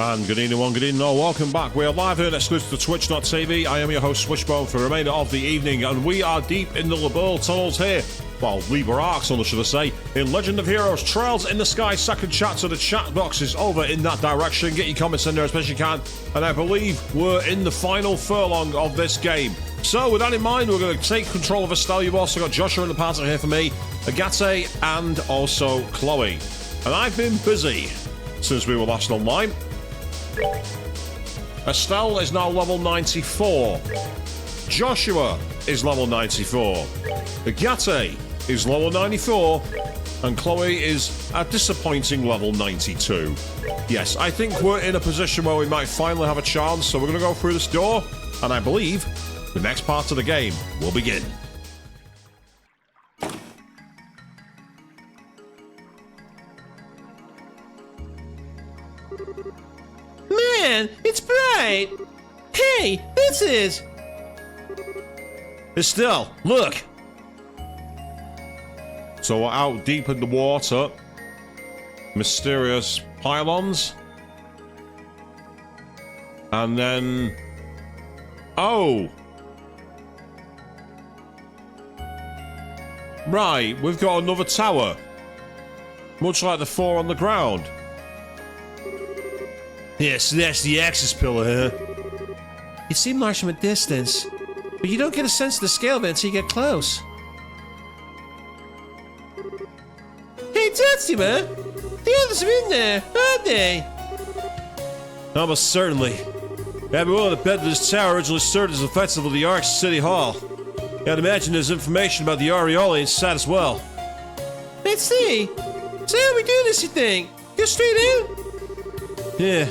And good evening, one, good evening, all. Welcome back. We are live here and exclusive to Twitch.tv. I am your host, Swishbone, for the remainder of the evening, and we are deep in the Labour tunnels here. Well, Liber Arc tunnel, should I say, in Legend of Heroes, Trails in the Sky, second chat, so the chat box is over in that direction. Get your comments in there as best you can, and I believe we're in the final furlong of this game. So, with that in mind, we're going to take control of Estelle. You've also got Joshua in the party here for me, Agate, and also Chloe. And I've been busy since we were last online. Estelle is now level 94. Joshua is level 94. Agate is level 94. And Chloe is a disappointing level 92. Yes, I think we're in a position where we might finally have a chance, so we're going to go through this door, and I believe the next part of the game will begin. Man, it's bright! Hey, this is... Estelle, look! So we're out deep in the water. Mysterious pylons. And then... Oh! Right, we've got another tower. Much like the four on the ground. Yes, that's the access pillar, huh? It seemed large from a distance, but you don't get a sense of the scale of it until you get close. Hey, Tootsie, man! The others are in there, aren't they? Almost certainly. I'd be willing to bet that this tower originally served as effectively the Arc's City Hall. I'd imagine there's information about the Aureole inside as well. Let's see. So how we do this, you think? Go straight out? Yeah.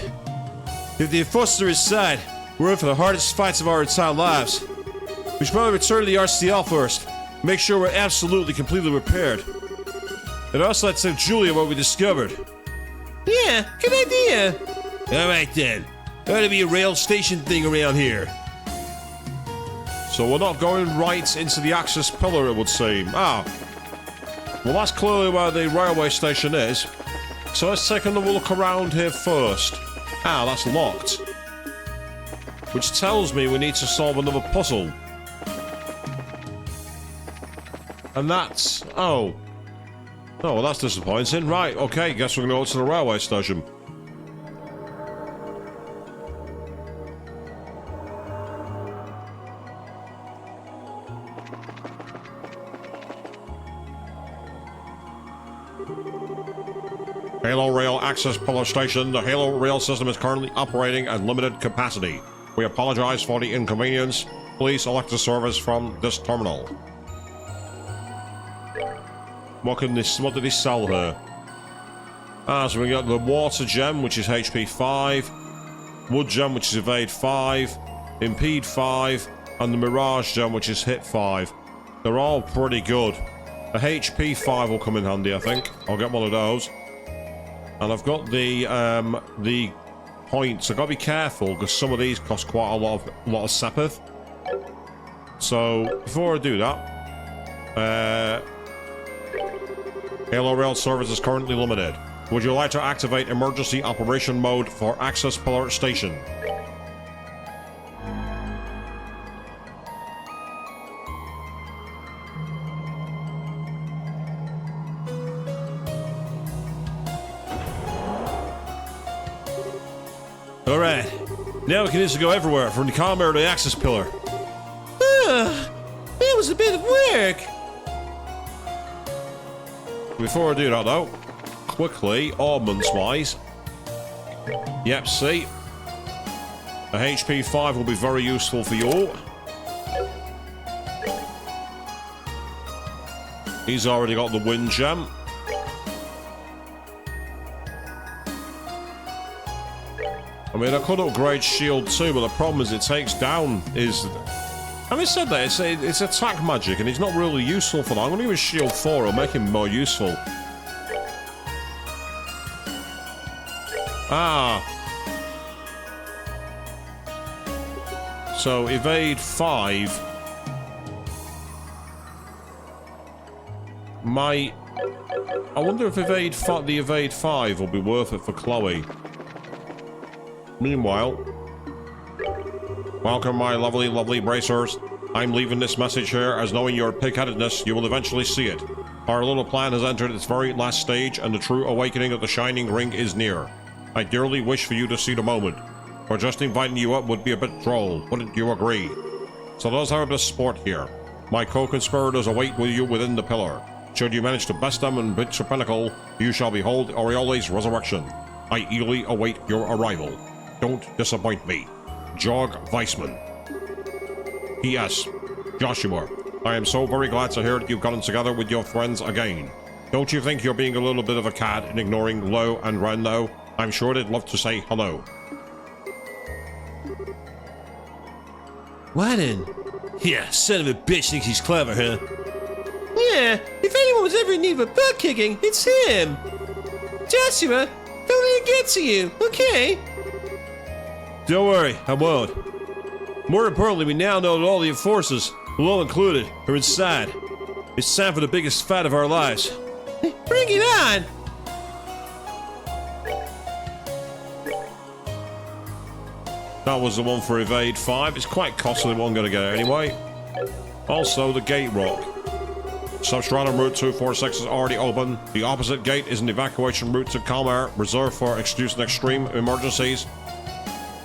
If the Enforcer is inside, we're in for the hardest fights of our entire lives. We should probably return to the RCL first. Make sure we're absolutely completely repaired. I'd also like to tell Julia what we discovered. Yeah, good idea. Alright then. There ought to be a rail station thing around here. So we're not going right into the access pillar, it would seem. Ah. Well, that's clearly where the railway station is. So let's take another look around here first. Ah, that's locked. Which tells me we need to solve another puzzle. And that's... Oh. Oh, well, that's disappointing. Right, okay, guess we're going to go to the railway station. Halo Rail Access Pillar Station. The Halo Rail system is currently operating at limited capacity. We apologize for the inconvenience. Please select the service from this terminal. What did he sell here? Ah, so we got the Water Gem, which is HP 5, Wood Gem, which is Evade 5, Impede 5, and the Mirage Gem, which is Hit 5. They're all pretty good. The HP 5 will come in handy, I think. I'll get one of those. And I've got the points. I've got to be careful because some of these cost quite a lot of sapith. So before I do that, Halo Rail service is currently limited. Would you like to activate emergency operation mode for access pillar station? Alright, now we can easily go everywhere, from the comm to the access pillar. That was a bit of work. Before I do that though, quickly, ordnance-wise, yep, see, a HP 5 will be very useful for you. He's already got the Wind Gem. I mean, I could upgrade Shield too, but the problem is it takes down his... Having said that, it's attack magic, and he's not really useful for that. I'm going to use Shield 4, it'll make him more useful. Ah. So, Evade 5 might... I wonder if the Evade 5 will be worth it for Chloe. Meanwhile, welcome my lovely, lovely bracers. I'm leaving this message here as knowing your pig-headedness, you will eventually see it. Our little plan has entered its very last stage and the true awakening of the Shining Ring is near. I dearly wish for you to see the moment, for just inviting you up would be a bit droll, wouldn't you agree? So let's have a bit of sport here. My co-conspirators await you within the pillar. Should you manage to best them and reach the pinnacle, you shall behold Aureole's resurrection. I eagerly await your arrival. Don't disappoint me. Jorg Weissman. P.S. Joshua, I am so very glad to hear that you've gotten together with your friends again. Don't you think you're being a little bit of a cad in ignoring Lo and Ren, though? I'm sure they'd love to say hello. Warden? Yeah, son of a bitch thinks he's clever, huh? Yeah, if anyone was ever in need of a butt kicking, it's him! Joshua, don't let it get to you, okay? Don't worry, I won't. More importantly, we now know that all the enforcers, Lo included, are inside. It's time for the biggest fight of our lives. Bring it on! That was the one for Evade 5. It's quite costly, one going to get it anyway. Also, the gate rock. Substratum route 246 is already open. The opposite gate is an evacuation route to Calmar, reserved for excuse and extreme emergencies.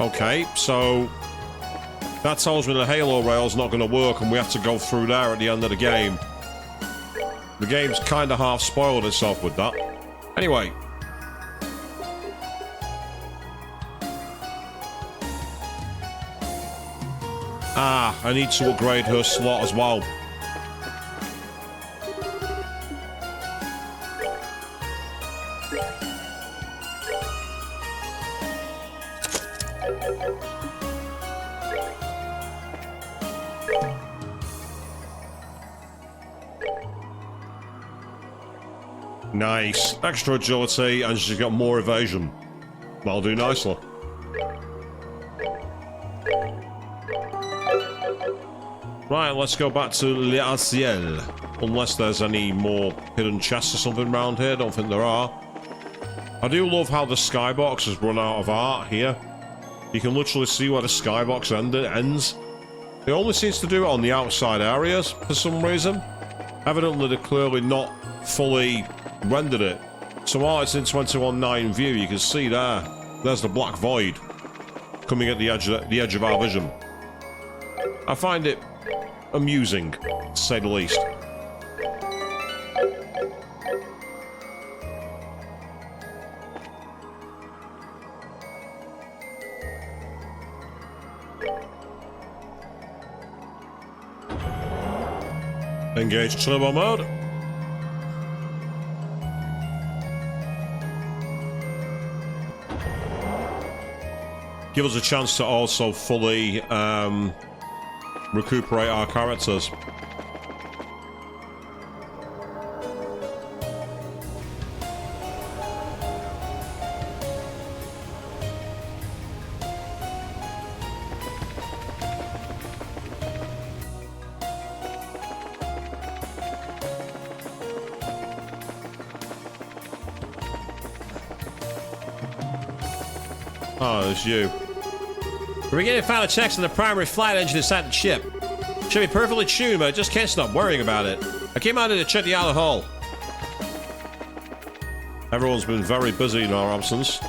Okay, so that tells me the Halo rail's not going to work and we have to go through there at the end of the game. The game's kind of half spoiled itself with that. Anyway. Ah, I need to upgrade her slot as well. Nice. Extra agility, and she's got more evasion. That'll do nicely. Right, let's go back to Grancel. Unless there's any more hidden chests or something around here. Don't think there are. I do love how the skybox has run out of art here. You can literally see where the skybox ends. It only seems to do it on the outside areas for some reason. Evidently, they're clearly not fully rendered it. So while it's in 21:9 view, you can see there's the black void coming at the edge of our vision. I find it amusing, to say the least. Engage turbo mode. Give us a chance to also fully recuperate our characters. Oh, it's you. We're beginning final checks on the primary flight engine inside the ship. Should be perfectly tuned, but I just can't stop worrying about it. I came out here to check the outer hull. Everyone's been very busy in our absence.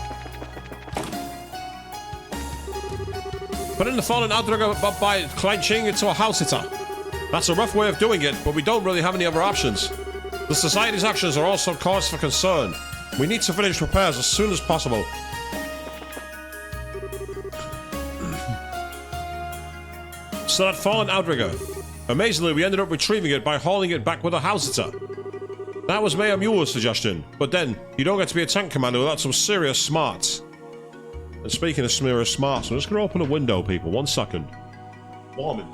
Putting the fallen outrigger up by clenching into a house hitter. That's a rough way of doing it, but we don't really have any other options. The Society's actions are also cause for concern. We need to finish repairs as soon as possible. So that fallen outrigger. Amazingly, we ended up retrieving it by hauling it back with a Hausitzer. That was Mayor Mueller's suggestion, but then, you don't get to be a tank commander without some serious smarts. And speaking of serious smarts, I'm just going to open a window, people. 1 second. Warming.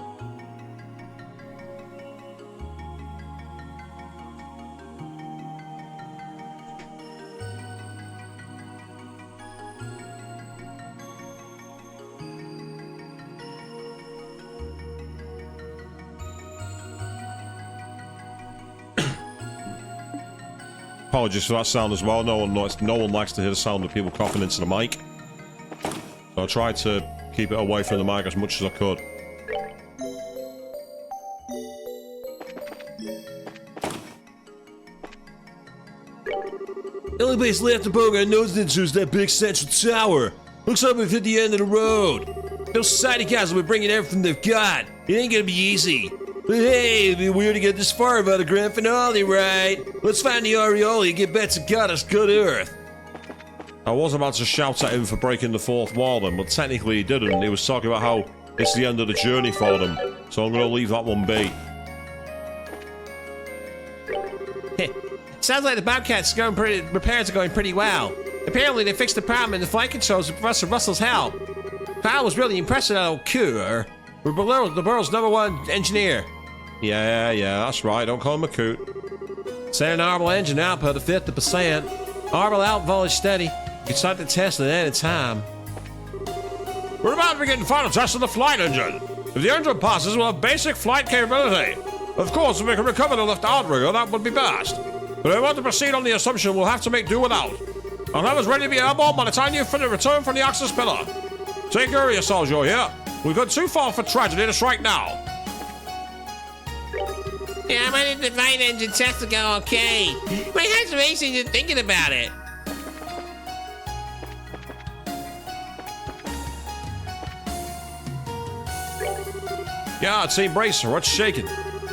Apologies for that sound as well. No one likes to hear the sound of people coughing into the mic. So I tried to keep it away from the mic as much as I could. The only place left to poke our nose into is that big central tower. Looks like we've hit the end of the road. Those society guys will be bringing everything they've got. It ain't gonna be easy. But hey, it'd be weird to get this far without a grand finale, right? Let's find the Aureole and get back to Goddess Good Earth. I was about to shout at him for breaking the fourth wall then, but technically he didn't. He was talking about how it's the end of the journey for them. So I'm going to leave that one be. Sounds like the Bobcat's repairs are going pretty well. Apparently they fixed the problem in the flight controls with Professor Russell's help. Kyle was really impressed with that old Cooter. We're the world's #1 engineer. Yeah, that's right. Don't call him a coot. Set an orbital engine output of 50%. Orbital out voltage steady. You can start the test at any time. We're about to begin the final test of the flight engine. If the engine passes, we'll have basic flight capability. Of course, if we can recover the left outrigger, that would be best. But if we want to proceed on the assumption, we'll have to make do without. I'll have us ready to be airborne by the time you return from the access pillar. Take care of yourselves, you're here. We've got too far for tragedy to strike now. Yeah, I wanted the flight engine test to go okay. My heart's racing just thinking about it. Yeah, Team Bracer, what's shaking?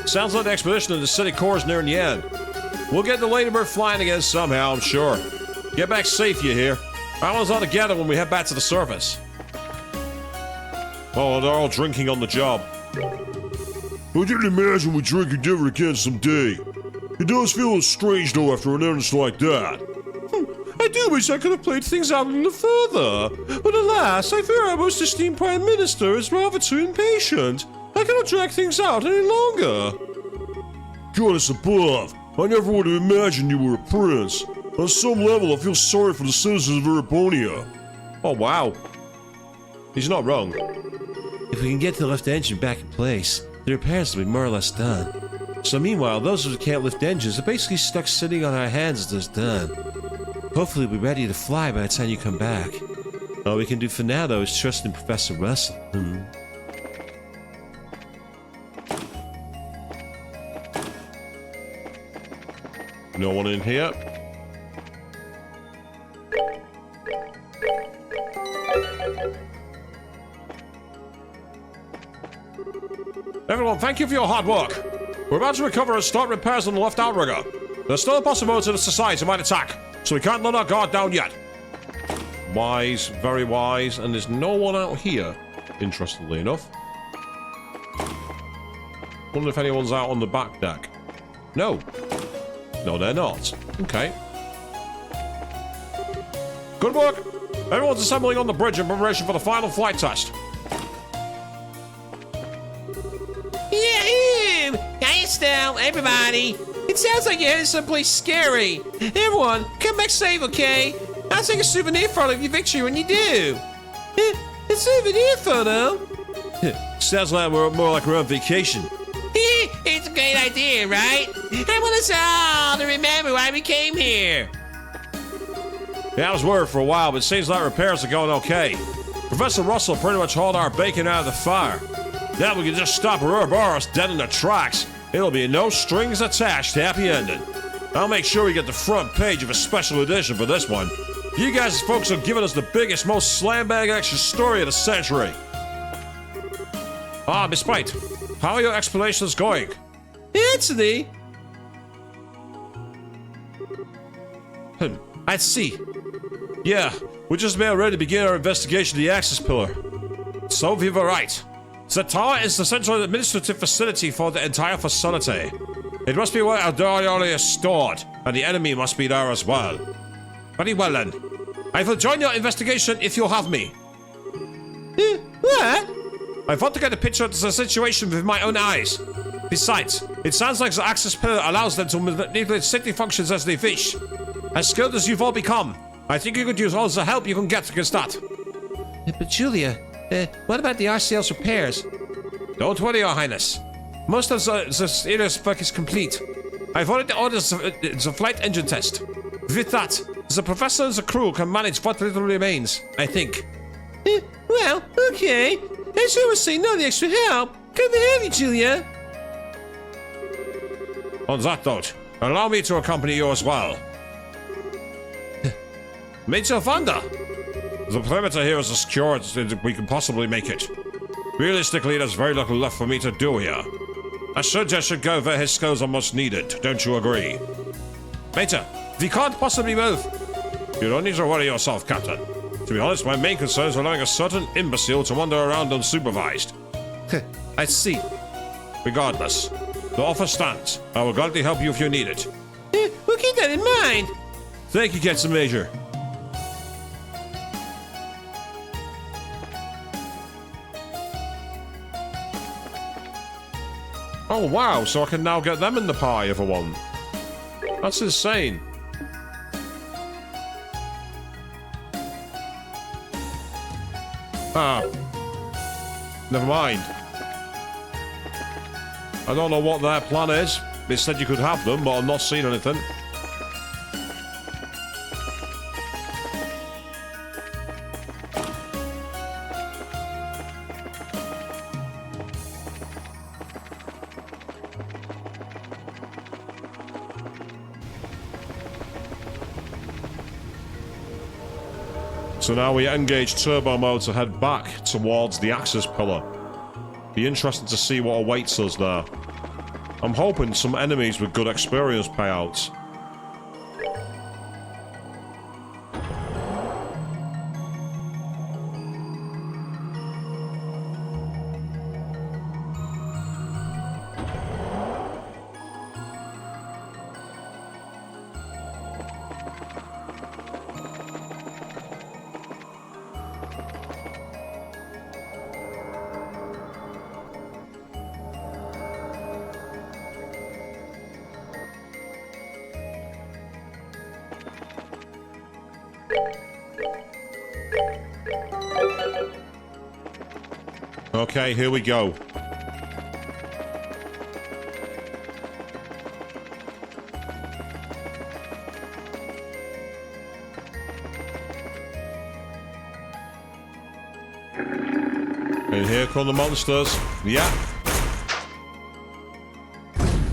Sounds like the expedition in the city core is nearing the end. We'll get the Ladybird flying again somehow, I'm sure. Get back safe, you hear? Islands all together when we head back to the surface. Oh, they're all drinking on the job. I didn't imagine we'd drink together again someday. It does feel strange, though, after an illness like that. I do wish I could have played things out a little further. But alas, I fear our most esteemed Prime Minister is rather too impatient. I cannot drag things out any longer. Goddess above, I never would have imagined you were a prince. On some level, I feel sorry for the citizens of Erabonia. Oh, wow. He's not wrong. If we can get the left engine back in place, the repairs will be more or less done. So meanwhile, those who can't lift engines are basically stuck sitting on our hands until it's done. Hopefully we'll be ready to fly by the time you come back. All we can do for now, though, is trust in Professor Russell. No one in here. Everyone, thank you for your hard work. We're about to recover and start repairs on the left outrigger. There's still a possibility that society might attack, so we can't let our guard down yet. Wise, very wise, and there's no one out here, interestingly enough. Wonder if anyone's out on the back deck. No. No, they're not. Okay. Good work. Everyone's assembling on the bridge in preparation for the final flight test. Yahoo! Hi, Estelle, everybody. It sounds like you're headed someplace scary. Everyone, come back safe, okay? I'll take a souvenir photo of your victory when you do. A souvenir photo? Sounds like we're more like we're on vacation. It's a great idea, right? I want us all to remember why we came here. Yeah, I was worried for a while, but it seems like repairs are going okay. Professor Russell pretty much hauled our bacon out of the fire. Now we can just stop Ouroboros dead in the tracks. It'll be a no strings attached happy ending. I'll make sure we get the front page of a special edition for this one. You guys folks have given us the biggest, most slambag action story of the century. Ah, Miss White, how are your explanations going? Anthony? I see. Yeah, we're just about ready to begin our investigation of the access pillar. So we were right. The tower is the central administrative facility for the entire facility. It must be where our Aureole is stored, and the enemy must be there as well. Very well then. I will join your investigation if you'll have me. What? I want to get a picture of the situation with my own eyes. Besides, it sounds like the access pillar allows them to manipulate city functions as they wish. As skilled as you've all become, I think you could use all the help you can get to get started. But Julia, what about the RCL's repairs? Don't worry, Your Highness. Most of the area's work is complete. I've already ordered the flight engine test. With that, the professor and the crew can manage what little remains, I think. Well, okay. As you always say, no the extra help. Good to have you, Julia. On that note, allow me to accompany you as well. Major Vanda! The perimeter here is as secure as we can possibly make it. Realistically, there's very little left for me to do here. I suggest you go where his skills are most needed, don't you agree? Major, we can't possibly move. You don't need to worry yourself, Captain. To be honest, my main concern is allowing a certain imbecile to wander around unsupervised. I see. Regardless, the offer stands. I will gladly help you if you need it. We'll keep that in mind. Thank you, Captain Major. Oh wow, so I can now get them in the pie if I want. That's insane. Ah. Never mind. I don't know what their plan is. They said you could have them, but I've not seen anything. So now we engage turbo mode to head back towards the access pillar. Be interesting to see what awaits us there. I'm hoping some enemies with good experience payouts. Okay, here we go. And here come the monsters. Yeah.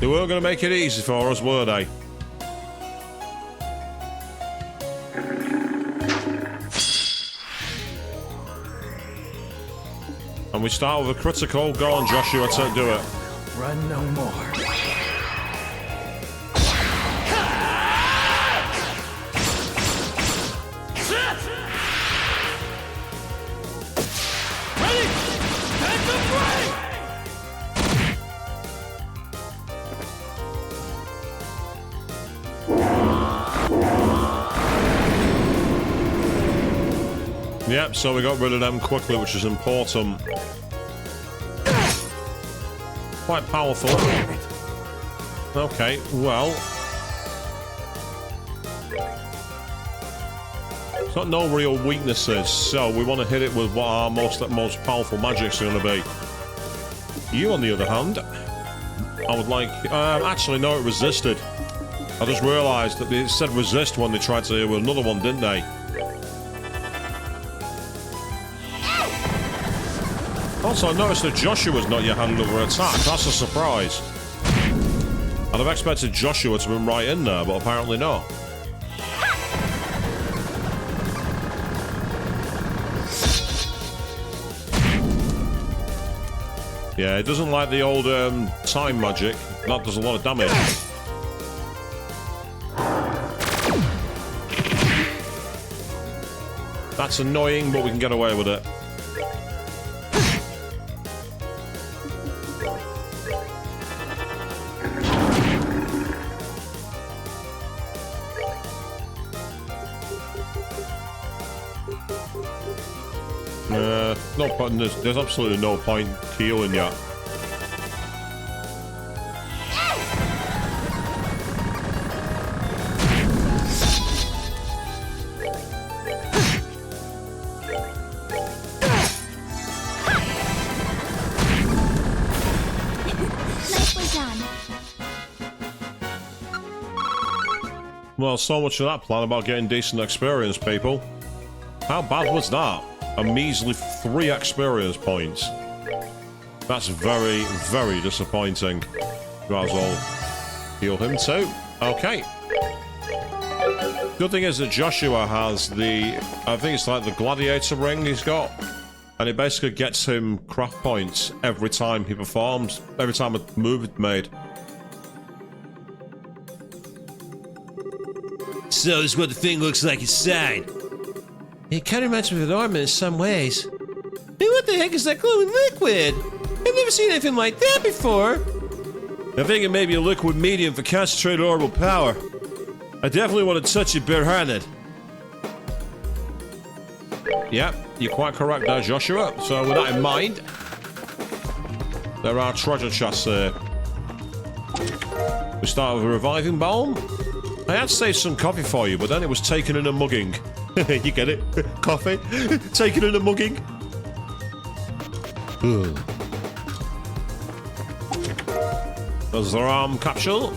They weren't going to make it easy for us, were they? And we start with a critical. Go on, Joshua, do it. Run no more. Yep, so we got rid of them quickly, which is important. Quite powerful. Okay, well. It's got no real weaknesses, so we want to hit it with what our most powerful magics are going to be. You, on the other hand, I would like... actually, no, it resisted. I just realised that it said resist when they tried to hit with another one, didn't they? Also, I noticed that Joshua's not yet had another attack. That's a surprise. I'd have expected Joshua to have been right in there, but apparently not. Yeah, it doesn't like the old time magic. That does a lot of damage. That's annoying, but we can get away with it. No point. There's absolutely no point healing yet. Nicely done. Well, so much of that plan about getting decent experience, people. How bad was that? a measly 3 experience points. That's very, very disappointing. Might as well heal him too. Okay. Good thing is that Joshua has the, I think it's like the gladiator ring he's got. And it basically gets him craft points every time he performs, every time a move is made. So this is what the thing looks like inside. It kind of reminds me of an ornament in some ways. Hey, what the heck is that glowing liquid? I've never seen anything like that before. I think it may be a liquid medium for concentrated orbital power. I definitely want to touch it barehanded. Yep, you're quite correct there, Joshua. So with that in mind, there are treasure chests here. We start with a reviving balm. I had saved some coffee for you, but then it was taken in a mugging. You get it? Coffee? Taken in a mugging? There's the arm capsule.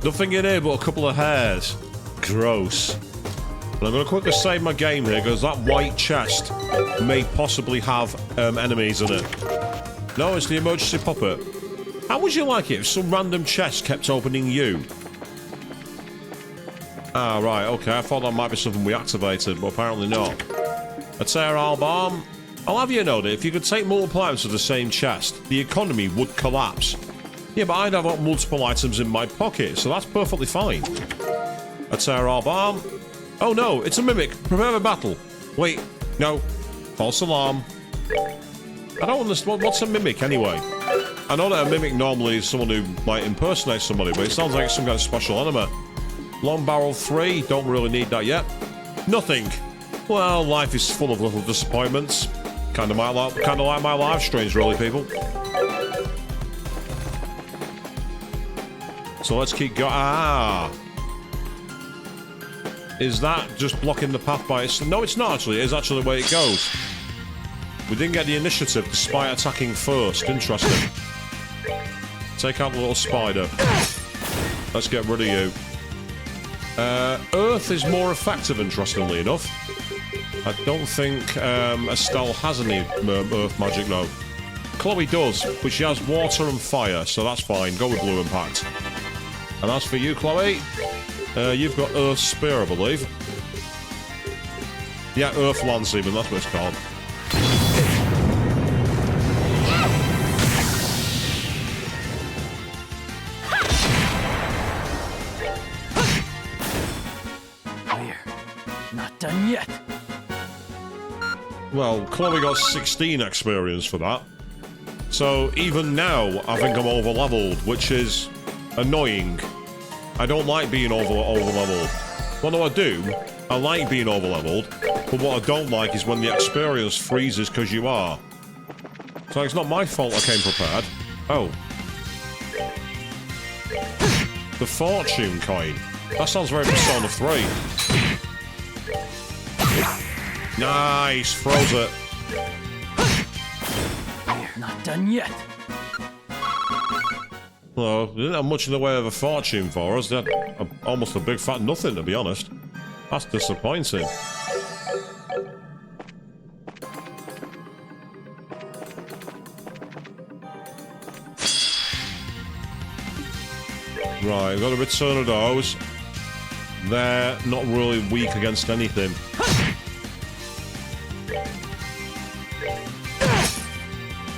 Nothing in here but a couple of hairs. Gross. And I'm going to quickly save my game here because that white chest may possibly have enemies in it. No, it's the emergency puppet. How would you like it if some random chest kept opening you? Ah, right, okay, I thought that might be something we activated, but apparently not. A tear album. I'll have you know that if you could take multiple items to the same chest, the economy would collapse. Yeah, but I'd have multiple items in my pocket, so that's perfectly fine. A tear album. Oh no, it's a mimic. Prepare for battle. Wait, no. False alarm. I don't understand. What's a mimic anyway? I know that a mimic normally is someone who might impersonate somebody, but it sounds like it's some kind of special enemy. Long barrel 3, don't really need that yet. Nothing. Well, life is full of little disappointments. Kind of like my live streams, really, people. So let's keep going. Ah. Is that just blocking the path by itself? No, it's not actually. It is actually the way it goes. We didn't get the initiative despite attacking first. Interesting. Take out the little spider. Let's get rid of you. Earth is more effective, interestingly enough. I don't think Estelle has any earth magic, no. Chloe does, but she has water and fire, so that's fine. Go with Blue Impact. And as for you, Chloe, you've got Earth Spear, I believe. Yeah, Earth Lance even, that's what it's called. Done yet. Well, Chloe got 16 experience for that. So even now, I think I'm over-leveled, which is annoying. I don't like being over-leveled. Well, no, I do. I like being over-leveled, but what I don't like is when the experience freezes because you are. So it's not my fault I came prepared. Oh. The fortune coin. That sounds very Persona 3. Nice, froze it. Not done yet. Well, they didn't have much in the way of a fortune for us. They had almost a big fat nothing, to be honest. That's disappointing. Right, we've got a return of those. They're not really weak against anything.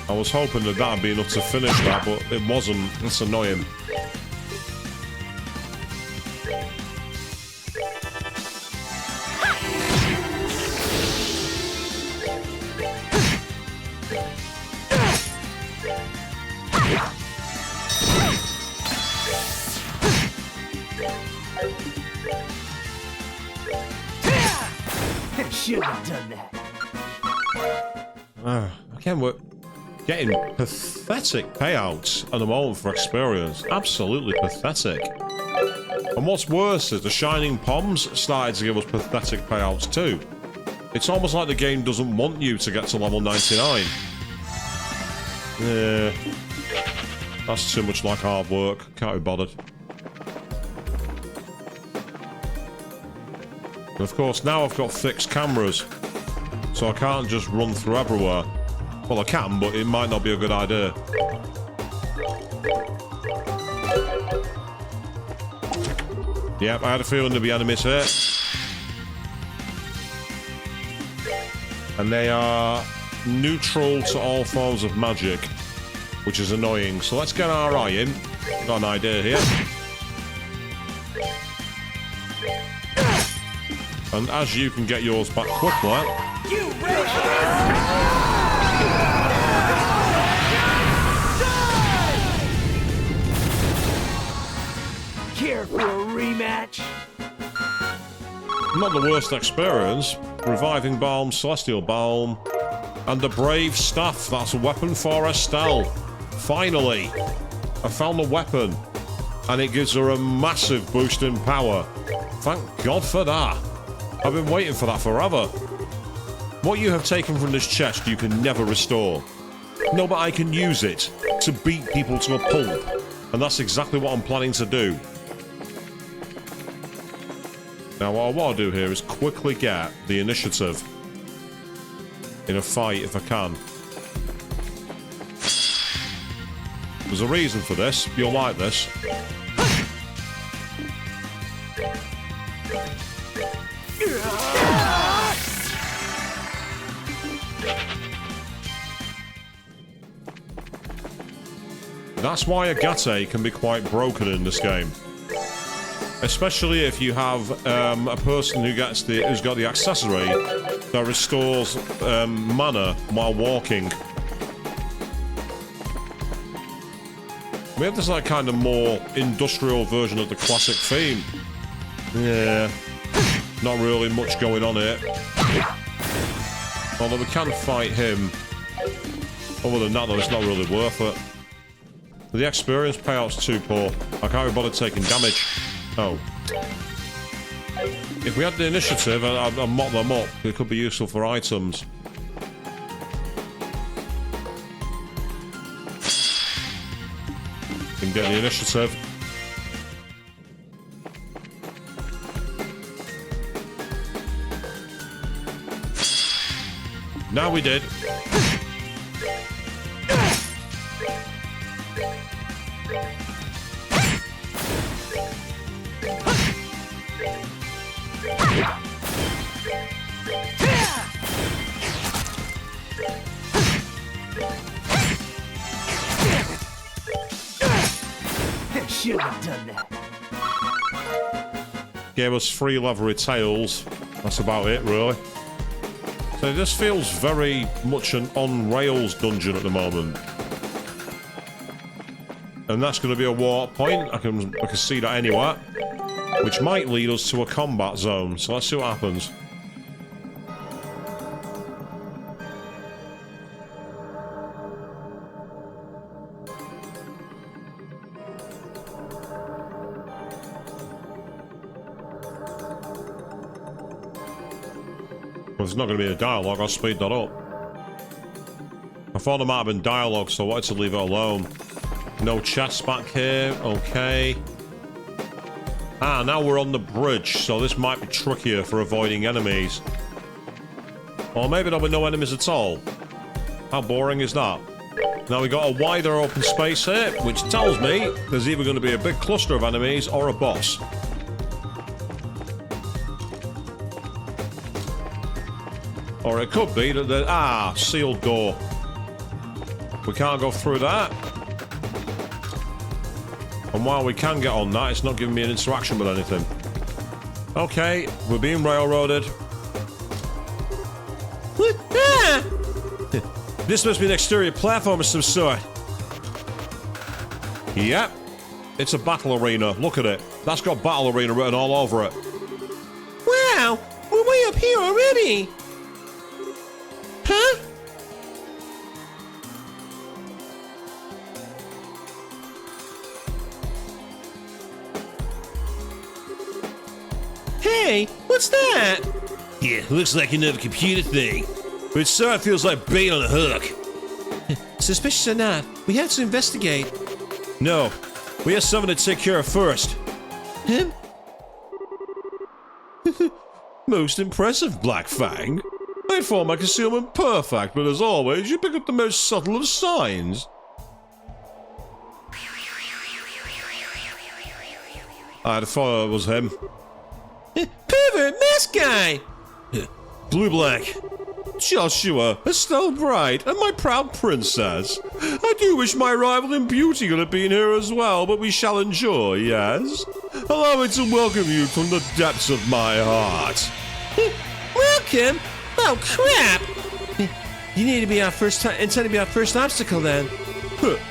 I was hoping that that'd be enough to finish that, but it wasn't. That's annoying. Should have done that. Again, we're getting pathetic payouts at the moment for experience. Absolutely pathetic. And what's worse is the Shining Poms started to give us pathetic payouts too. It's almost like the game doesn't want you to get to level 99. Yeah. That's too much like hard work. Can't be bothered. And of course, now I've got fixed cameras. So I can't just run through everywhere. Well, I can, but it might not be a good idea. Yep, I had a feeling there'd be enemies here. And they are neutral to all forms of magic, which is annoying. So let's get our eye in. Got an idea here. And as you can get yours back quickly... Care for a rematch? Not the worst experience. Reviving Balm, Celestial Balm, and the Brave Staff. That's a weapon for Estelle. Finally, I found the weapon, and it gives her a massive boost in power. Thank God for that. I've been waiting for that forever. What you have taken from this chest you can never restore. No, but I can use it to beat people to a pulp, and that's exactly what I'm planning to do. Now, what I want to do here is quickly get the initiative in a fight if I can. There's a reason for this. You'll like this. That's why Agate can be quite broken in this game. Especially if you have a person who's got the accessory that restores mana while walking. We have this like kind of more industrial version of the classic theme. Yeah, not really much going on here. Although we can fight him. Other than that, though, it's not really worth it. The experience payout's too poor. I can't be bothered taking damage. Oh. If we had the initiative, I'd mop them up. It could be useful for items. Can get the initiative. Now we did. Should have done that. Gave us 3 leathery tails. That's about it, really. So this feels very much an on-rails dungeon at the moment. And that's going to be a water point. I can see that anywhere. Which might lead us to a combat zone. So let's see what happens. Well, there's not going to be a dialogue, I'll speed that up. I thought there might have been dialogue, so I wanted to leave it alone. No chests back here, okay. Ah, now we're on the bridge, so this might be trickier for avoiding enemies. Or maybe there'll be no enemies at all. How boring is that? Now we got a wider open space here, which tells me there's either going to be a big cluster of enemies or a boss. Or it could be that sealed door. We can't go through that. And while we can get on that, it's not giving me an interaction with anything. Okay, we're being railroaded. This must be an exterior platform of some sort. Yep. It's a battle arena. Look at it. That's got battle arena written all over it. Wow! We're way up here already! Huh? Hey, what's that? Yeah, looks like another computer thing. But it sort of feels like bait on a hook. Suspicious or not, we have to investigate. No, we have something to take care of first. Him? Most impressive, Black Fang. I tried for my concealment perfect, but as always, you pick up the most subtle of signs. I thought it was him. Pervert mask guy! Blue Black. Joshua, Estelle Bright, and my proud princess. I do wish my rival in beauty could have been here as well, but we shall enjoy, yes? Allow me to welcome you from the depths of my heart. Welcome? Oh, crap! You need to be our first intend to be our first obstacle, then.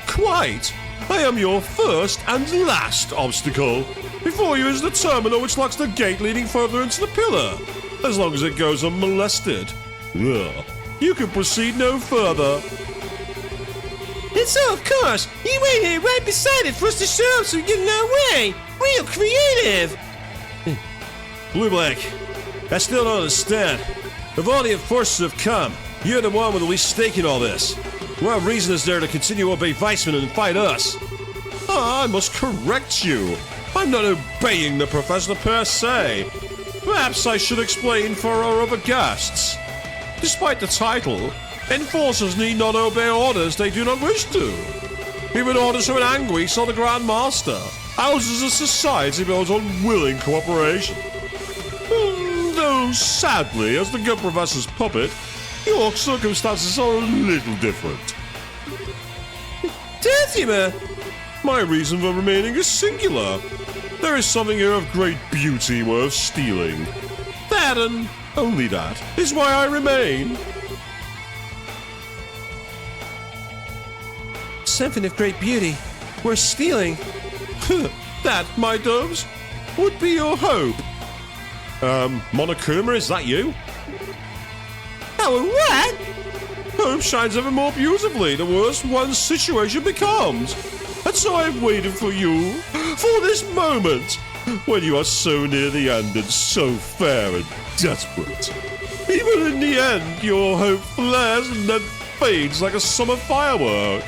Quite. I am your first and last obstacle. Before you is the terminal which locks the gate leading further into the pillar. As long as it goes unmolested. Ugh. You can proceed no further. And so, of course, you wait here right beside it for us to show up so we get in our way. Real creative. Blue Black, I still don't understand. If all the enforcers have come, you're the one with the least stake in all this. What reason is there to continue to obey Weissman and fight us? I must correct you. I'm not obeying the professor per se. Perhaps I should explain for our other guests. Despite the title, enforcers need not obey orders they do not wish to. Even orders from an angry the Grand Master. Ours is a society built on willing cooperation. Though, sadly, as the good professor's puppet, your circumstances are a little different. Dazima! My reason for remaining is singular. There is something here of great beauty worth stealing. That and only that is why I remain. Something of great beauty. We're stealing. That, my doves, would be your hope. Monokuma, is that you? Oh, what? Hope shines ever more beautifully the worse one's situation becomes. And so I've waited for you, for this moment, when you are so near the end and so fair and desperate. Even in the end, your hope flares and then fades like a summer firework.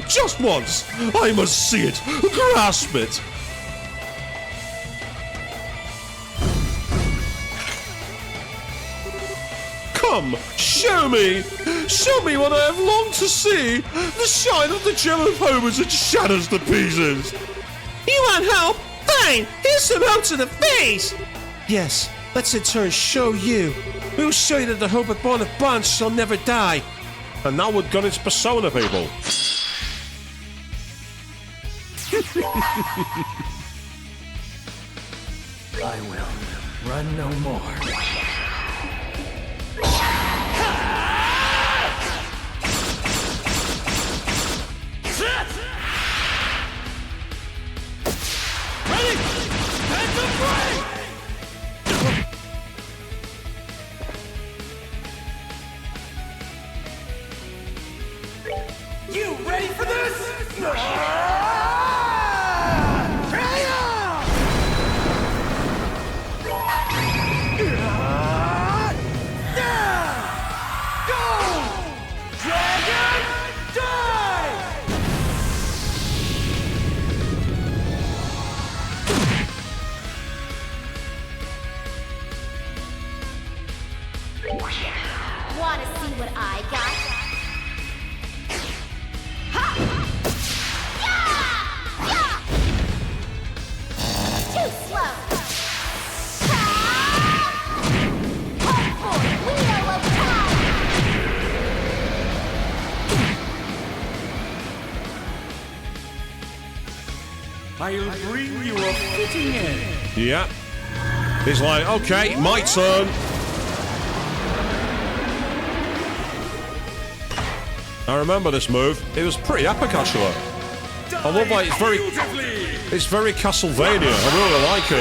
Just once, I must see it, grasp it. Come, show me what I have longed to see, the shine of the gem of hope as it shatters to pieces. You want hope? Fine! Here's some hope to the face! Yes, let's in turn show you. We'll show you that the hope born of bonds shall never die. And now we've got its persona, people. I will run no more. You ready for this? Wanna see what I got? Ha! Yeah! Yeah! Too slow! Ha! Hope for wheel of time! I'll bring you a fitting end. Yeah. He's like, okay, my turn. I remember this move. It was pretty epic, actually. I love that. It's very Castlevania. I really like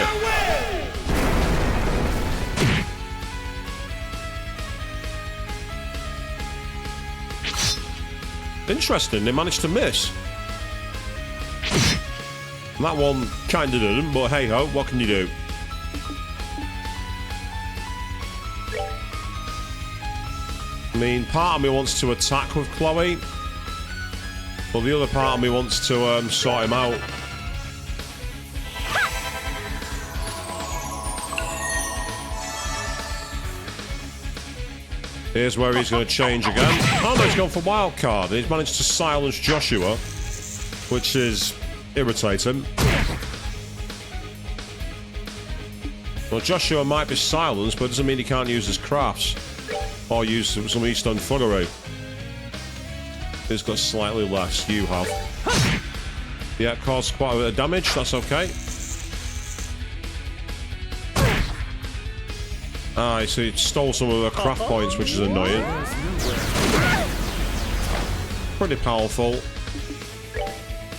it. Interesting. They managed to miss. That one kind of didn't, but hey ho, what can you do? I mean, part of me wants to attack with Chloe, but the other part of me wants to sort him out. Here's where he's going to change again. Oh no, he's gone for wild card. He's managed to silence Joshua, which is irritating. Well, Joshua might be silenced, but it doesn't mean he can't use his crafts or use some Eastern thuggery. He's got slightly less. You have. Yeah, caused quite a bit of damage. That's okay. Ah, so he stole some of her craft points, which is annoying. Pretty powerful.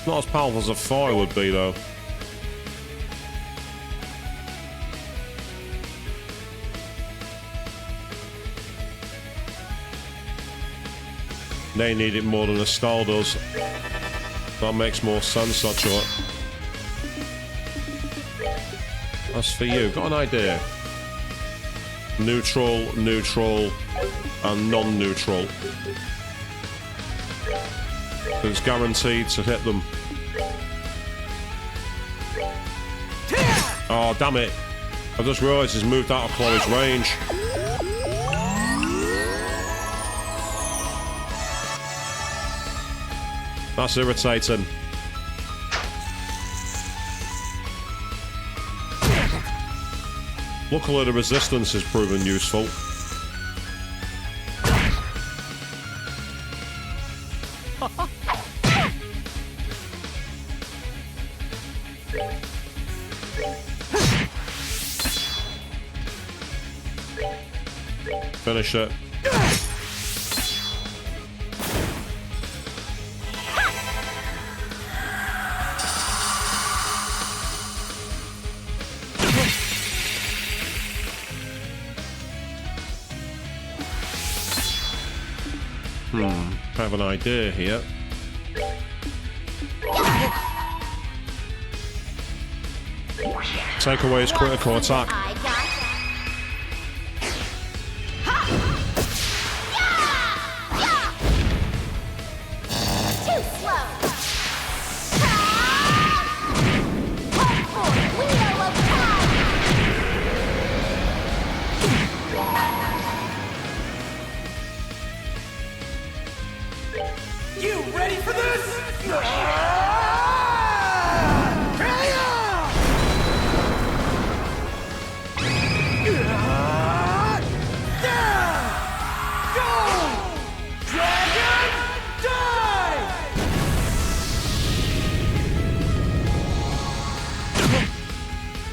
Not as powerful as a foil would be, though. They need it more than Estelle does. That makes more sense, actually. As for you, got an idea. Neutral, neutral, and non-neutral. It's guaranteed to hit them. Oh, damn it. I just realised he's moved out of Chloe's range. That's irritating. Luckily, the resistance has proven useful. Finish it. I have an idea here. Take away his critical attack. I got too slow. Hope for wheel of time. You ready for this?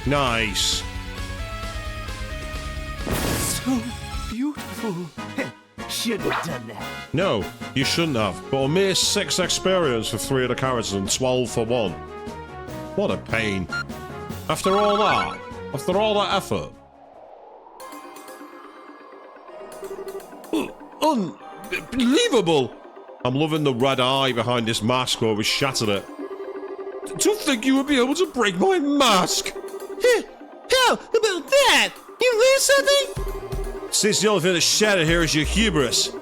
Nice. So beautiful. Shouldn't have done that. No, you shouldn't have. But a mere 6 experience for 3 of the characters and 12 for 1. What a pain. After all that effort. Unbelievable. I'm loving the red eye behind this mask where we shattered it. To think you would be able to break my mask. How about that? You learn something? Since the only thing that's shattered here is your hubris.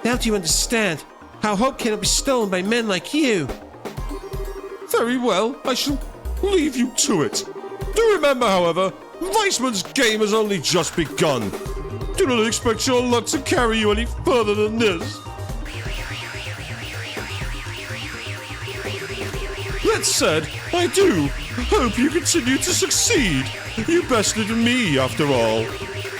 Now do you understand how hope cannot be stolen by men like you? Very well, I shall leave you to it. Do remember, however, Weissman's game has only just begun. Do not expect your luck to carry you any further than this. That said, I do hope you continue to succeed. You bested me, after all.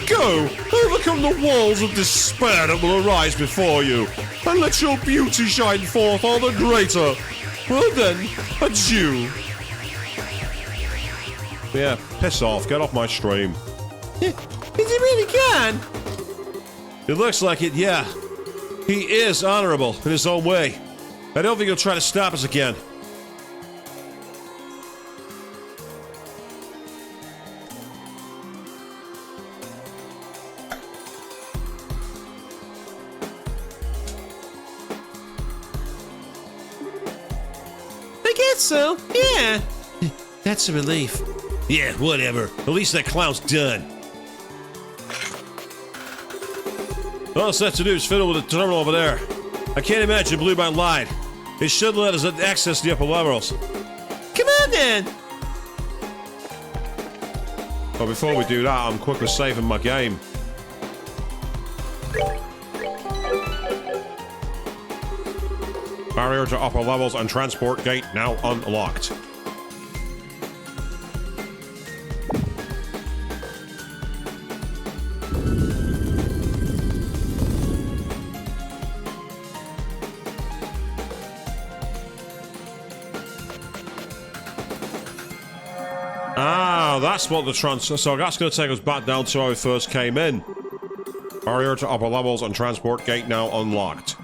Go, overcome the walls of despair that will arise before you, and let your beauty shine forth all the greater. Well then, adieu. Yeah, piss off. Get off my stream. Is he really gone? It looks like it, yeah. He is honorable in his own way. I don't think he'll try to stop us again. I guess so, yeah. That's a relief. Yeah, whatever. At least that clown's done. All that's left to do is fiddle with the terminal over there. I can't imagine Blue Mountain lied. It should let us access the upper levels. Come on then. But before we do that, I'm quickly saving my game. Barrier to upper levels and transport gate now unlocked. Ah, that's what the transfer. So that's going to take us back down to how we first came in. Barrier to upper levels and transport gate now unlocked.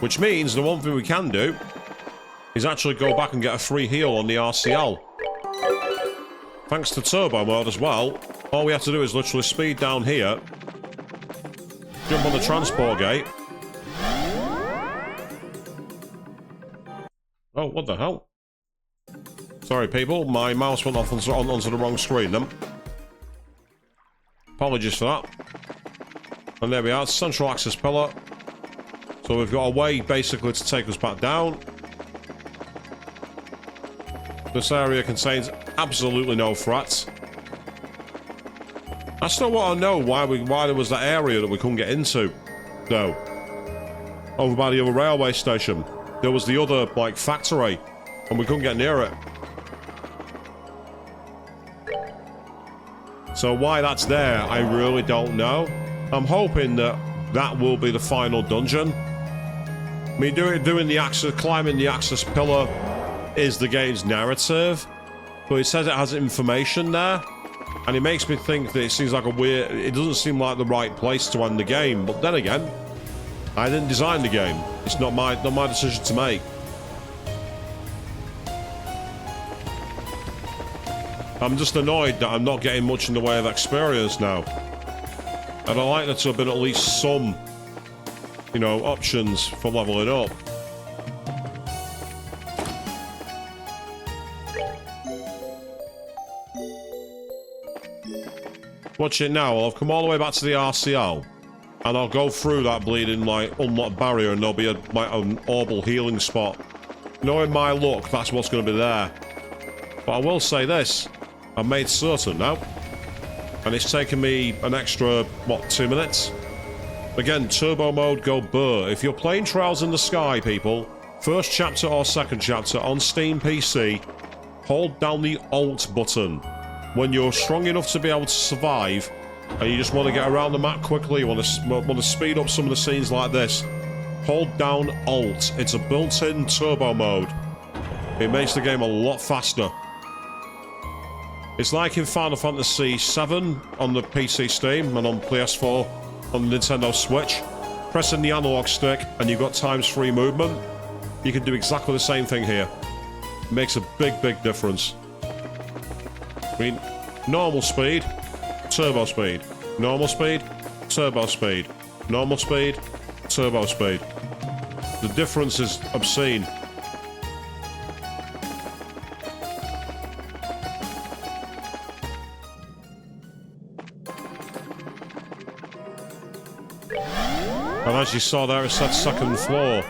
Which means the one thing we can do is actually go back and get a free heal on the RCL. Thanks to turbo mode as well, all we have to do is literally speed down here, jump on the transport gate. Oh, what the hell? Sorry, people, my mouse went off onto the wrong screen then. Apologies for that. And there we are, central access pillar. So we've got a way basically to take us back down. This area contains absolutely no threats. I still want to know why there was that area that we couldn't get into, though. Over by the other railway station. There was the other, like, factory, and we couldn't get near it. So why that's there, I really don't know. I'm hoping that that will be the final dungeon. I mean, doing the access, climbing the access pillar is the game's narrative, but it says it has information there, and it makes me think that it seems like it doesn't seem like the right place to end the game. But then again, I didn't design the game. It's not my decision to make. I'm just annoyed that I'm not getting much in the way of experience now. And I'd like there to have been at least some, you know, options for leveling up. Watch it now. I'll come all the way back to the RCL, and I'll go through that bleeding, like, unlocked barrier, and there'll be an orbital healing spot. Knowing my luck, that's what's going to be there. But I will say this. I've made certain now. And it's taken me an extra, what, 2 minutes? Again, turbo mode, go burr. If you're playing Trials in the Sky, people, first chapter or second chapter on Steam PC, hold down the Alt button. When you're strong enough to be able to survive, and you just want to get around the map quickly, you want to speed up some of the scenes like this, hold down Alt. It's a built-in turbo mode. It makes the game a lot faster. It's like in Final Fantasy VII on the PC Steam and on PS4 on the Nintendo Switch. Pressing the analog stick and you've got ×3 movement. You can do exactly the same thing here. It makes a big, big difference. I mean, normal speed, turbo speed. Normal speed, turbo speed. Normal speed, turbo speed. The difference is obscene. And as you saw there, it said second floor.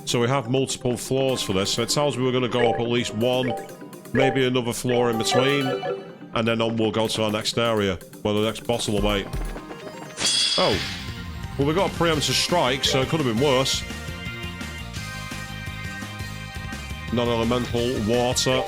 So we have multiple floors for this. So it tells me we're going to go up at least one, maybe another floor in between, and then on we'll go to our next area, where the next boss will wait. Oh. Well, we got a preemptive strike, so it could have been worse. Non-elemental, water.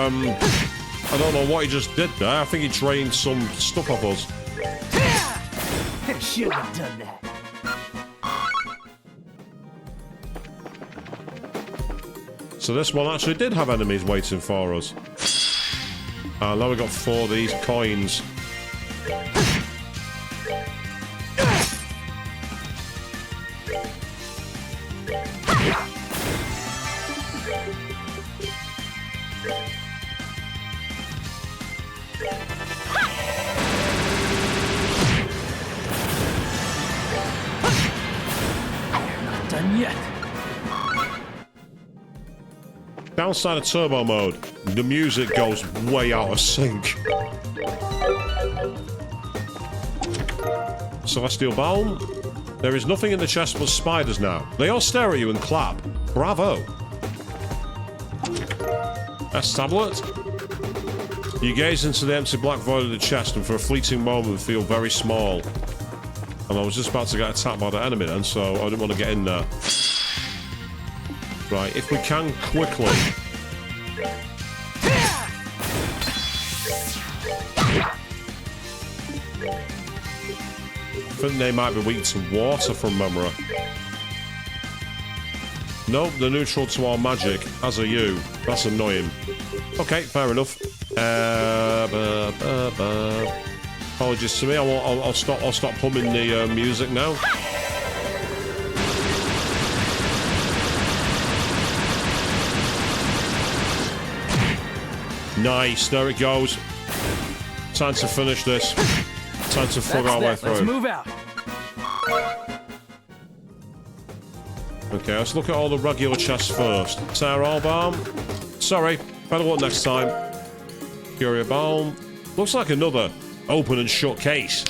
I don't know what he just did there. I think he drained some stuff off us. Shouldn't have done that. So this one actually did have enemies waiting for us. And now we got 4 of these coins. done yet. Downside of turbo mode, the music goes way out of sync. Celestial Balm. There is nothing in the chest but spiders now. They all stare at you and clap. Bravo. S tablet. You gaze into the empty black void of the chest and for a fleeting moment feel very small. And I was just about to get attacked by the enemy then, so I didn't want to get in there. Right, if we can quickly... I think they might be weak to water from memory. Nope, they're neutral to our magic, as are you. That's annoying. Okay, fair enough. Apologies to me, I'll stop humming the music now. Nice, there it goes. Time to finish this. Time to flog our way through. Let's move out. Okay, let's look at all the regular chests first. Tear all balm. Sorry, better luck next time. Curia balm. Looks like another open and shut case.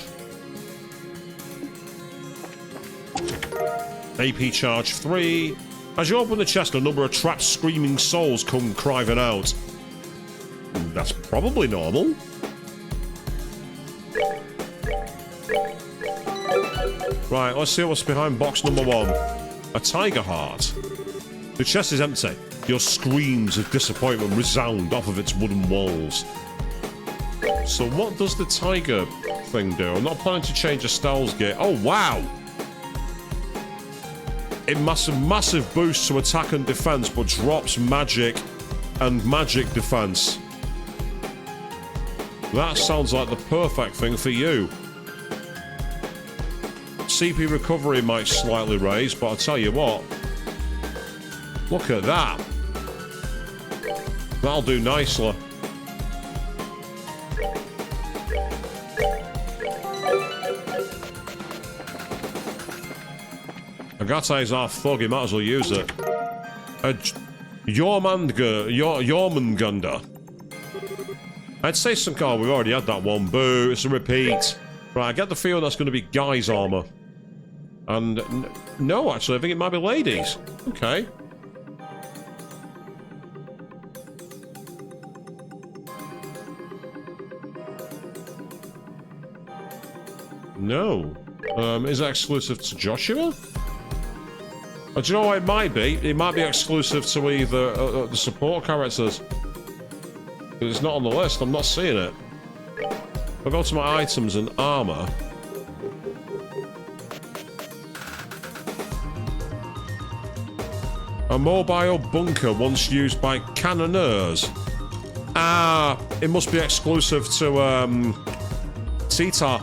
AP charge 3. As you open the chest, a number of trapped screaming souls come crying out. That's probably normal. Right, let's see what's behind box number 1. A tiger heart. The chest is empty. Your screams of disappointment resound off of its wooden walls. So what does the tiger thing do? I'm not planning to change Estelle's gear. Oh, wow! It massive boost to attack and defense, but drops magic and magic defense. That sounds like the perfect thing for you. CP recovery might slightly raise, but I'll tell you what. Look at that. That'll do nicely. Agate's half thug, he might as well use it. Jormungandr. I'd say some... Oh, we've already had that one. Boo, it's a repeat. Right, I get the feeling that's going to be guys' armor. And... No, actually, I think it might be ladies. Okay. No. Is that exclusive to Joshua? Do you know what it might be? It might be exclusive to either the support characters. It's not on the list, I'm not seeing it. I'll go to my items and armor. A mobile bunker once used by cannoneers. Ah, it must be exclusive to Titar.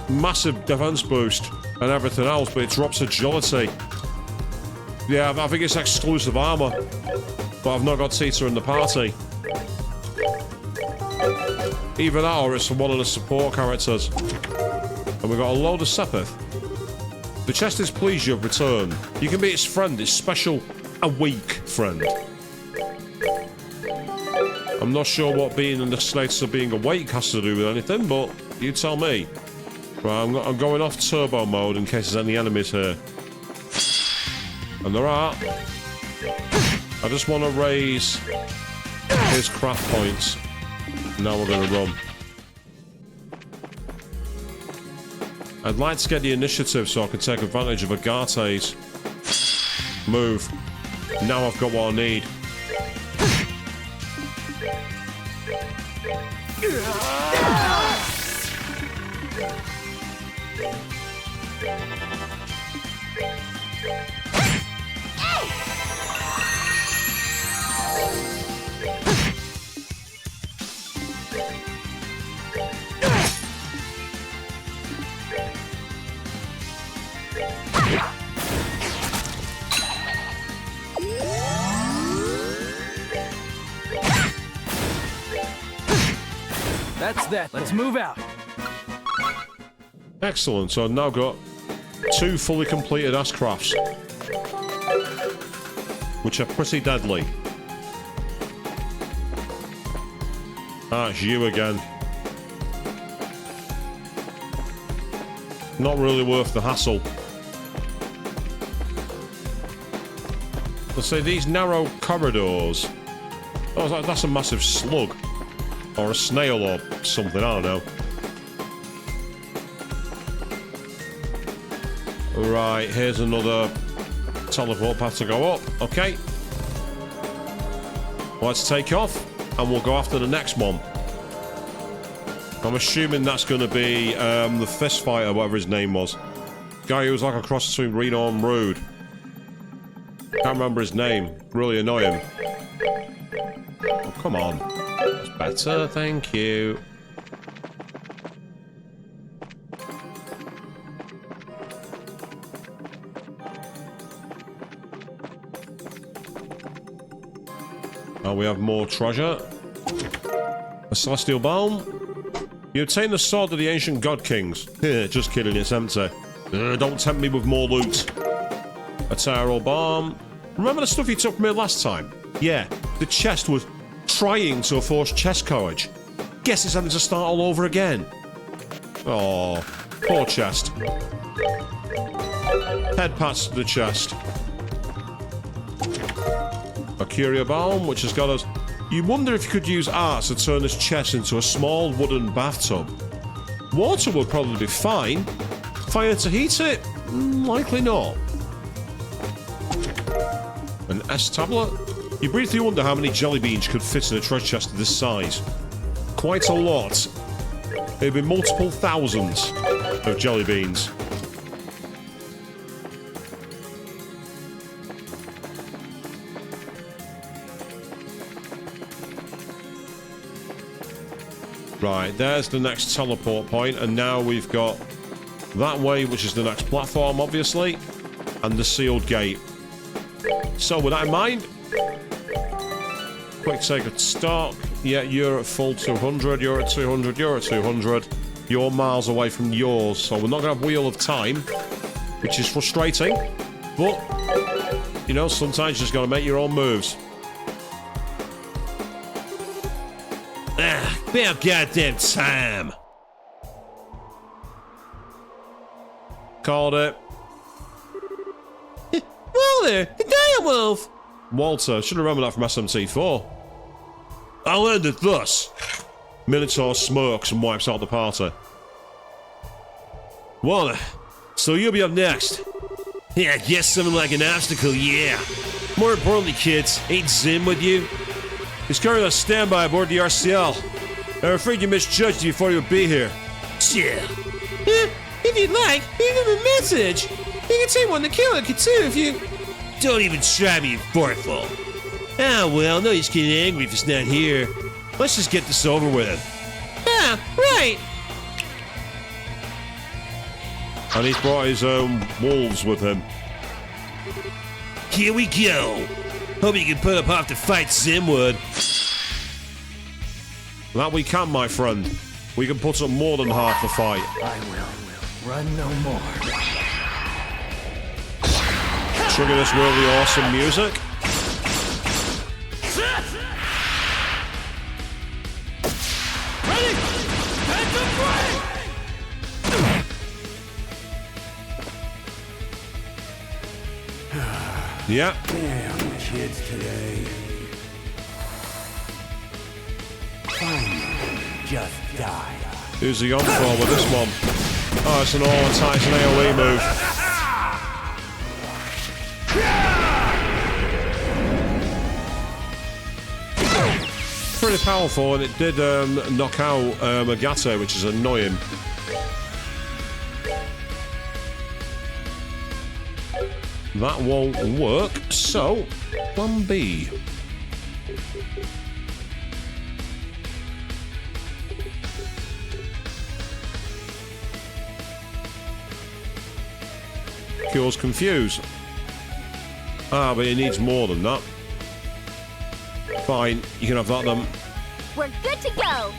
Massive defense boost and everything else, but it drops agility. Yeah, I think it's exclusive armor, but I've not got Titar in the party. Either that or it's one of the support characters. And we've got a load of Sepith. The chest is pleased you've returned. You can be its friend, its special awake friend. I'm not sure what being in the status of being awake has to do with anything, but you tell me. Right, I'm going off turbo mode in case there's any enemies here. And there are. I just want to raise his craft points. Now we're going to run. I'd like to get the initiative so I can take advantage of Agate's move. Now I've got what I need. That's that. Let's move out. Excellent. So I've now got 2 fully completed ass crafts. which are pretty deadly. Ah, it's you again. Not really worth the hassle. Let's say these narrow corridors. Oh, that's a massive slug. Or a snail or something, I don't know. Right, here's another teleport path to go up. Okay. Let's take off, and we'll go after the next one. I'm assuming that's going to be the fist fighter, whatever his name was. Guy who was like a cross between Reno and Rude. Can't remember his name. Really annoying. Oh, come on. That's better, thank you. Oh, we have more treasure. A celestial balm. You obtain the sword of the ancient god kings. Just kidding, it's empty. Don't tempt me with more loot. A Tyrol balm. Remember the stuff you took from me last time? Yeah, the chest was trying to force chest courage. Guess it's having to start all over again. Oh, poor chest. Head pats to the chest. A curio balm, which has got us. You wonder if you could use art to turn this chest into a small wooden bathtub. Water would probably be fine. Fire to heat it? Likely not. An S tablet? You briefly wonder how many jelly beans could fit in a treasure chest of this size. Quite a lot. It'd be multiple thousands of jelly beans. Right, there's the next teleport point, and now we've got that way, which is the next platform, obviously, and the sealed gate. So, with that in mind, quick take of stock. Yeah, you're at full 200, you're at 200, you're at 200. You're miles away from yours, so we're not going to have Wheel of Time, which is frustrating, but, you know, sometimes you just got to make your own moves. About goddamn time. Called it. Walter, the direwolf! Walter, should remember that from SMT4. I'll end it thus. Minotaur smirks and wipes out the party. Walter, so you'll be up next. Yeah, I guess something like an obstacle, yeah. More importantly, kids, ain't Zim with you? He's currently on standby aboard the RCL. I'm afraid you misjudged me before you would be here. Chill. If you'd like, leave him a message. You can take one to Killer could too if you... Don't even try me, forkful. Ah, well, no use getting angry if it's not here. Let's just get this over with. Ah, right. And he's brought his own wolves with him. Here we go. Hope you can put up half the fight Zimwood. That we can, my friend. We can put up more than half the fight. I will run no more. Trigger this really awesome music. Ready? Back up right! Yeah. Damn kids today. Fine. Just die. Who's he on for with this one? Oh, it's an all-Titan AoE move. Pretty powerful, and it did knock out Agate, which is annoying. That won't work, so plan B. Cures Confuse. Ah, but it needs more than that. Fine, you can have that then. We're good to go.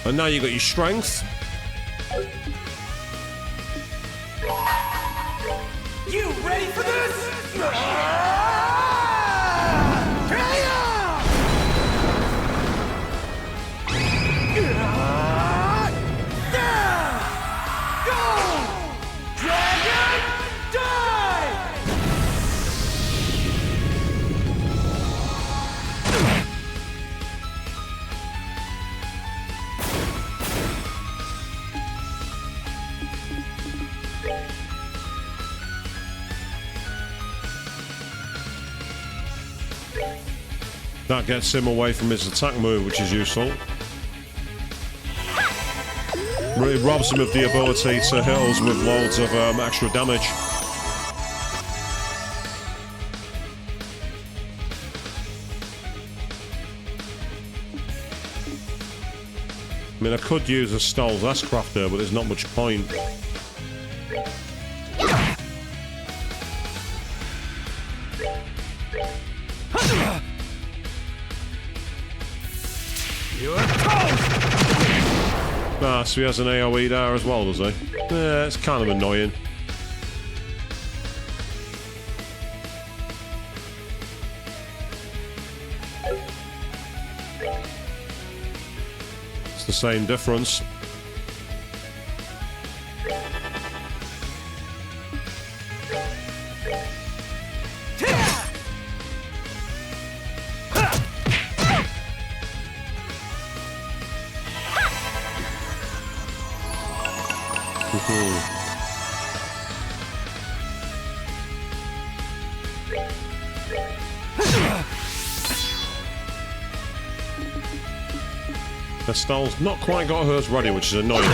And now you got your strength. That gets him away from his attack move, which is useful. It robs him of the ability to hit us with loads of extra damage. I mean, I could use Estelle's S-Craft there, but there's not much point. Ah, so he has an AoE there as well, does he? Yeah, it's kind of annoying. It's the same difference. Estelle's not quite got hers ready, which is annoying.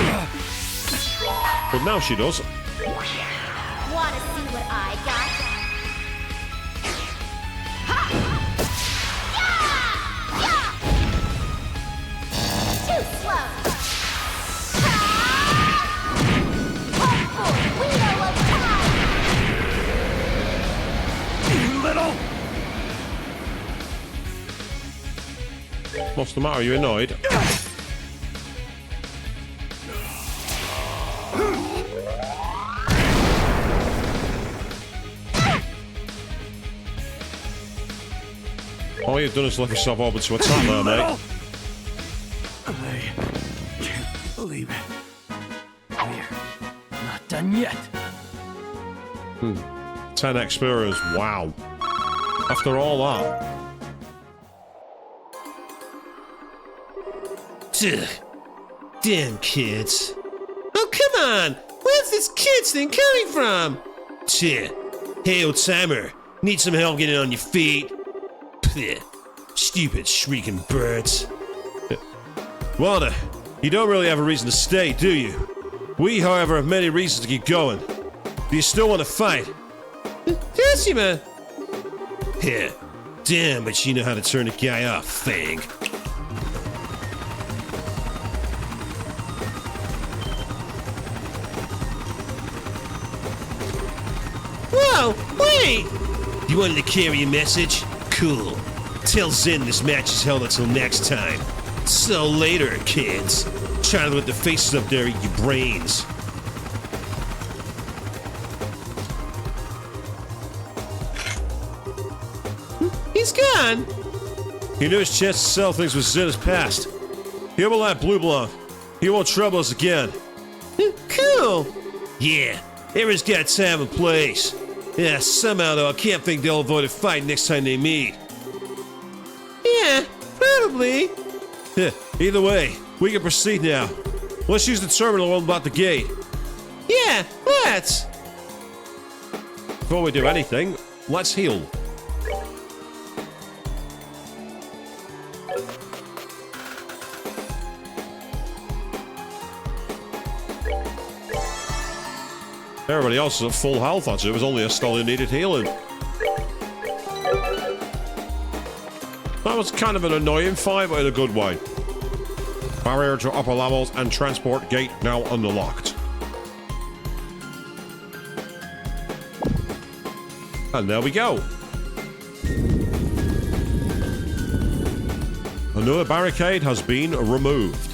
But now she does. Wanna see what I got? Too slow. Hopeful wheel of time. You little! What's the matter? Are you annoyed? All you've done is left yourself open to attack now, mate. I can't believe it. We're not done yet. 10 experience, wow. After all that. Ugh. Damn kids. Oh, come on! Where's this kids thing coming from? Hey, old timer. Need some help getting on your feet? Pfft. Stupid shrieking birds. Wanda, you don't really have a reason to stay, do you? We, however, have many reasons to keep going. Do you still want to fight? Decima! Yeah. Damn, but you know how to turn a guy off, Fang. Whoa! Wait! You wanted to carry a message? Cool. Tell Zen this match is held until next time. So later, kids. Try to put the faces up there eat your brains. He's gone! Your newest chance to sell things with Zen is past. He will let Blue belong. He won't trouble us again. Cool! Yeah, everyone's got time and place. Yeah, somehow though, I can't think they'll avoid a fight next time they meet. Yeah, probably. Either way, we can proceed now. Let's use the terminal on about the gate. Yeah, let's! Before we do anything, let's heal. Everybody else is at full health, that's it. It was only Estelle who needed healing. That was kind of an annoying fight, but in a good way. Barrier to upper levels and transport gate now unlocked. And there we go. Another barricade has been removed.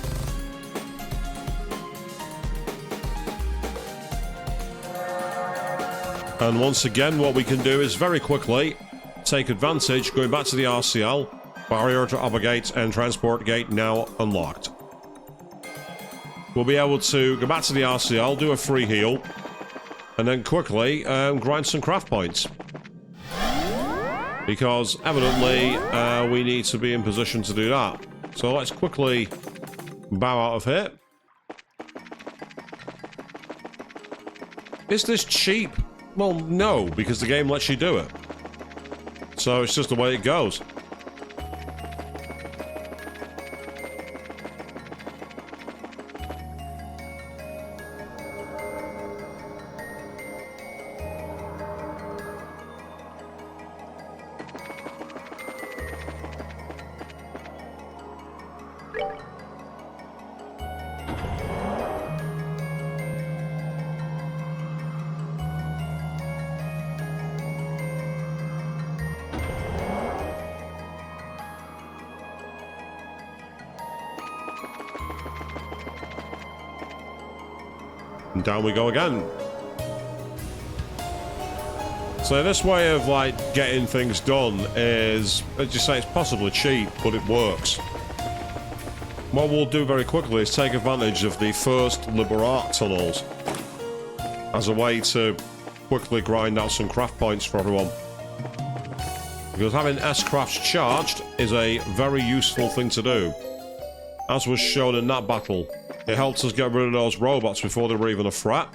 And once again, what we can do is very quickly take advantage, going back to the RCL, barrier to upper gate and transport gate now unlocked. We'll be able to go back to the RCL, do a free heal, and then quickly grind some craft points. Because evidently we need to be in position to do that. So let's quickly bow out of here. Is this cheap? Well, no, because the game lets you do it. So it's just the way it goes. And down we go again. So this way of like getting things done is, as you say, it's possibly cheap, but it works. What we'll do very quickly is take advantage of the first Liberate tunnels as a way to quickly grind out some craft points for everyone. Because having S-crafts charged is a very useful thing to do. As was shown in that battle, it helped us get rid of those robots before they were even a threat.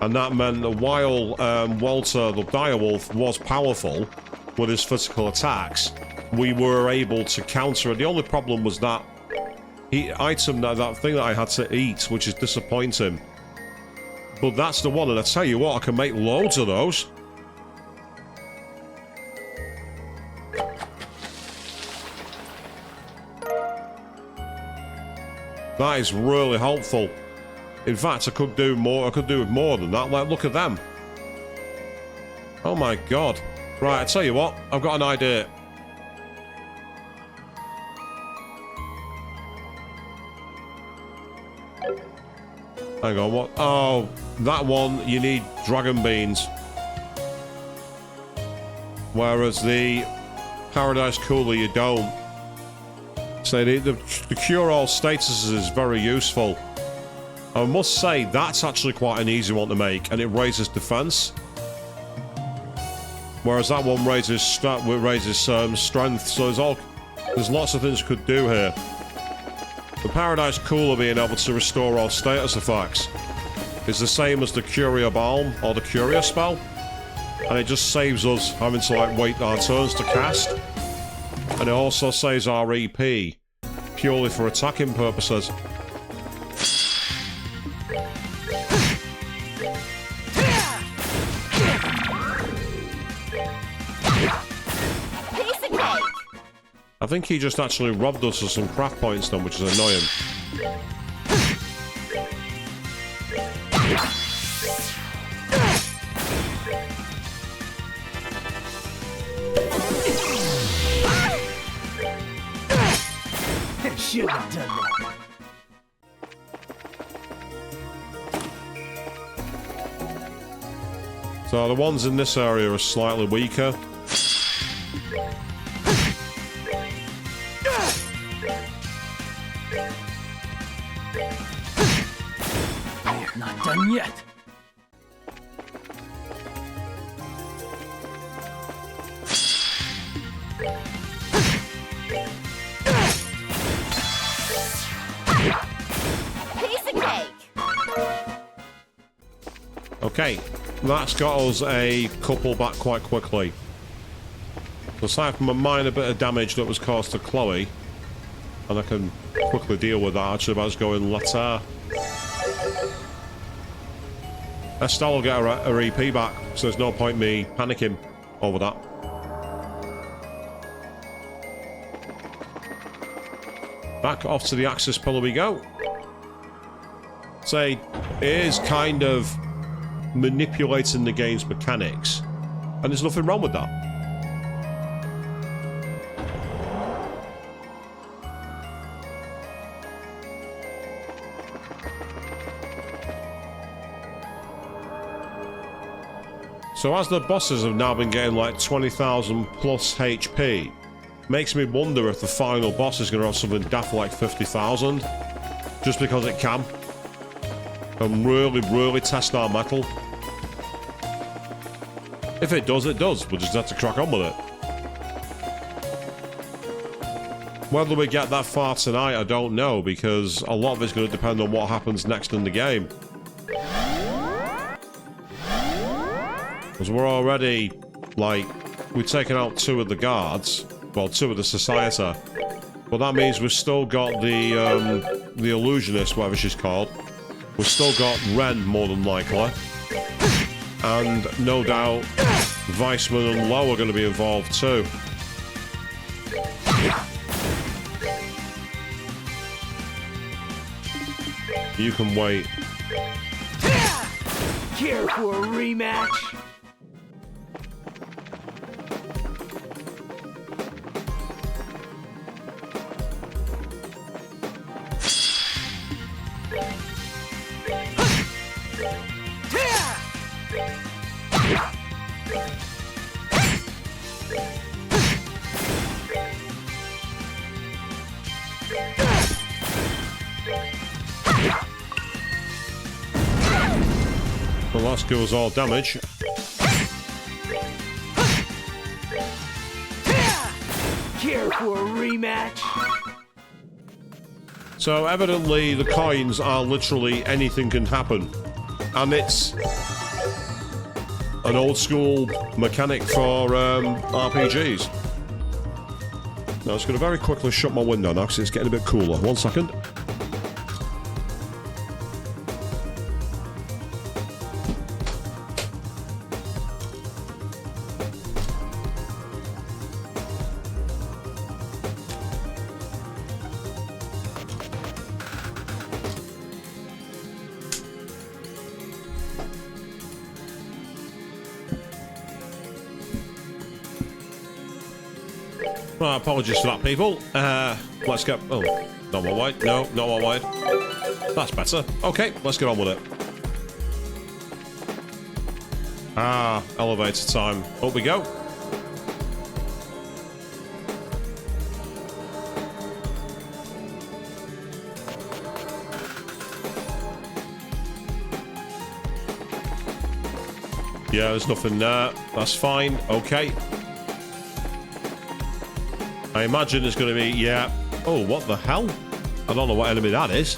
And that meant that while Walter the Direwolf was powerful with his physical attacks, we were able to counter it. The only problem was that item, that thing that I had to eat, which is disappointing. But that's the one, and I tell you what, I can make loads of those. That is really helpful. In fact, I could do more. I could do with more than that. Like, look at them. Oh my god. Right, I tell you what, I've got an idea. Hang on, what? Oh, that one, you need dragon beans. Whereas the Paradise Cooler, you don't. So the cure-all status is very useful. I must say, that's actually quite an easy one to make, and it raises defense. Whereas that one raises strength, so there's lots of things you could do here. The Paradise Cooler being able to restore all status effects is the same as the Curia Balm or the Curia spell, and it just saves us having to like wait our turns to cast. And it also saves our EP purely for attacking purposes. I think he just actually robbed us of some craft points then, which is annoying. Should have done that. So the ones in this area are slightly weaker. We're not done yet. Okay, that's got us a couple back quite quickly. Aside from a minor bit of damage that was caused to Chloe, and I can quickly deal with that actually by just going letter. Estelle will get her EP back, so there's no point me panicking over that. Back off to the access pillar we go. Say, it is kind of manipulating the game's mechanics, and there's nothing wrong with that. So as the bosses have now been getting like 20,000 plus HP, makes me wonder if the final boss is going to have something daft like 50,000, just because it can, and really test our metal. If it does, it does. We'll just have to crack on with it. Whether we get that far tonight, I don't know, because a lot of it's going to depend on what happens next in the game. Because we're already, like, we've taken out 2 of the guards, well, 2 of the society, but that means we've still got the illusionist, whatever she's called. We've still got Ren, more than likely, and no doubt Weissman and Lowe are going to be involved too. You can wait. Care for a rematch? Well, that skills all damage. Care for a rematch? So evidently the coins are literally anything can happen. And it's an old school mechanic for RPGs. Now I'm just going to very quickly shut my window now because it's getting a bit cooler. 1 second. Well, apologies for that, people. Let's get... Oh, not more wide. No, not more wide. That's better. Okay, let's get on with it. Ah, elevator time. Up we go. Yeah, there's nothing there. That's fine. Okay. I imagine it's going to be, yeah. Oh, what the hell? I don't know what enemy that is.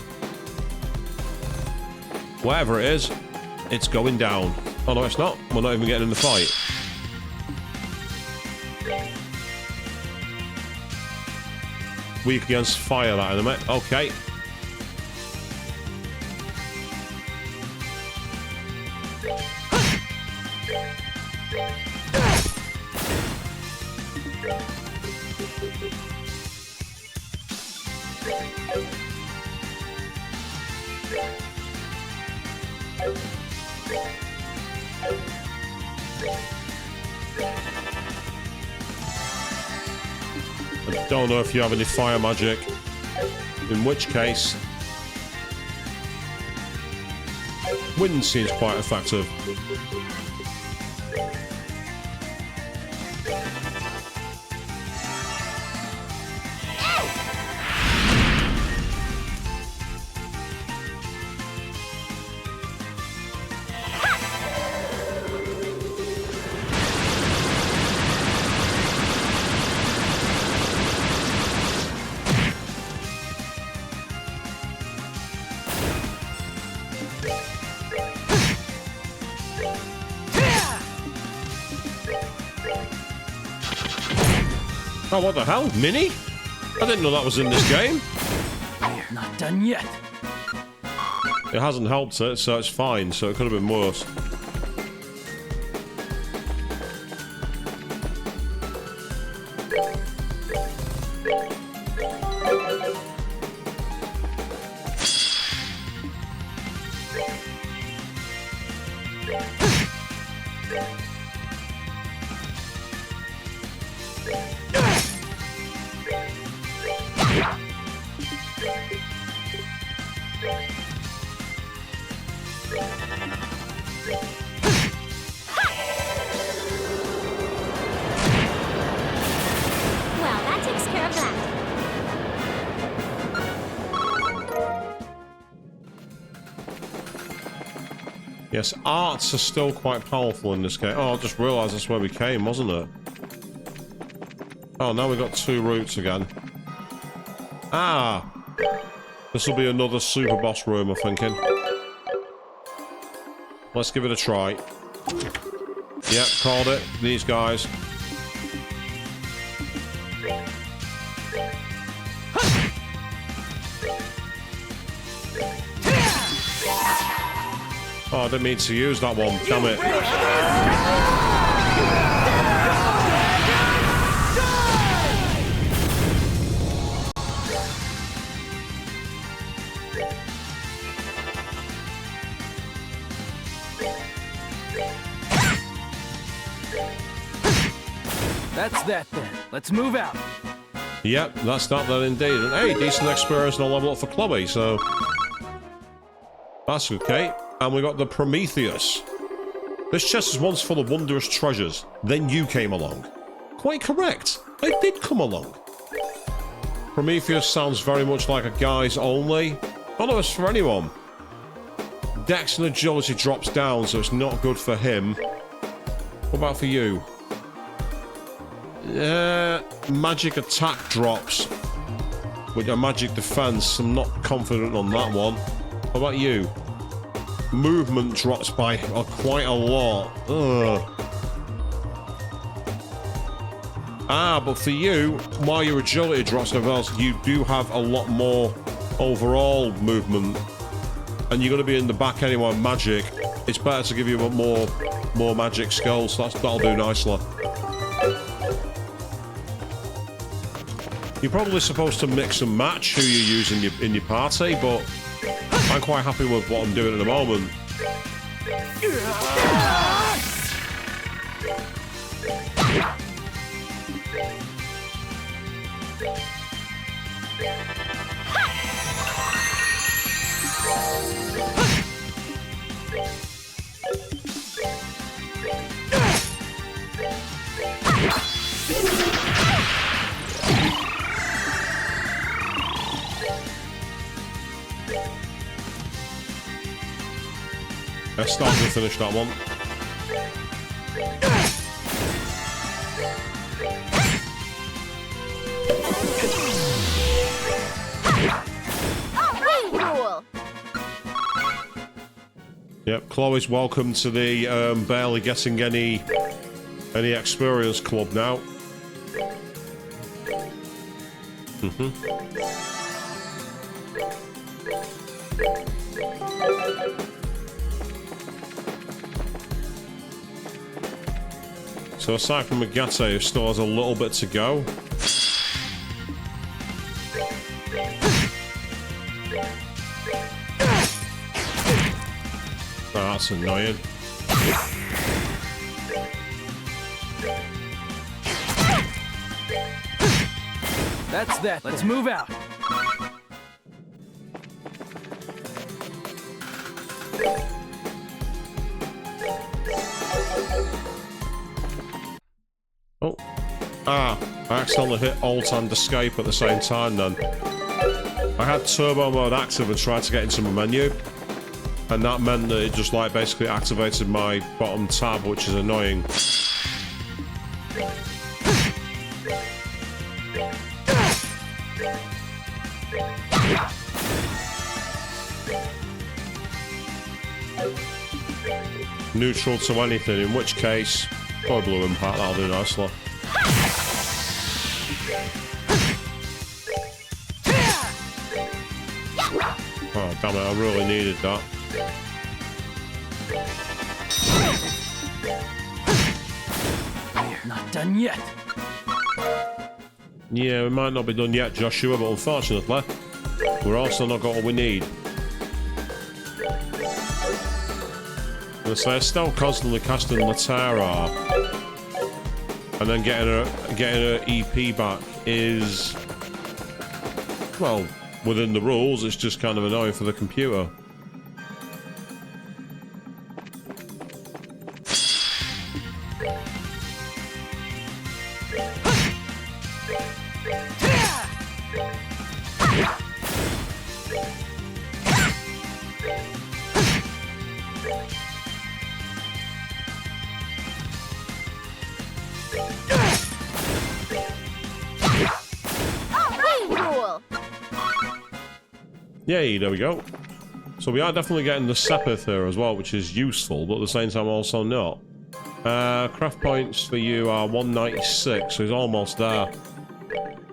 Whatever it is, it's going down. Oh, no, it's not. We're not even getting in the fight. Weak against fire, that enemy. Okay. I don't know if you have any fire magic, in which case wind seems quite effective. Oh, what the hell? Mini? I didn't know that was in this game. We're not done yet. It hasn't helped it, so it's fine, so it could have been worse. Yes, arts are still quite powerful in this game. Oh, I just realised that's where we came, wasn't it? Oh, now we've got 2 routes again. Ah! This will be another super boss room, I'm thinking. Let's give it a try. Yep, called it. These guys. Oh, I didn't mean to use that one. Damn it. That's that then. Let's move out. Yep, that's that then indeed. And hey, decent experience and a level up for Chloe, so... That's okay. And we got the Prometheus. This chest is once full of wondrous treasures. Then you came along. Quite correct. I did come along. Prometheus sounds very much like a guys only. Oh no, it's for anyone. Dex and agility drops down, so it's not good for him. What about for you? Magic attack drops. With your magic defense, I'm not confident on that one. What about you? Movement drops by quite a lot. Ugh. Ah, but for you, while your agility drops everything else, you do have a lot more overall movement. And you're going to be in the back anyway, magic. It's better to give you more magic skills, so that'll do nicely. You're probably supposed to mix and match who you use in your party, but I'm quite happy with what I'm doing at the moment. Estelle will finish that one. Cool. Yep, Chloe's welcome to the barely getting any experience club now. So aside from Agate, who still has a little bit to go. Oh, that's annoying. That's that. Let's move out. Oh. Ah, I accidentally hit Alt and Escape at the same time then. I had turbo mode active and tried to get into my menu. And that meant that it just like basically activated my bottom tab, which is annoying. Neutral to anything, in which case, or blue impact, that'll do nicely. Oh, damn it, I really needed that. We're not done yet. Yeah, we might not be done yet, Joshua, but unfortunately, we're also not got what we need. So Estelle constantly casting Latara and then getting her EP back is, well, within the rules. It's just kind of annoying for the computer. Rain rule. Yay, there we go. So we are definitely getting the Sepith here as well, which is useful, but at the same time also not. Craft points for you are 196, so he's almost there.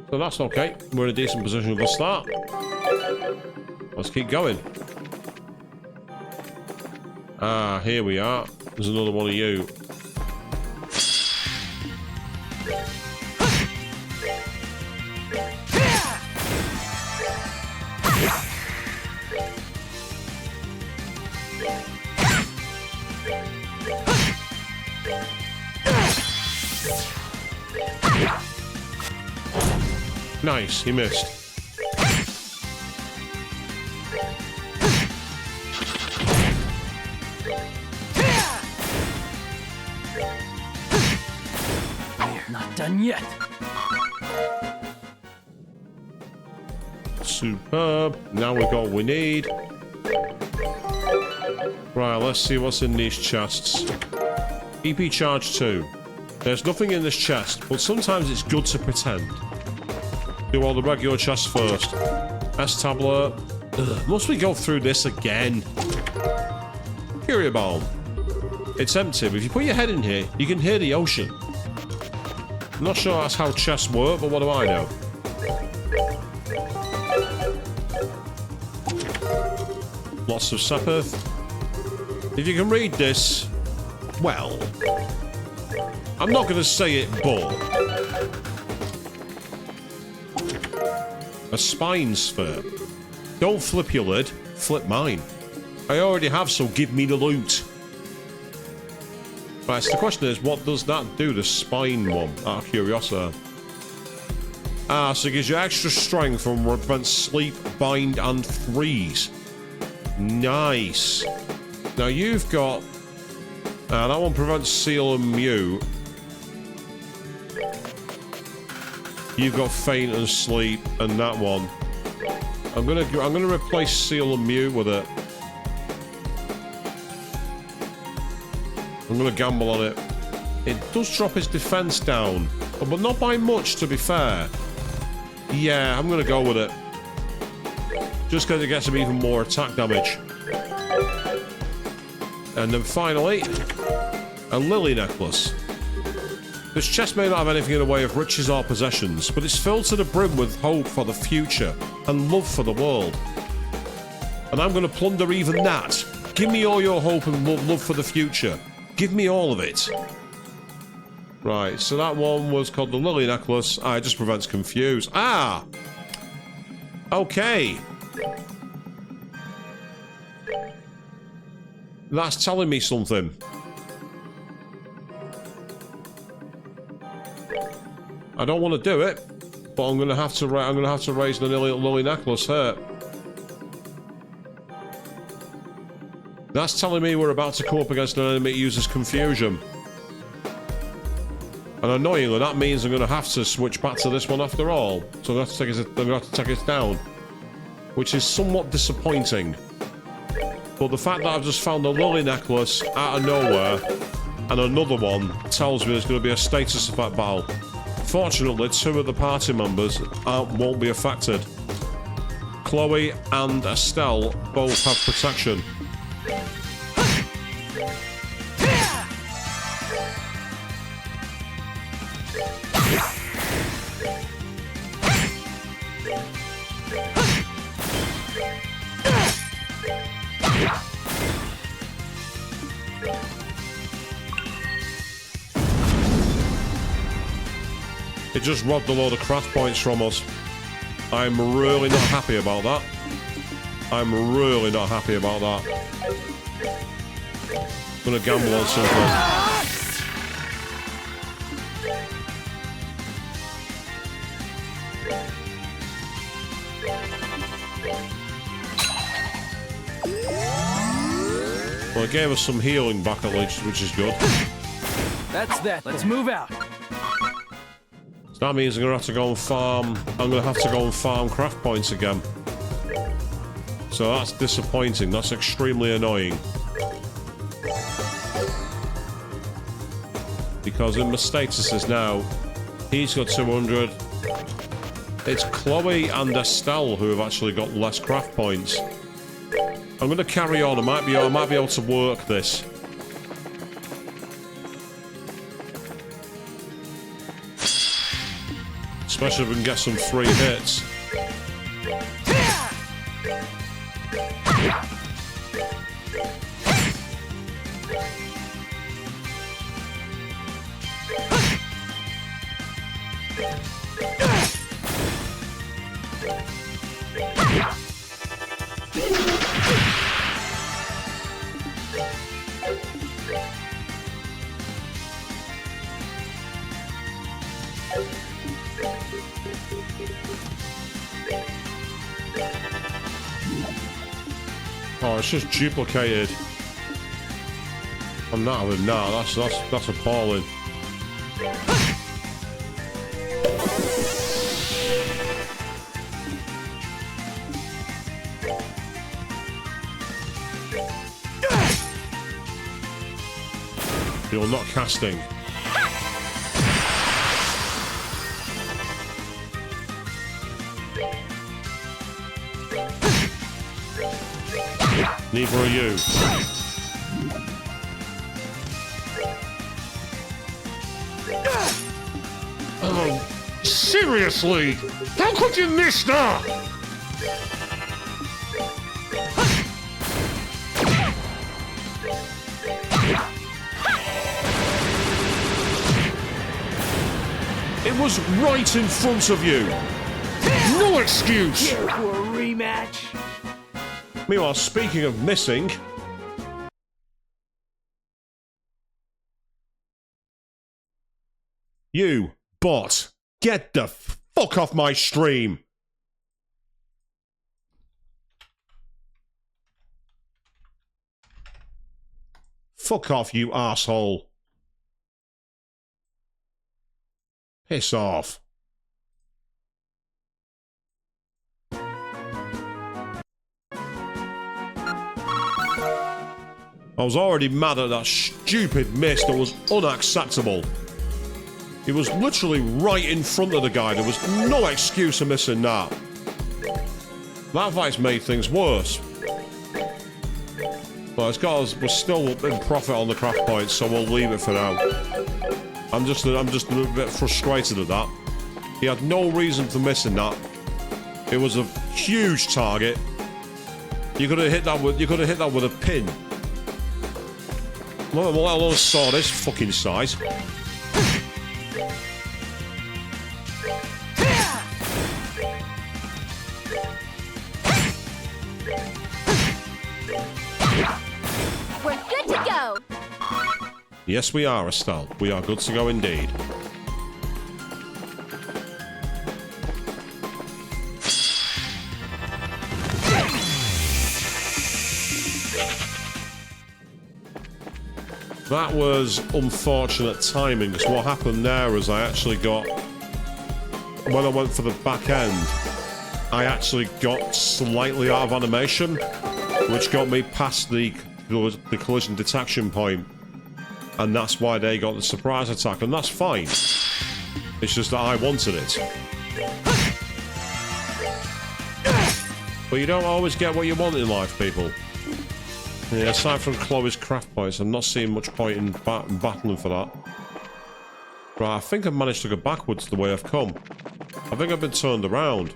So that's okay. We're in a decent position for the start. Let's keep going. Ah, here we are. There's another one of you. Nice, he missed. We're not done yet. Superb. Now we've got what we need. Right, let's see what's in these chests. EP charge 2. There's nothing in this chest, but sometimes it's good to pretend. Do all the regular chests first. S-tablet. Must we go through this again? Curia Balm. It's empty, but if you put your head in here, you can hear the ocean. I'm not sure that's how chests work, but what do I know? Lots of Sepith. If you can read this, well, I'm not going to say it, but a spine sphere. Don't flip your lid, flip mine. I already have, so give me the loot. Right, so the question is, what does that do, the spine one, out of curiosity? Ah, so it gives you extra strength from prevent sleep, bind, and freeze. Nice. Now you've got... that one prevents seal and mute. You've got faint and sleep, and that one. I'm gonna replace seal and mute with it. I'm gonna gamble on it. It does drop his defense down, but not by much, to be fair. Yeah, I'm gonna go with it. Just because it gets him even more attack damage. And then finally, a lily necklace. This chest may not have anything in the way of riches or possessions, but it's filled to the brim with hope for the future and love for the world. And I'm going to plunder even that. Give me all your hope and love for the future. Give me all of it. Right, so that one was called the lily necklace. Ah, it just prevents confuse. Ah! Okay. That's telling me something. I don't want to do it, but I'm going to have to. I'm going to have to raise the lily necklace here. That's telling me we're about to come up against an enemy that uses confusion. And annoyingly, that means I'm going to have to switch back to this one after all. So I'm going to have to take it down, which is somewhat disappointing. But the fact that I've just found a lily necklace out of nowhere and another one tells me there's going to be a status effect battle. Fortunately, 2 of the party members won't be affected. Chloe and Estelle both have protection. It just robbed a load of craft points from us. I'm really not happy about that. I'm really not happy about that. I'm gonna gamble on something. Well, it gave us some healing back at least, which is good. That's that. Let's move out. So that means I'm going to have to go and farm... I'm going to have to go and farm craft points again. So that's disappointing. That's extremely annoying. because in my statuses now, he's got 200. It's Chloe and Estelle who have actually got less craft points. I'm going to carry on. I might be able to work this. Especially if we can get some free hits. Oh, it's just duplicated. I'm not having that. That's appalling. You're not casting. Neither are you. Oh, seriously? How could you miss that? It was right in front of you. No excuse. Here for a rematch. Meanwhile, speaking of missing... You, bot, get the fuck off my stream! Fuck off, you asshole. Piss off. I was already mad at that stupid miss that was unacceptable. He was literally right in front of the guy. There was no excuse for missing that. That fight's made things worse. But it's got us, we're still in profit on the craft points, so we'll leave it for now. I'm just a little bit frustrated at that. He had no reason for missing that. It was a huge target. You could have hit that with a pin. Let alone saw this fucking size. We're good to go. Yes, we are, Estelle. We are good to go indeed. That was unfortunate timing, because what happened there is I actually got... When I went for the back end, I actually got slightly out of animation, which got me past the collision detection point. And that's why they got the surprise attack, and that's fine. It's just that I wanted it. But you don't always get what you want in life, people. Yeah, aside from Chloe's craft points, I'm not seeing much point in battling for that. Right, I think I've managed to go backwards the way I've come. I think I've been turned around.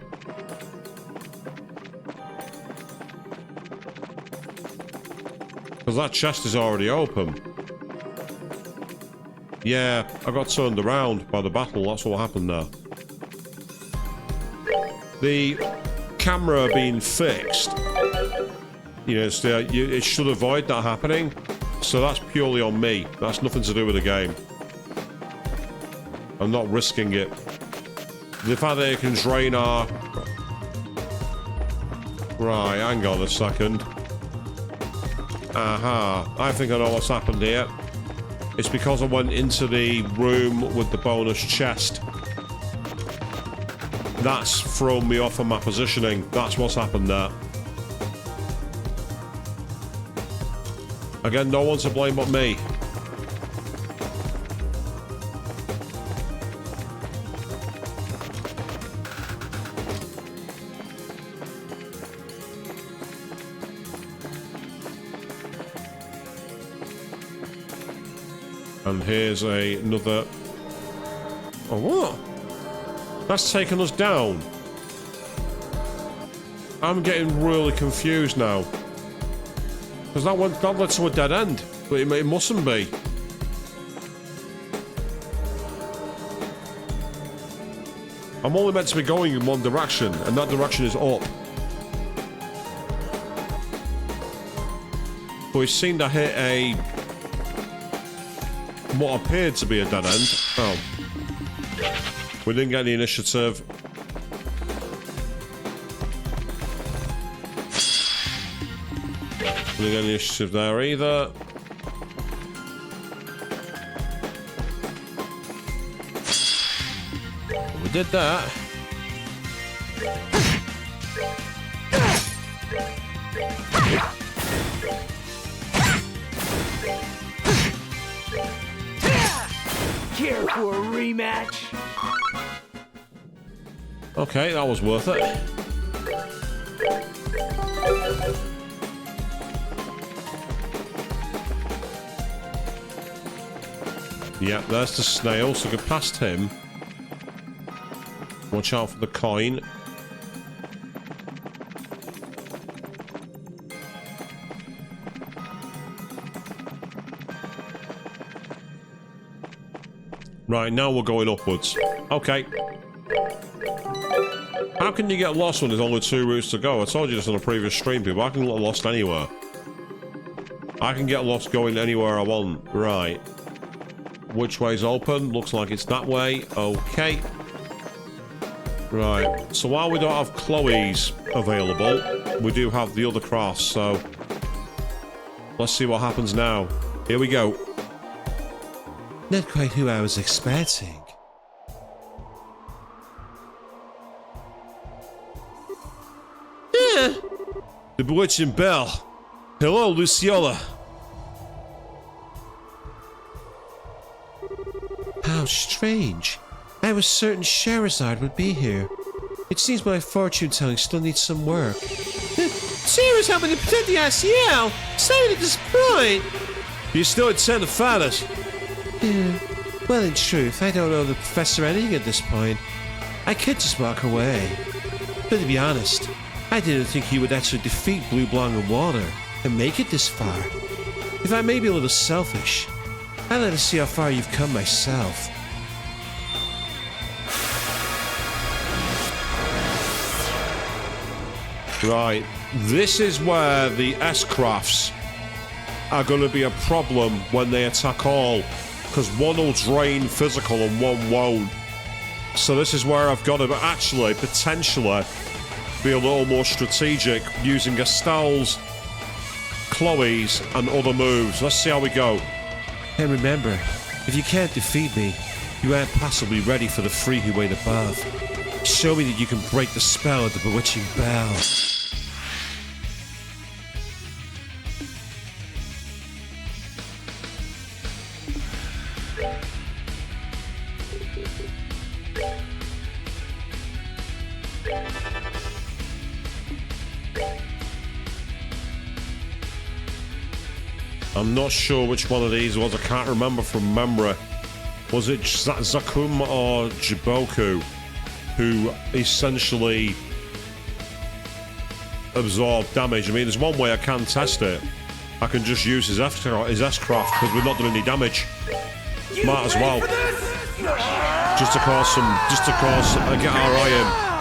Because that chest is already open. Yeah, I got turned around by the battle, that's what happened there. The camera being fixed... You know, it should avoid that happening. So that's purely on me. That's nothing to do with the game. I'm not risking it. The fact that it can drain our... Right, hang on a second. Aha. I think I know what's happened here. It's because I went into the room with the bonus chest. That's thrown me off of my positioning. That's what's happened there. Again, no one to blame but me. And here's another... Oh, what? That's taken us down. I'm getting really confused now. Because that led to a dead end. But it mustn't be. I'm only meant to be going in one direction, and that direction is up. But we seem to hit a... what appeared to be a dead end. Oh. We didn't get the initiative. We didn't get the initiative there either. We did that. Care for a rematch? Okay, that was worth it. Yeah, there's the snail, so get past him. Watch out for the coin. Right, now we're going upwards. Okay. How can you get lost when there's only 2 routes to go? I told you this on a previous stream, people. I can get lost anywhere. I can get lost going anywhere I want. Right. Which way's open? Looks like it's that way. Okay. Right. So while we don't have Chloe's available, we do have the other cross, so... let's see what happens now. Here we go. Not quite who I was expecting. The bewitching bell. Hello, Luciola. How strange. I was certain Sherazade would be here. It seems my fortune-telling still needs some work. Sarah's helping to protect the ICL. Sorry to disappoint. You still intend to fight us? Yeah. Well, in truth, I don't know the professor anything at this point. I could just walk away. But to be honest, I didn't think he would actually defeat Blue, Blanc, and Water and make it this far. If I may be a little selfish, I'd like to see how far you've come myself. Right. This is where the S-crafts are going to be a problem when they attack all. Because one will drain physical and one won't. So this is where I've got to actually, potentially, be a little more strategic using Estelle's, Chloe's, and other moves. Let's see how we go. And remember, if you can't defeat me, you aren't possibly ready for the free who wait above. Show me that you can break the spell of the bewitching bell. I'm not sure which one of these was. I can't remember from memory. Was it Zakum or Jiboku who essentially absorb damage? I mean, there's one way I can test it. I can just use his S-craft because we've not done any damage. Might as well. Just to get our eye in.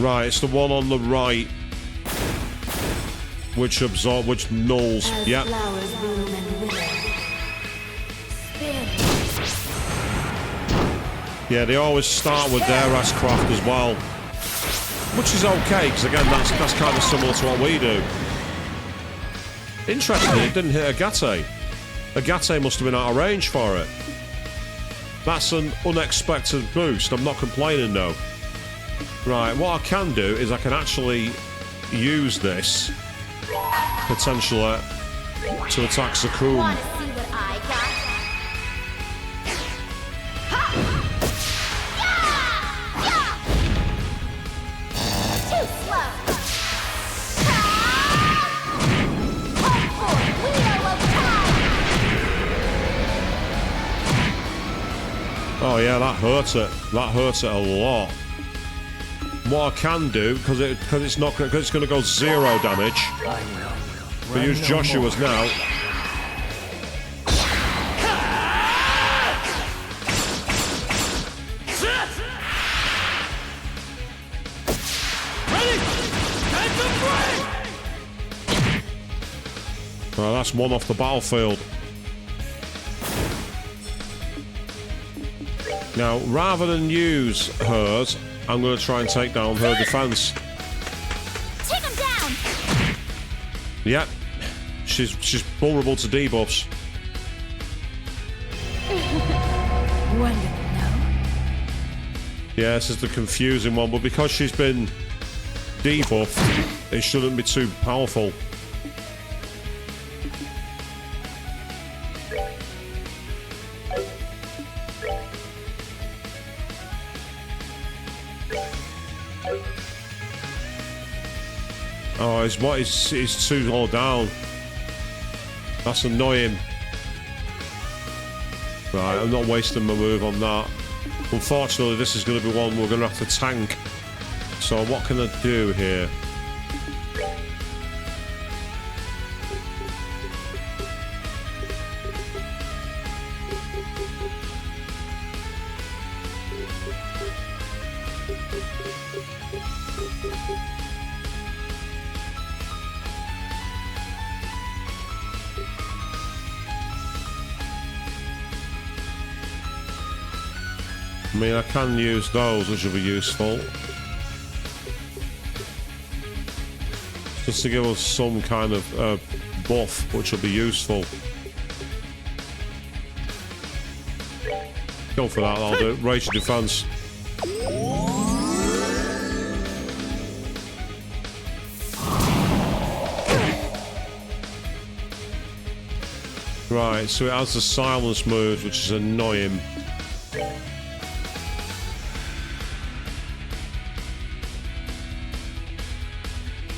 Right, it's the one on the right, which nulls. As Yep. flowers bloom and wither. Spin. Yeah, they always start with their S-craft as well, which is okay because again, that's kind of similar to what we do. Interestingly, it didn't hit Agate. Agate must have been out of range for it. That's an unexpected boost. I'm not complaining though. Right, what I can do is I can actually use this potentially to attack Zakum. Wanna see what I got? yeah, that hurts it. That hurts it a lot. What I can do, because it's going to go 0 damage. I will. But use Joshua's now. Ready? Time to break! Well, that's one off the battlefield. Now, rather than use hers, I'm going to try and take down her defense. Take him down! Yep, she's vulnerable to debuffs. Wonderful, no? Yeah, this is the confusing one, but because she's been debuffed, it shouldn't be too powerful. Oh, it's too low down. That's annoying. Right, I'm not wasting my move on that. Unfortunately, this is going to be one we're going to have to tank. So what can I do here? I mean, I can use those, which will be useful. Just to give us some kind of buff, which will be useful. Go for that, I'll do it. Rage defense. Right, so it has the silence moves, which is annoying.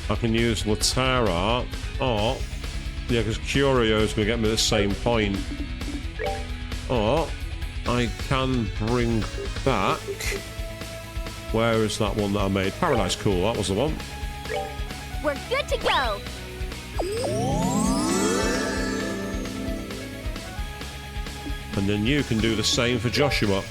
I can use Latera, or, yeah, because Curio is going to get me the same point. Or, I can bring back, where is that one that I made? Paradise Cool, that was the one. We're good to go! And then you can do the same for Joshua.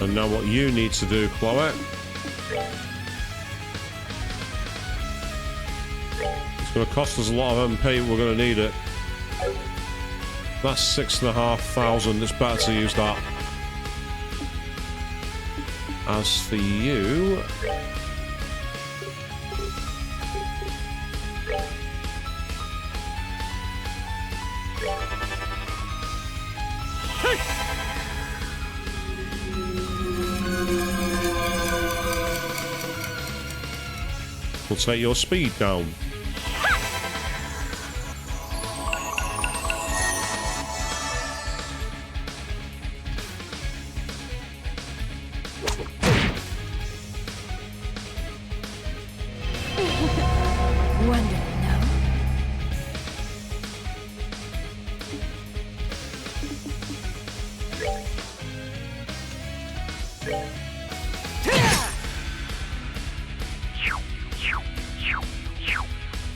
And now what you need to do, Chloe, it's going to cost us a lot of MP, but we're going to need it. That's 6,500, it's better to use that. As for you... we'll take your speed down. Wonderful, no?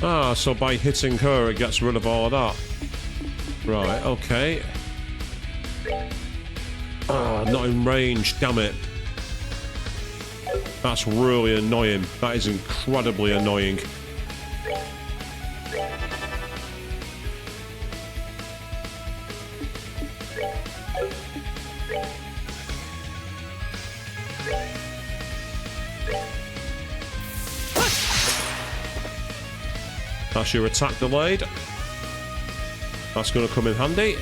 Ah, so by hitting her, it gets rid of all of that. Right, okay. Ah, not in range, damn it. That's really annoying. That is incredibly annoying. That's your attack delayed. That's going to come in handy.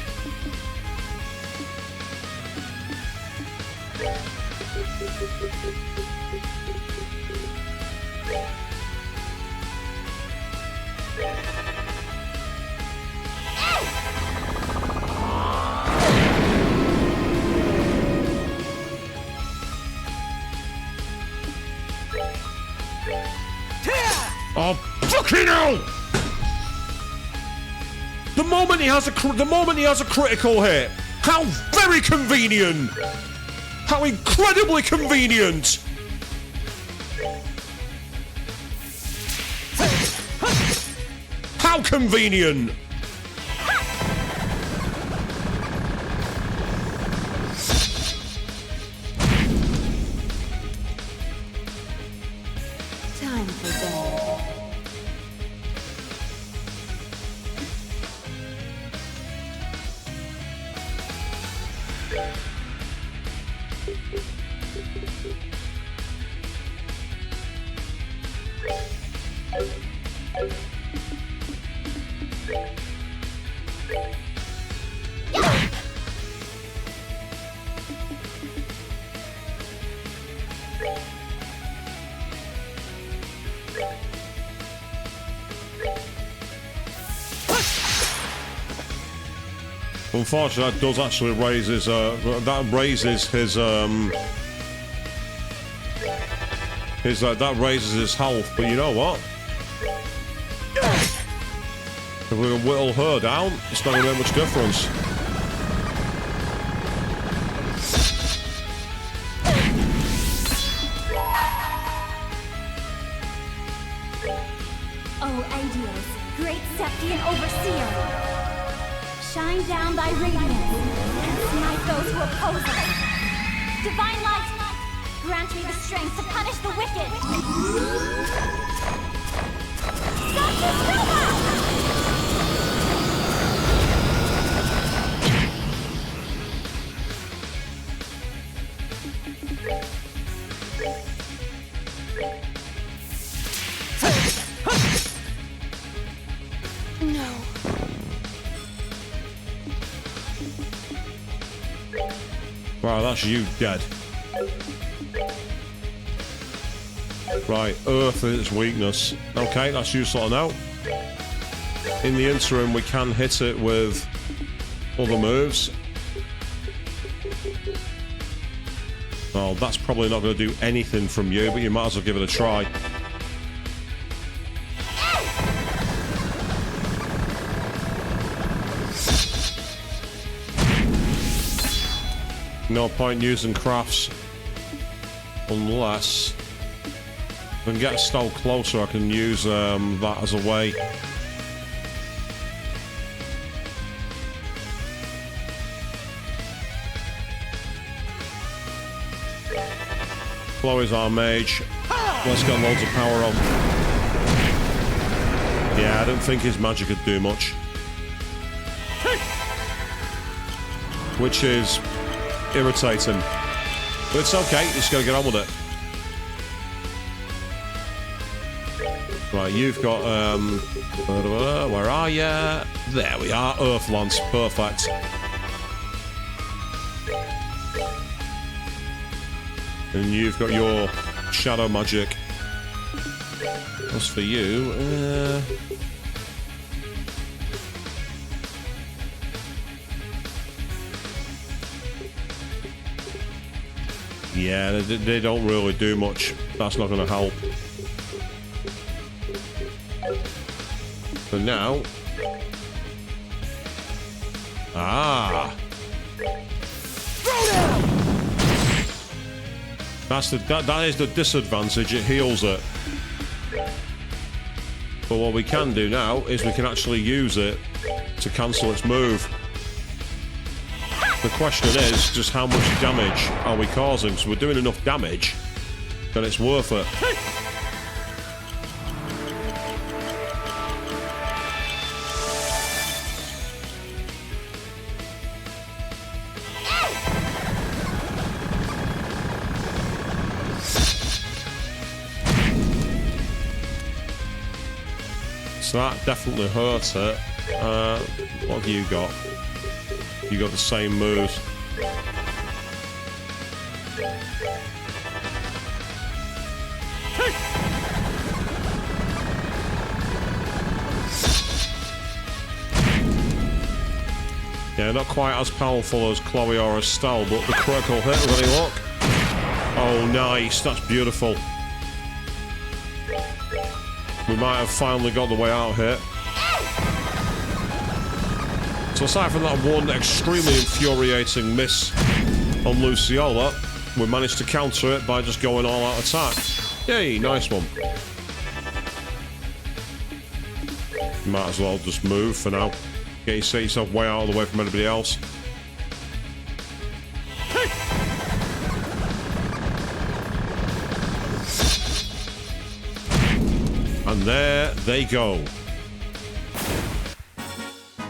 The moment he has a critical hit. How very convenient. How incredibly convenient. How convenient. Time for bed. Unfortunately, that does actually raise his, that raises his health, but you know what? If we can whittle her down, it's not going to make much difference. O Adios, great Septian Overseer! Shine down thy radiance and smite those who oppose us. Divine light, grant me the strength to punish the wicked. Sacrifice! No. Right, that's you dead. Right, Earth is its weakness. Okay, that's you sorting out. In the interim, we can hit it with other moves. Well, that's probably not going to do anything from you, but you might as well give it a try. No point using crafts unless if I can get Estelle closer. I can use that as a way. Chloe's our mage. Let's get loads of power on. Yeah, I don't think his magic could do much, which is irritating, but it's okay. You just gotta get on with it. Right, you've got where are you? There we are. Earth Lance, perfect. And you've got your shadow magic. As for you, yeah, they don't really do much. That's not going to help. But now... Ah! That is the disadvantage, it heals it. But what we can do now is we can actually use it to cancel its move. The question is just how much damage are we causing? So we're doing enough damage that it's worth it. So that definitely hurts it. What have you got? You got the same moves. Yeah, not quite as powerful as Chloe or Estelle, but the critical hit, really look. Oh, nice. That's beautiful. We might have finally got the way out here. So aside from that one extremely infuriating miss on Luciola, we managed to counter it by just going all-out attack. Yay, nice one. Might as well just move for now. Get yourself way out of the way from anybody else. And there they go.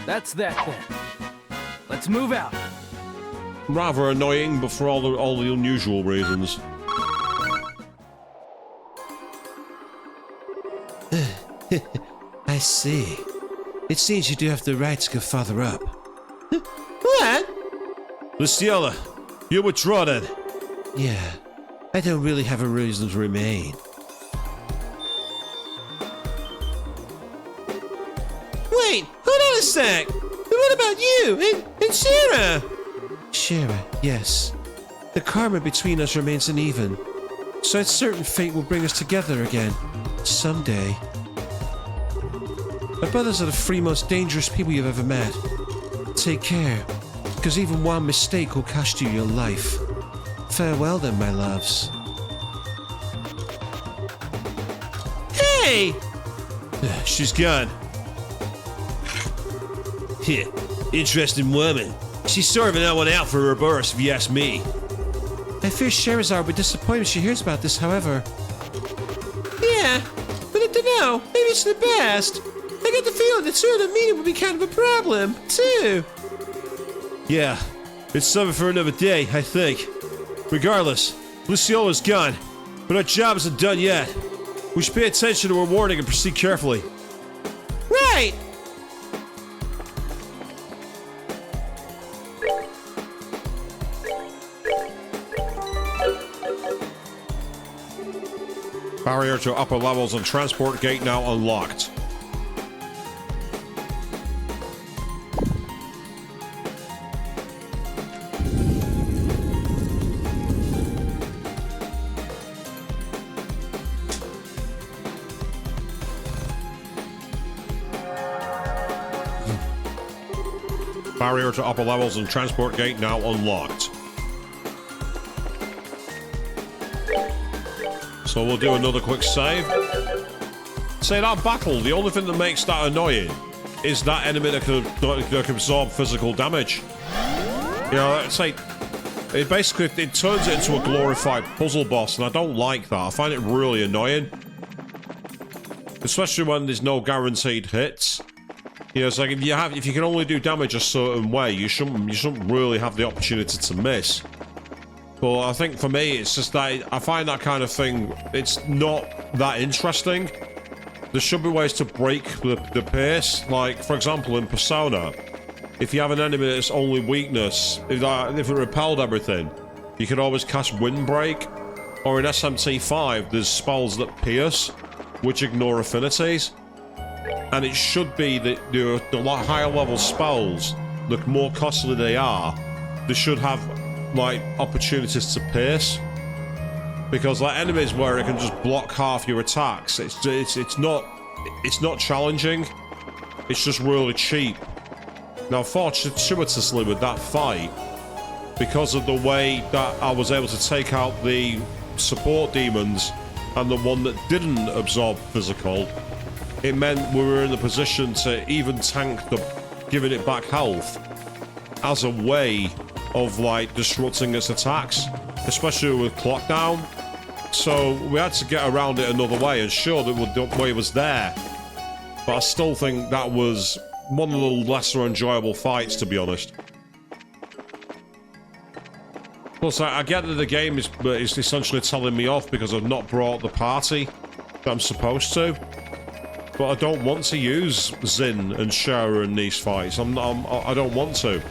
That's that then. Let's move out. Rather annoying, but for all the unusual reasons. I see. It seems you do have the right to go farther up. What? Luciola, you withdraw then. Yeah, I don't really have a reason to remain. Wait, hold on a sec! What about you and Shira? Shira, yes. The karma between us remains uneven, so it's certain fate will bring us together again. Someday. My brothers are the three most dangerous people you've ever met. Take care, because even one mistake will cost you your life. Farewell then, my loves. Hey! She's gone. Here, interesting woman. She's sort of an odd one out for her burst, if you ask me. I fear Sherazade will be disappointed when she hears about this, however. Yeah, but I don't know. Maybe it's the best. I get the feeling the two of them meeting would be kind of a problem, too. Yeah, it's something for another day, I think. Regardless, Luciola's gone, but our job isn't done yet. We should pay attention to her warning and proceed carefully. Right! Barrier to upper levels and transport gate now unlocked. Barrier to upper levels and transport gate now unlocked. So we'll do another quick save. Say that battle, the only thing that makes that annoying is that enemy that can absorb physical damage. You know, say it basically it turns it into a glorified puzzle boss, and I don't like that. I find it really annoying, especially when there's no guaranteed hits. You know, it's like if you can only do damage a certain way, you shouldn't really have the opportunity to miss. But I think for me, it's just that I find that kind of thing, it's not that interesting. There should be ways to break the pace. Like, for example, in Persona, if you have an enemy that's only weakness, if it repelled everything, you can always cast Windbreak. Or in SMT5, there's spells that pierce, which ignore affinities. And it should be that the lot higher level spells, the more costly they are, they should have like opportunities to pierce, because like enemies where it can just block half your attacks, it's not challenging, it's just really cheap. Now fortuitously with that fight, because of the way that I was able to take out the support demons and the one that didn't absorb physical, it meant we were in the position to even tank the giving it back health as a way of like disrupting its attacks, especially with clock down. So we had to get around it another way, and sure, the way was there, but I still think that was one of the lesser enjoyable fights, to be honest. Plus, I get that the game is essentially telling me off because I've not brought the party that I'm supposed to, but I don't want to use Zin and Shara in these fights. I don't want to.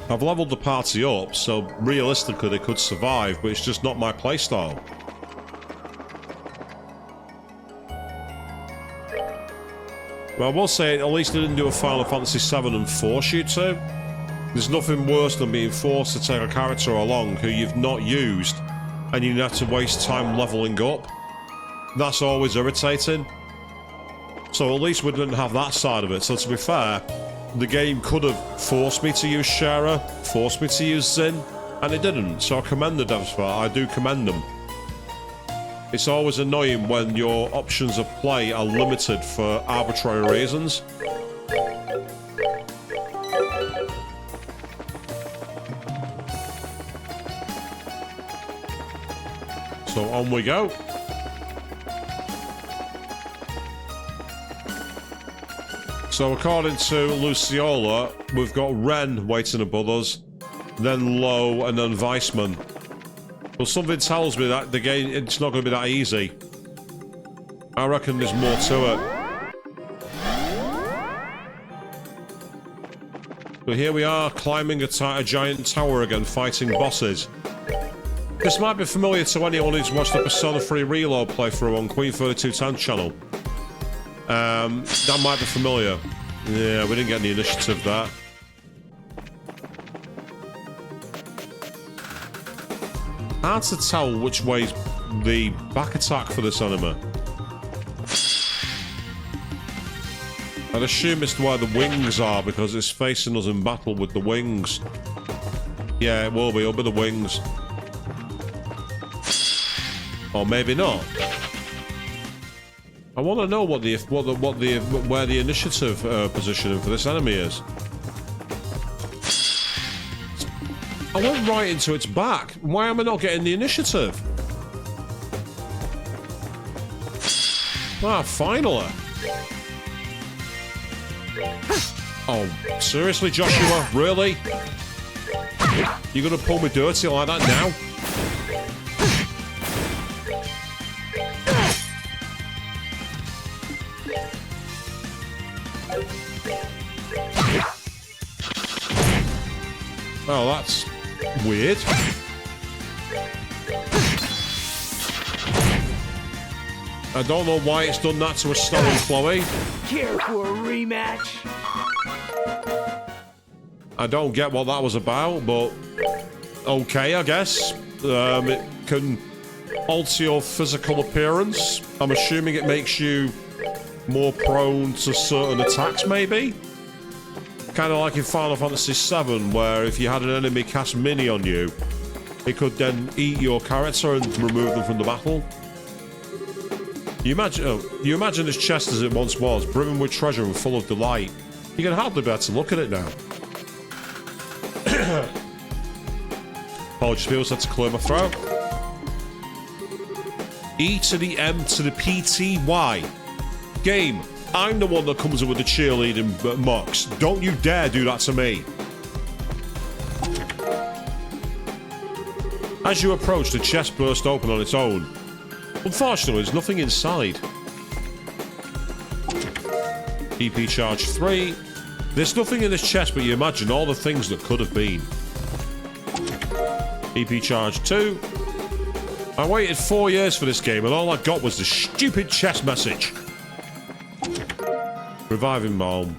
I've leveled the party up, so realistically they could survive, but it's just not my playstyle. Well, I will say, at least they didn't do a Final Fantasy VII and force you to. There's nothing worse than being forced to take a character along who you've not used, and you have to waste time leveling up. That's always irritating. So at least we didn't have that side of it. So to be fair, the game could have forced me to use Shara, forced me to use Zin, and it didn't. So I commend the devs for that. I do commend them. It's always annoying when your options of play are limited for arbitrary reasons. So on we go. So according to Luciola, we've got Ren waiting above us, then Low, and then Weissman. Well, something tells me that the game, it's not going to be that easy. I reckon there's more to it. But here we are, climbing a giant tower again, fighting bosses. This might be familiar to anyone who's watched the Persona 3 Reload playthrough on Queen 3210 channel. That might be familiar. Yeah, we didn't get any initiative there. Hard to tell which way's the back attack for this anime. I'd assume it's where the wings are because it's facing us in battle with the wings. Yeah, it will be. It'll be the wings. Or maybe not. I want to know where the initiative positioning for this enemy is. I went right into its back. Why am I not getting the initiative? Ah, finally. Oh, seriously, Joshua? Really? You're gonna pull me dirty like that now? Oh, that's weird. I don't know why it's done that to Estelle and Chloe. Care for a rematch? I don't get what that was about, but okay, I guess. It can alter your physical appearance. I'm assuming it makes you more prone to certain attacks, maybe? Kind of like in Final Fantasy VII, where if you had an enemy cast mini on you, it could then eat your character and remove them from the battle. You imagine this chest as it once was, brimming with treasure and full of delight. You can hardly bear to look at it now. Apologies, people, had to clear my throat. E to the M to the P-T-Y. Game. I'm the one that comes up with the cheerleading mocks. Don't you dare do that to me. As you approach, the chest burst open on its own. Unfortunately, there's nothing inside. EP charge 3. There's nothing in this chest, but you imagine all the things that could have been. EP charge 2. I waited 4 years for this game, and all I got was the stupid chest message. Reviving Balm.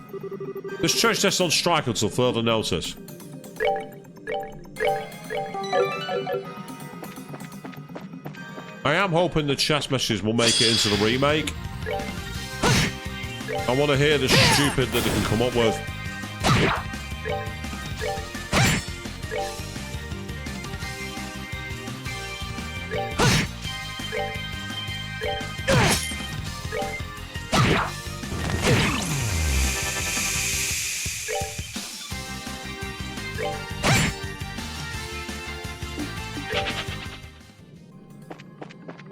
This chest test on strike until further notice. I am hoping the chest messages will make it into the remake. I want to hear the stupid that they can come up with.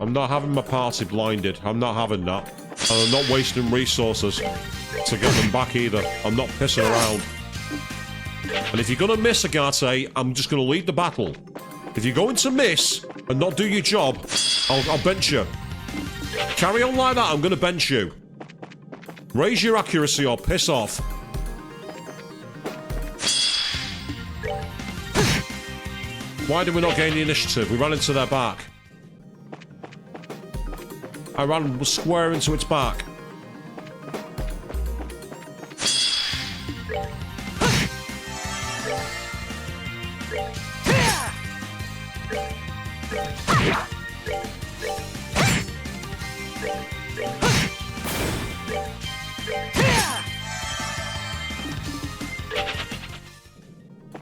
I'm not having my party blinded. I'm not having that. And I'm not wasting resources to get them back either. I'm not pissing around. And if you're going to miss, Agate, I'm just going to leave the battle. If you're going to miss and not do your job, I'll bench you. Carry on like that, I'm going to bench you. Raise your accuracy or piss off. Why did we not gain the initiative? We ran into their back. I ran square into its back.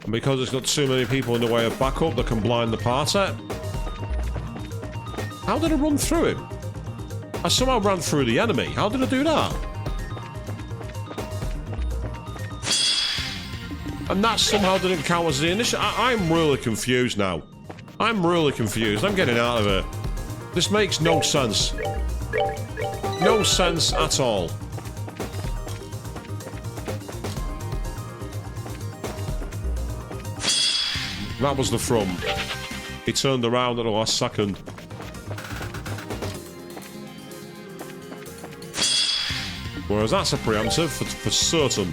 And because it's got too many people in the way of backup that can blind the party. How did I run through him? I somehow ran through the enemy. How did I do that? And that somehow didn't count as the initial. I'm really confused now. I'm really confused. I'm getting out of it. This makes no sense. No sense at all. That was the from. He turned around at the last second. Whereas that's a preemptive for certain.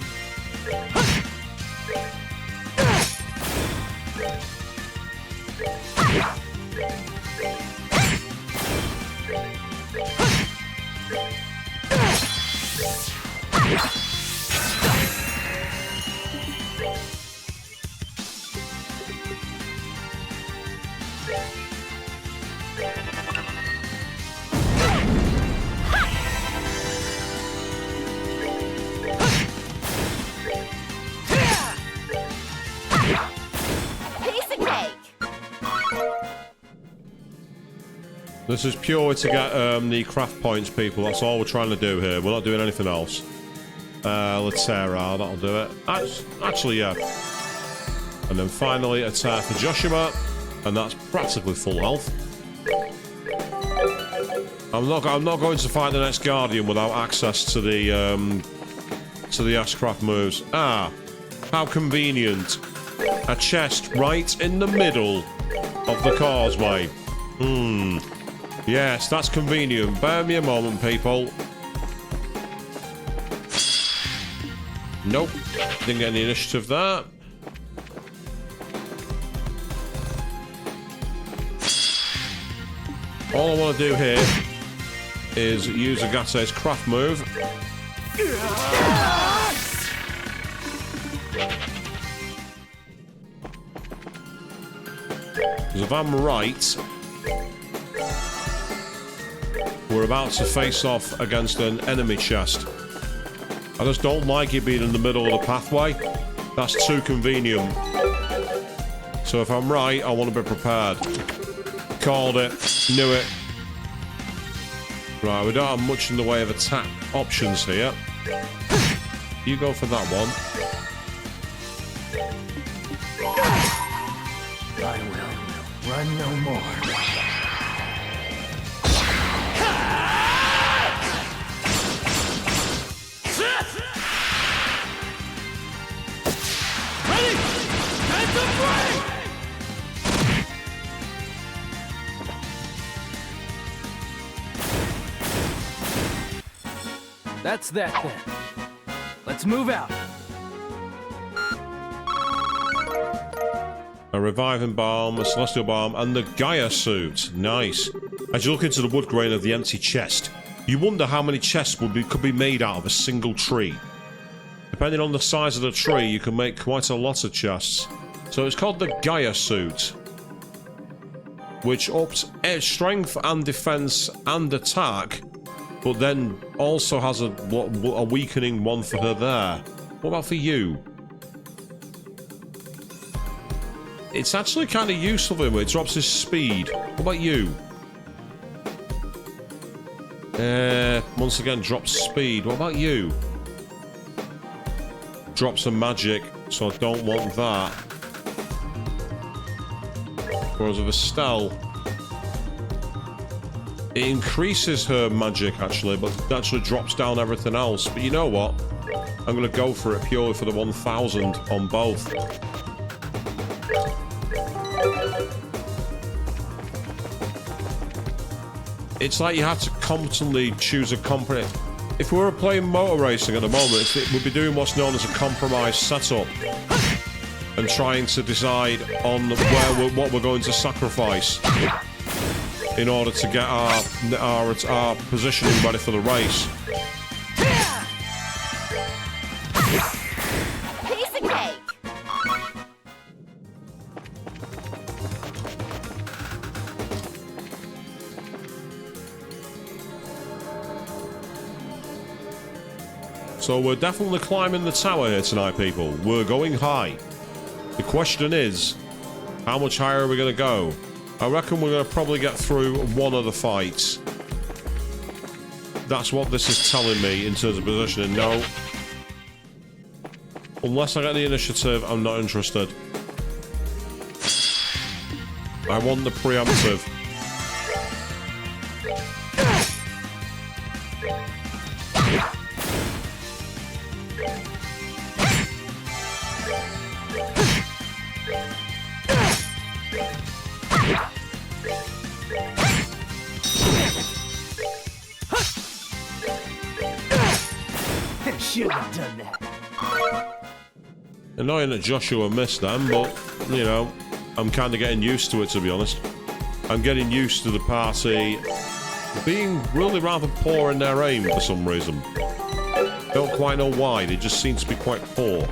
This is purely to get the craft points, people. That's all we're trying to do here. We're not doing anything else. Let's tear out. That'll do it. Actually, yeah. And then finally a tear for Joshua, and that's practically full health. I'm not going to fight the next Guardian without access to the Ashcraft moves. Ah, how convenient! A chest right in the middle of the causeway. Yes, that's convenient. Bear me a moment, people. Nope. Didn't get any initiative there. All I want to do here is use Agate's craft move. Because if I'm right, we're about to face off against an enemy chest. I just don't like it being in the middle of the pathway. That's too convenient. So if I'm right, I want to be prepared. Called it. Knew it. Right, we don't have much in the way of attack options here. You go for that one. I will run no more. Ready! Time to break! That's that then. Let's move out. A reviving balm, a celestial balm, and the Gaia suit. Nice. As you look into the wood grain of the empty chest, you wonder how many chests could be made out of a single tree. Depending on the size of the tree, you can make quite a lot of chests. So it's called the Gaia suit, which ups strength and defense and attack, but then also has a weakening one for her there. What about for you? It's actually kind of useful for him. It drops his speed. What about you? Once again, drops speed. What about you? Drops some magic, so I don't want that. Whereas with Estelle, it increases her magic actually, but it actually drops down everything else. But you know what? I'm going to go for it purely for the 1000 on both. It's like you have to constantly choose a company. If we were playing motor racing at the moment, it would be doing what's known as a compromise setup and trying to decide on what we're going to sacrifice in order to get our positioning ready for the race. Piece of cake. So we're definitely climbing the tower here tonight, people. We're going high. The question is, how much higher are we going to go? I reckon we're going to probably get through one of the fights. That's what this is telling me in terms of positioning. No. Unless I get the initiative, I'm not interested. I want the preemptive. Should have done that. Annoying that Joshua missed them, but, you know, I'm kind of getting used to it, to be honest. I'm getting used to the party being really rather poor in their aim for some reason. Don't quite know why, they just seem to be quite poor.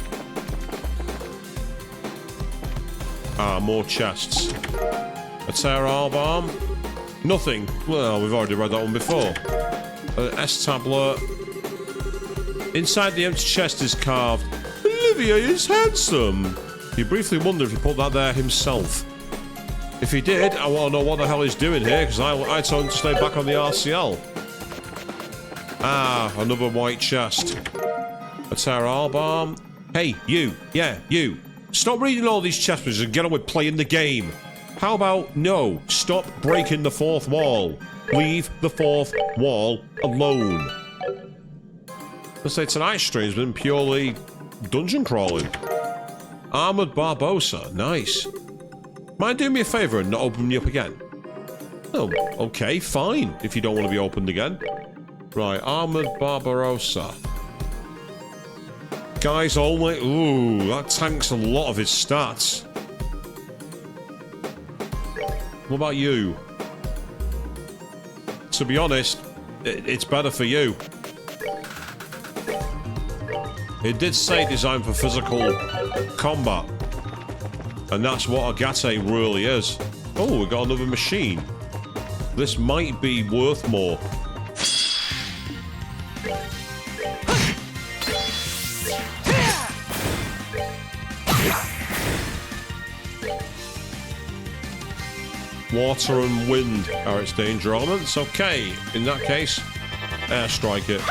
Ah, more chests. A Terra Arm. Nothing. Well, we've already read that one before. S tablet. Inside the empty chest is carved, "Olivier is handsome." You briefly wonder if he put that there himself. If he did, I want to know what the hell he's doing here, because I told him to stay back on the RCL. Ah, another white chest. A Terra Balm. Hey, you. Yeah, you. Stop reading all these chest messages and get on with playing the game. How about, no, stop breaking the fourth wall. Leave the fourth wall alone. Let's say tonight's stream's been purely dungeon crawling. Armored Barbosa, nice. Mind doing me a favour and not opening me up again? Oh, okay, fine, if you don't want to be opened again. Right, Armored Barbarossa. Guys only. Ooh, that tanks a lot of his stats. What about you? To be honest, it's better for you. It did say designed for physical combat. And that's what Agate really is. Oh, we got another machine. This might be worth more. Water and wind are its danger elements. Okay, in that case, airstrike it.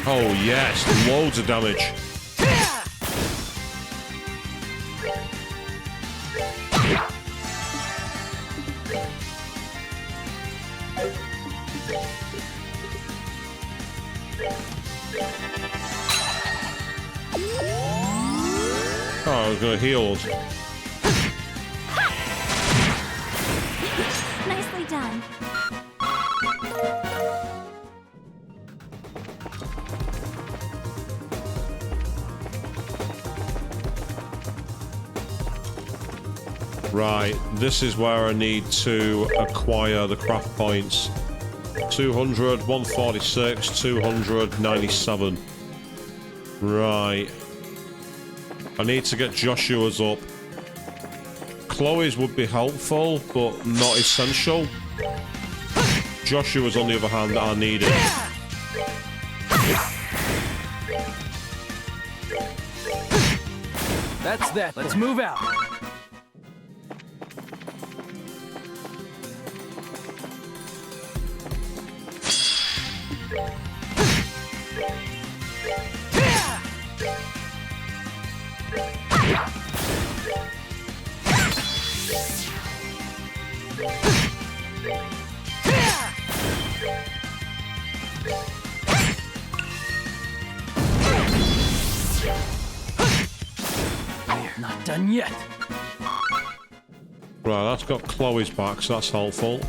Oh yes, loads of damage. Oh, I was gonna heal us. Nicely done. Right, this is where I need to acquire the craft points. 200, 146, 297. Right. I need to get Joshua's up. Chloe's would be helpful, but not essential. Joshua's, on the other hand, are needed. That's that. Let's move out. Not done yet. Right, that's got Chloe's back, so that's helpful.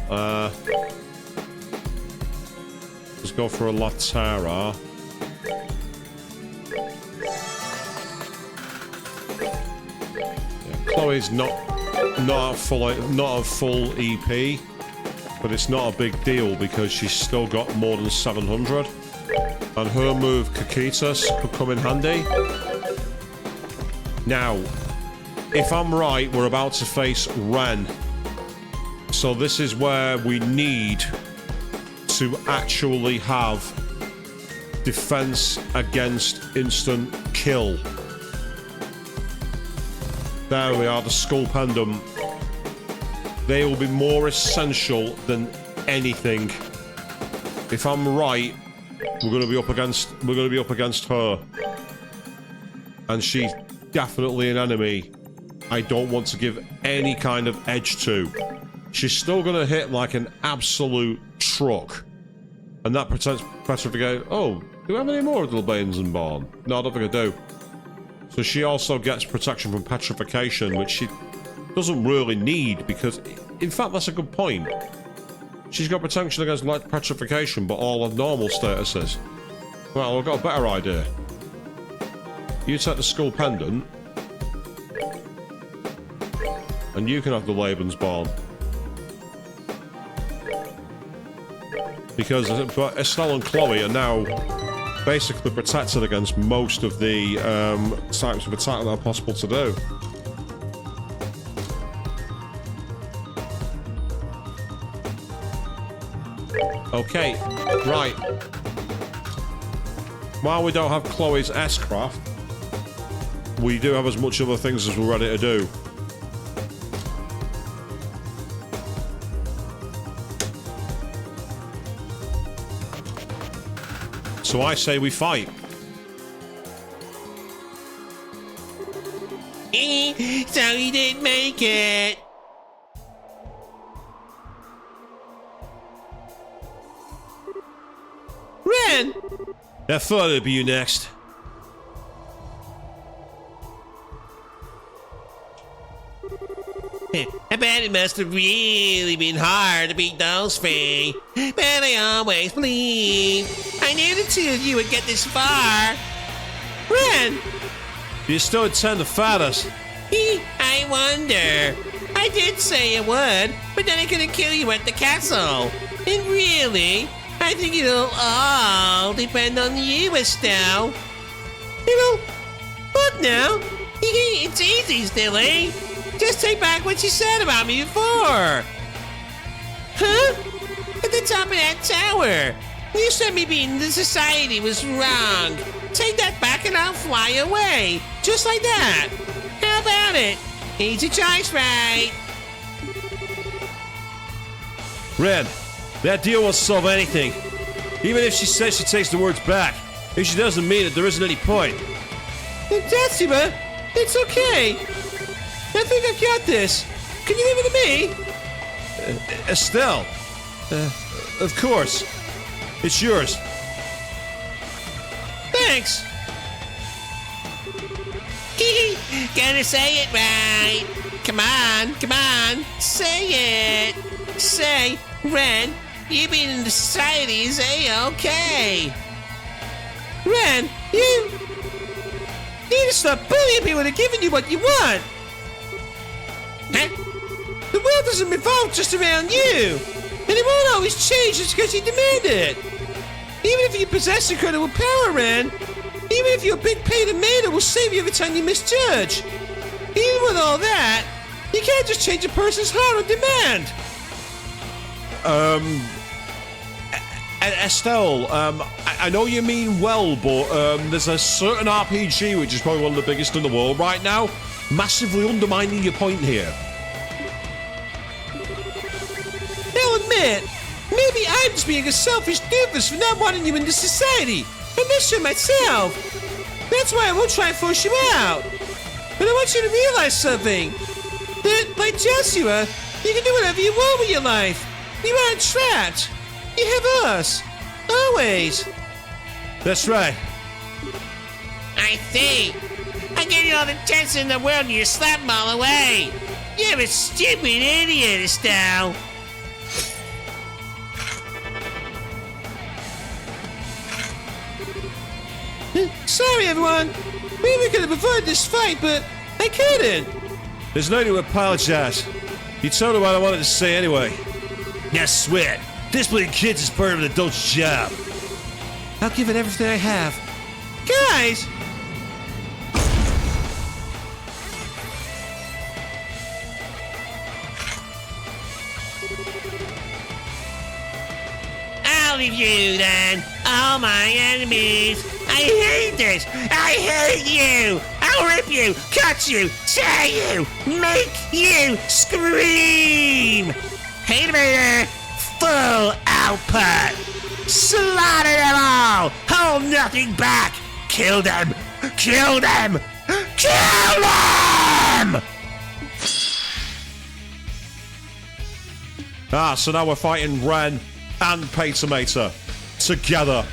Let's go for a Latara. Yeah, Chloe's not a full EP, but it's not a big deal because she's still got more than 700, and her move Kakitas could come in handy. Now, if I'm right, we're about to face Ren. So this is where we need to actually have defense against instant kill. There we are, the skull pendant. They will be more essential than anything. If I'm right, we're going to be up against her, and she's definitely an enemy I don't want to give any kind of edge to. She's still going to hit like an absolute truck, and that protects petrification. Oh, do we have any more little Banes and Barn? No, I don't think I do. So she also gets protection from petrification, which she doesn't really need, because, in fact, that's a good point. She's got protection against light petrification, but all of normal statuses. Well, I've got a better idea. You take the skull pendant, and you can have the Lebensborn. Because Estelle and Chloe are now basically protected against most of the types of attack that are possible to do. Okay, right. While we don't have Chloe's S-Craft, we do have as much other things as we're ready to do. So I say we fight. So he didn't make it. Ren! I thought it'd be you next. I bet it must have really been hard to beat those three. But I always believed. I knew the two of you would get this far. Ren! You still intend to fight us? I wonder. I did say I would, but then I couldn't kill you at the castle. And really, I think it'll all depend on you, Estelle. What now? It's easy, Stilly. Just take back what you said about me before. Huh? At the top of that tower. You said me being in the society was wrong. Take that back and I'll fly away. Just like that. How about it? Easy choice, right? Ren, that deal won't solve anything. Even if she says she takes the words back, if she doesn't mean it, there isn't any point. Decima, it's okay. I think I've got this. Can you leave it to me? Estelle. Of course. It's yours. Thanks. Gotta say it right. Come on. Say it. Say, Ren, you being in the society is A-okay. Ren, you need to stop bullying people and giving you what you want. Huh? The world doesn't revolve just around you. And it won't always change just because you demand it. Even if you possess incredible power, Ren, even if you're a big pain tomato will save you every time you misjudge. Even with all that, you can't just change a person's heart on demand. Estelle, I know you mean well, but there's a certain RPG, which is probably one of the biggest in the world right now, massively undermining your point here. I'll admit, maybe I'm just being a selfish doofus for not wanting you into society. I miss you myself. That's why I won't try and force you out. But I want you to realize something. That, like Joshua, you can do whatever you want with your life. You aren't trapped. You have us. Always. That's right. I see. I gave you all the chances in the world and you slapped them all away. You're a stupid idiot, Estelle. Sorry, everyone. Maybe we could have avoided this fight, but I couldn't. There's no need to apologize. You told her what I wanted to say anyway. Now sweat. Disciplining kids is part of an adult's job. I'll give it everything I have. Guys! I'll leave you then. I'll all my enemies. I hate this. I hate you. I'll rip you, cut you, tear you, make you scream. Hater, full output. Slaughter them all. Hold nothing back. Kill them. Kill them. Kill them. Ah, so now we're fighting Ren and Paytomator together.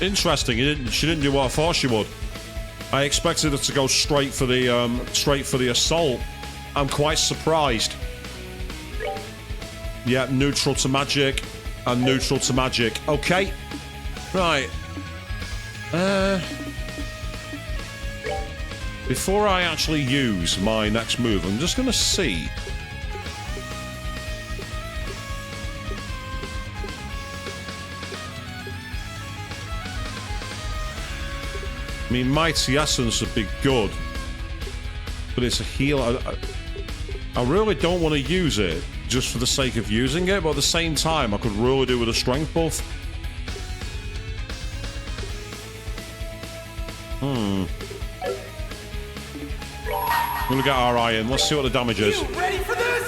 Interesting. She didn't do what I thought she would. I expected her to go straight for the assault. I'm quite surprised. Yeah, neutral to magic and neutral to magic. Okay. Right. Before I actually use my next move, I'm just going to see. I mean, Mighty Essence would be good, but it's a heal. I really don't want to use it just for the sake of using it, but at the same time, I could really do with a strength buff. I'm gonna get our eye in. Let's see what the damage is. You ready for this?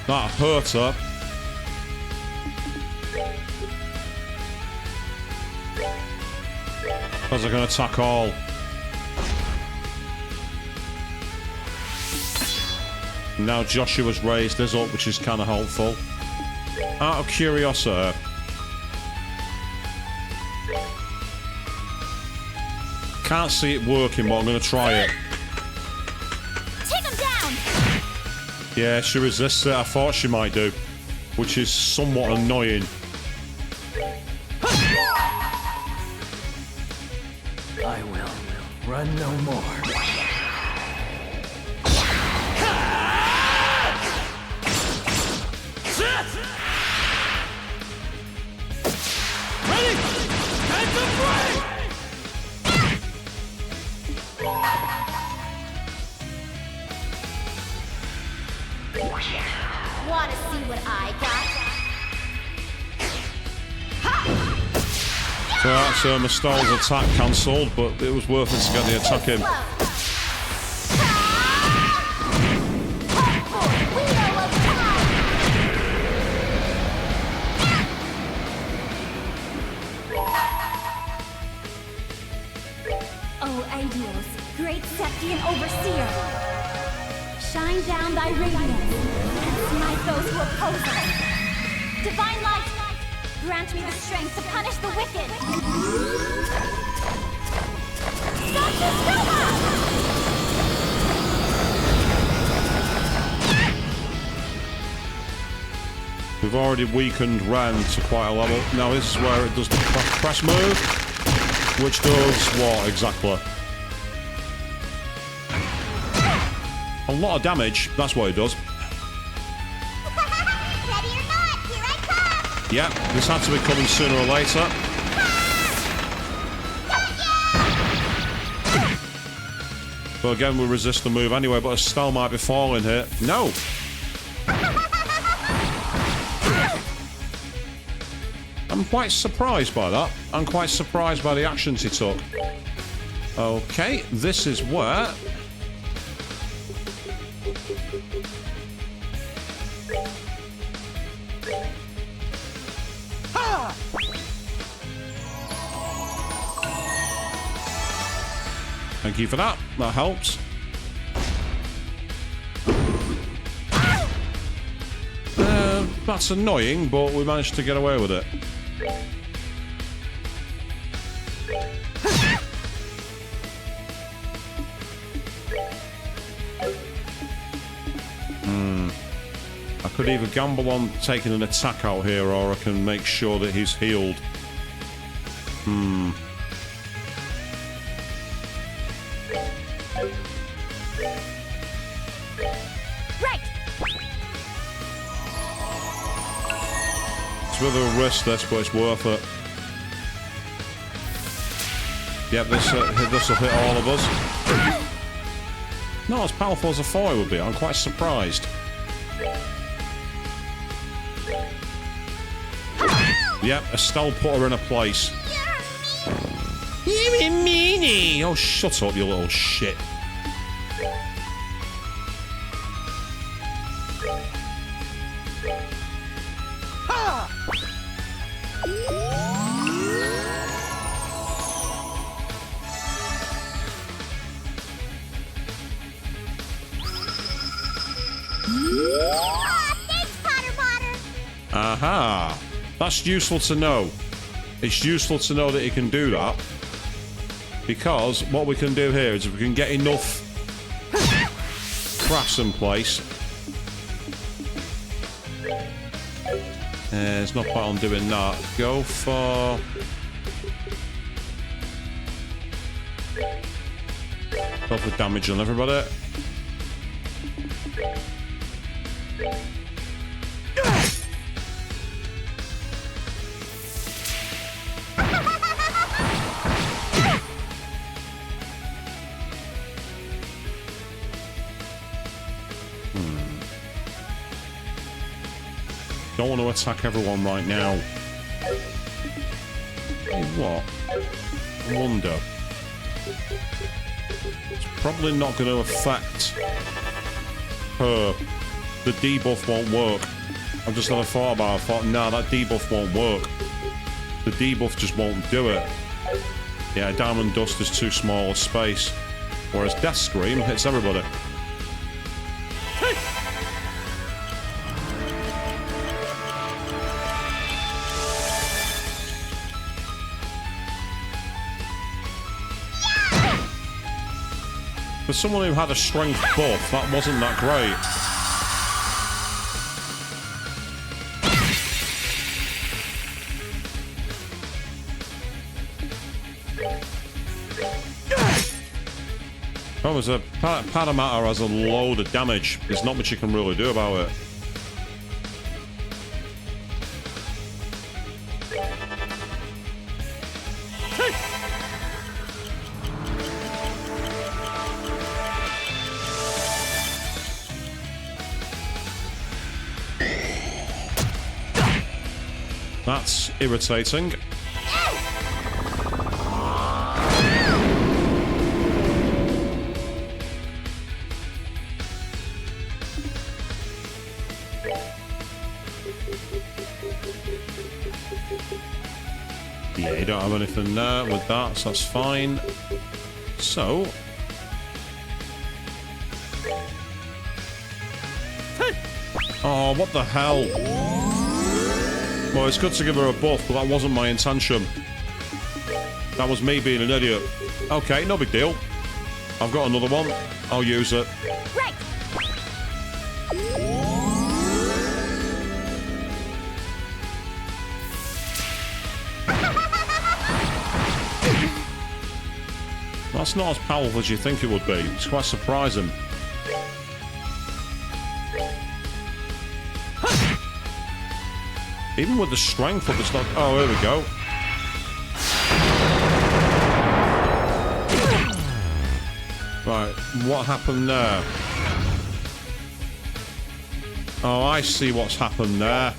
That hurt her. Because I can attack all. Now Joshua's raised this up, which is kind of helpful. Out of curiosity, can't see it working, but I'm going to try it. Take him down! Yeah, she resists it. I thought she might do, which is somewhat annoying. I will run no more. Ready? Time to break! Wanna see what I got? So that's Estelle attack cancelled, but it was worth it to get the attack in. Oh, Adios, great Septian Overseer. Shine down thy radiance and smite those who oppose us. Divine light, grant me the strength to punish the wicked. Stop this robot! We've already weakened Ren to quite a level. Now this is where it does the press move, which does what exactly? A lot of damage. That's what it does. Ready or not, here I come! Yeah, this had to be coming sooner or later. But again, we resist the move anyway, but Estelle might be falling here. No! I'm quite surprised by that. I'm quite surprised by the actions he took. Okay, this is where... Thank you for that. That helps. That's annoying, but we managed to get away with it. I could either gamble on taking an attack out here, or I can make sure that he's healed. Right. It's with a risk, this, but it's worth it. Yep, this will hit all of us. Not as powerful as I thought it would be. I'm quite surprised. Yep, Estelle put her in a place. You're a meanie! Oh, shut up, you little shit. Thanks, Potter. Aha! That's useful to know. It's useful to know that he can do that. Because what we can do here is if we can get enough crafts in place. There's no point on doing that. Go for... Go for damage on everybody. Don't want to attack everyone right now. Hey, what? I wonder. It's probably not going to affect her. The debuff won't work. I've just never thought about it. I thought, nah, that debuff won't work. The debuff just won't do it. Yeah, Diamond Dust is too small a space. Whereas Death Scream hits everybody. For someone who had a strength buff, that wasn't that great. Oh, there's a Padamata has a load of damage. There's not much you can really do about it. That's irritating. Yeah, you don't have anything there with that, so that's fine. So... Oh, what the hell? Well, it's good to give her a buff, but that wasn't my intention. That was me being an idiot. Okay, no big deal. I've got another one. I'll use it. Right. That's not as powerful as you think it would be. It's quite surprising. Even with the strength of it's not... Oh, here we go. Right, what happened there? Oh, I see what's happened there.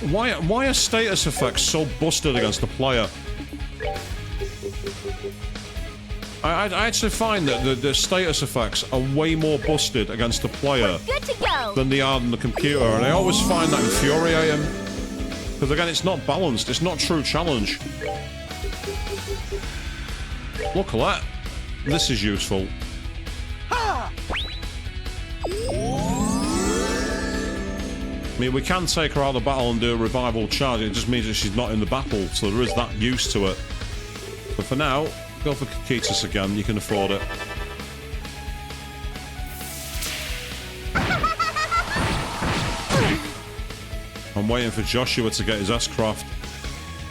Why are status effects so busted against the player? I actually find that the status effects are way more busted against the player Good to go. than they are on the computer, and I always find that infuriating. Because again, it's not balanced, it's not true challenge. Look at that. This is useful. I mean, we can take her out of the battle and do a revival charge. It just means that she's not in the battle, so there is that use to it. But for now, go for Kikitas again. You can afford it. I'm waiting for Joshua to get his S-Craft.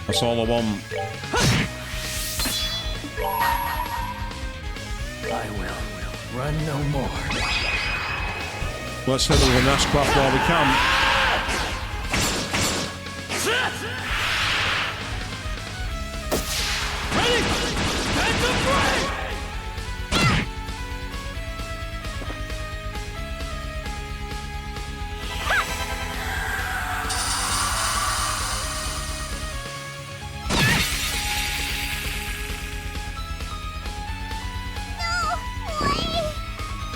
That's all I want. I will run no more. Let's hit him with an S-Craft while we can. Ready! Time to break!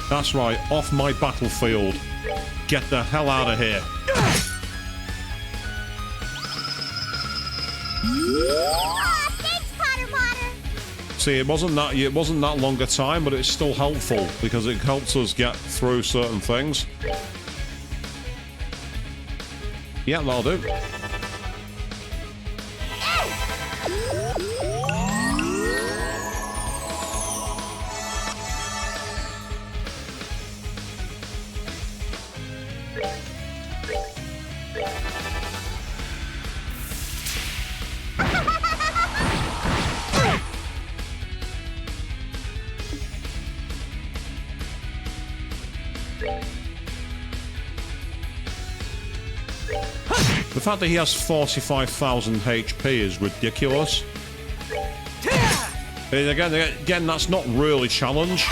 That's right, off my battlefield. Get the hell out of here. Thanks, Potter Potter. See, it wasn't that long a time, but it's still helpful because it helps us get through certain things. Yeah, that'll do. The fact that he has 45,000 HP is ridiculous. And again, that's not really challenge.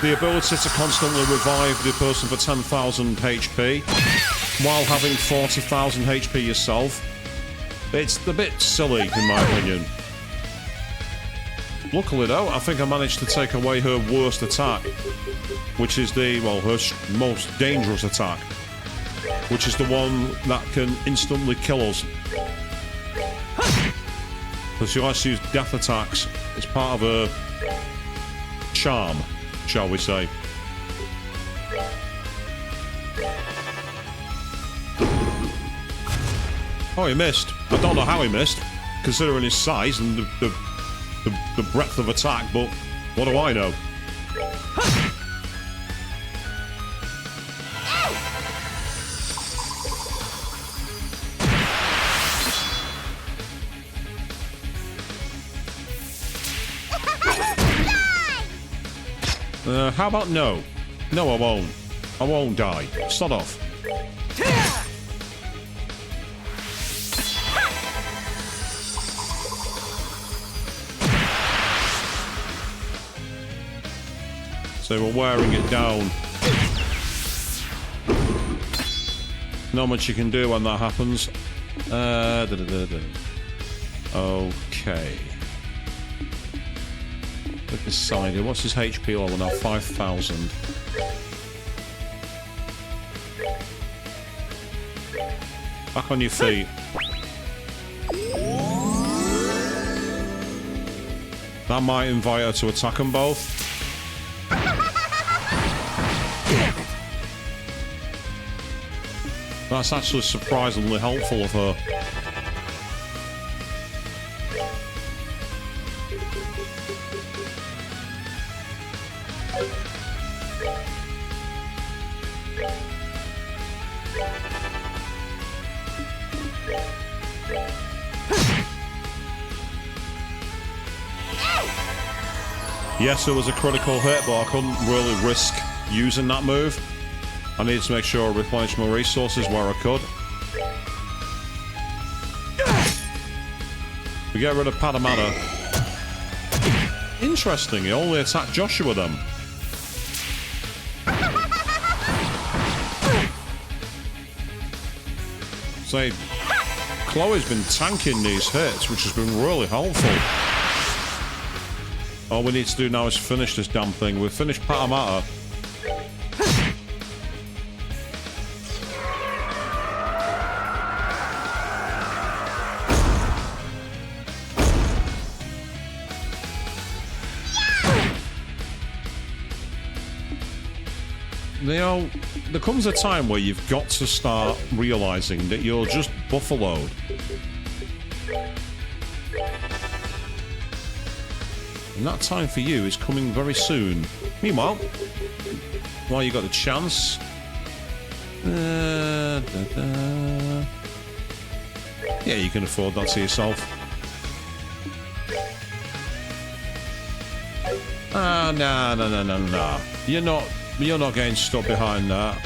The ability to constantly revive the person for 10,000 HP while having 40,000 HP yourself. It's a bit silly, in my opinion. Luckily, though, I think I managed to take away her worst attack, which is her most dangerous attack, which is the one that can instantly kill us. Because she likes to use death attacks. It's part of her charm, shall we say. Oh, he missed. I don't know how he missed, considering his size and the breadth of attack, but what do I know? How about no? No, I won't. I won't die. Sod off. So we're wearing it down. Not much you can do when that happens. Okay. Look at this side here. What's his HP level now? 5,000. Back on your feet. That might invite her to attack them both. That's actually surprisingly helpful of her. Yes, it was a critical hit, but I couldn't really risk using that move. I needed to make sure I replenished my resources where I could. We get rid of Padamana. Interesting, he only attacked Joshua then. Say, Chloe's been tanking these hits, which has been really helpful. All we need to do now is finish this damn thing. We've finished Patamata. You know, there comes a time where you've got to start realizing that you're just buffaloed. And that time for you is coming very soon. Meanwhile, while you got the chance... Yeah, you can afford that to yourself. Ah, no. You're not getting stuck behind that.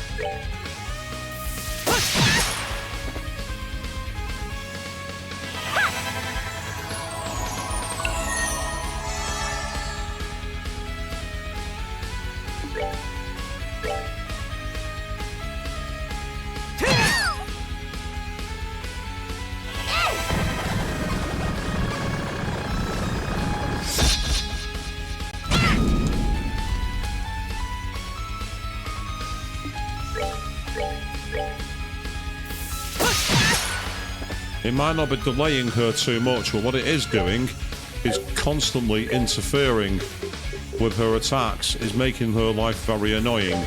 It might not be delaying her too much, but what it is doing is constantly interfering with her attacks, is making her life very annoying.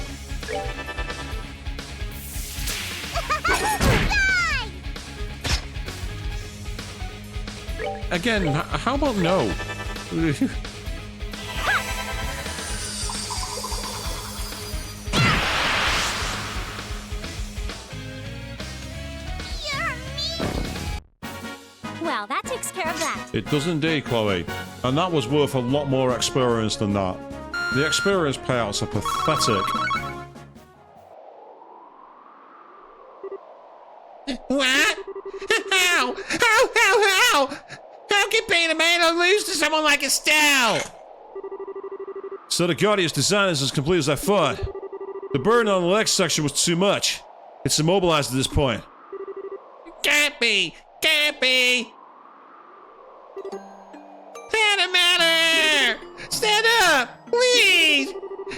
Again, how about no? Well, that takes care of that. It does indeed, Chloe. And that was worth a lot more experience than that. The experience payouts are pathetic. What? How? How can being a man lose to someone like Estelle? So the Guardian's design is as complete as I thought. The burden on the leg section was too much. It's immobilized at this point. Can't be. Stand matter. Stand up, please.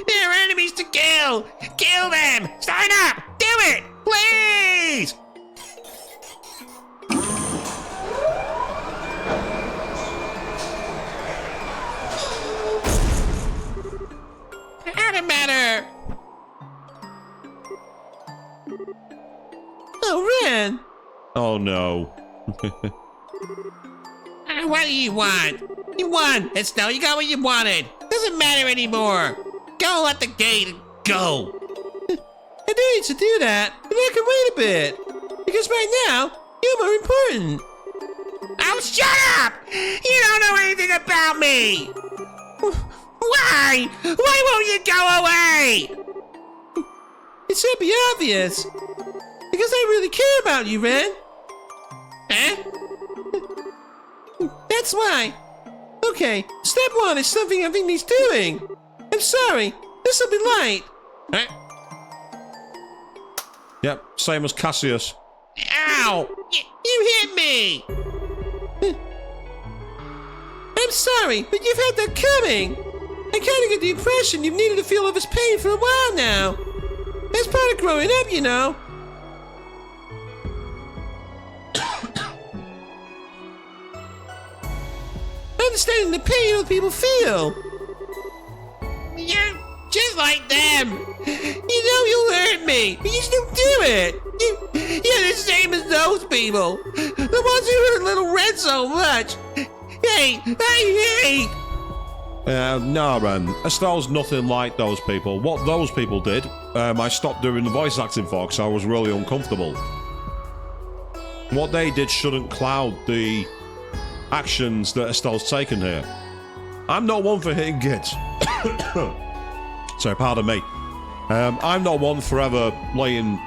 There are enemies to kill. Kill them. Stand up. Do it, please. Matter. Oh, Ren! Oh no. What do you want? You won, Estelle. You got what you wanted. Doesn't matter anymore. Go at the gate and go. I do need to do that, but I can wait a bit. Because right now, you're more important. Oh, shut up! You don't know anything about me. Why? Why won't you go away? It should be obvious. Because I really care about you, Ren. Huh? That's why. Okay, step one is something I think he's doing. I'm sorry, this'll be light. Huh? Yep, same as Cassius. Ow! You hit me! I'm sorry, but you've had that coming. I kind of get the impression you've needed to feel of his pain for a while now. That's part of growing up, you know. Understanding the pain other people feel. You're just like them. You know you'll hurt me, but you still do it. You're the same as those people. The ones who hurt little Red so much. Hey, I hate. No, Ren. Estelle's nothing like those people. What those people did, I stopped doing the voice acting for because I was really uncomfortable. What they did shouldn't cloud the actions that Estelle's taken here. I'm not one for hitting kids. Sorry, pardon me. I'm not one for ever laying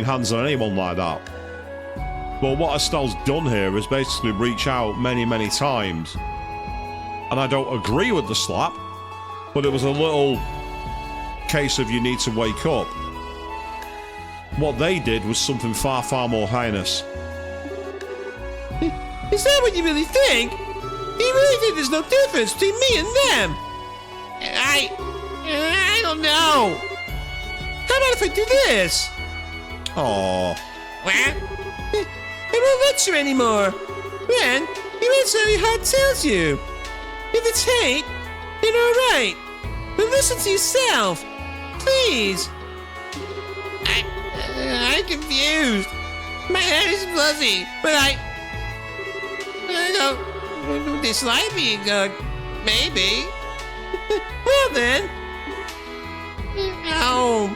hands on anyone like that. But what Estelle's done here is basically reach out many, many times. And I don't agree with the slap, but it was a little case of you need to wake up. What they did was something far, far more heinous. Is that what you really think? You really think there's no difference between me and them? I don't know. How about if I do this? Aww. What? I won't let you anymore. Ren, you answer how your heart tells you. If it's hate, then alright. But listen to yourself. Please. I'm confused. My head is fuzzy, but I don't dislike being good. Maybe. Well then. No.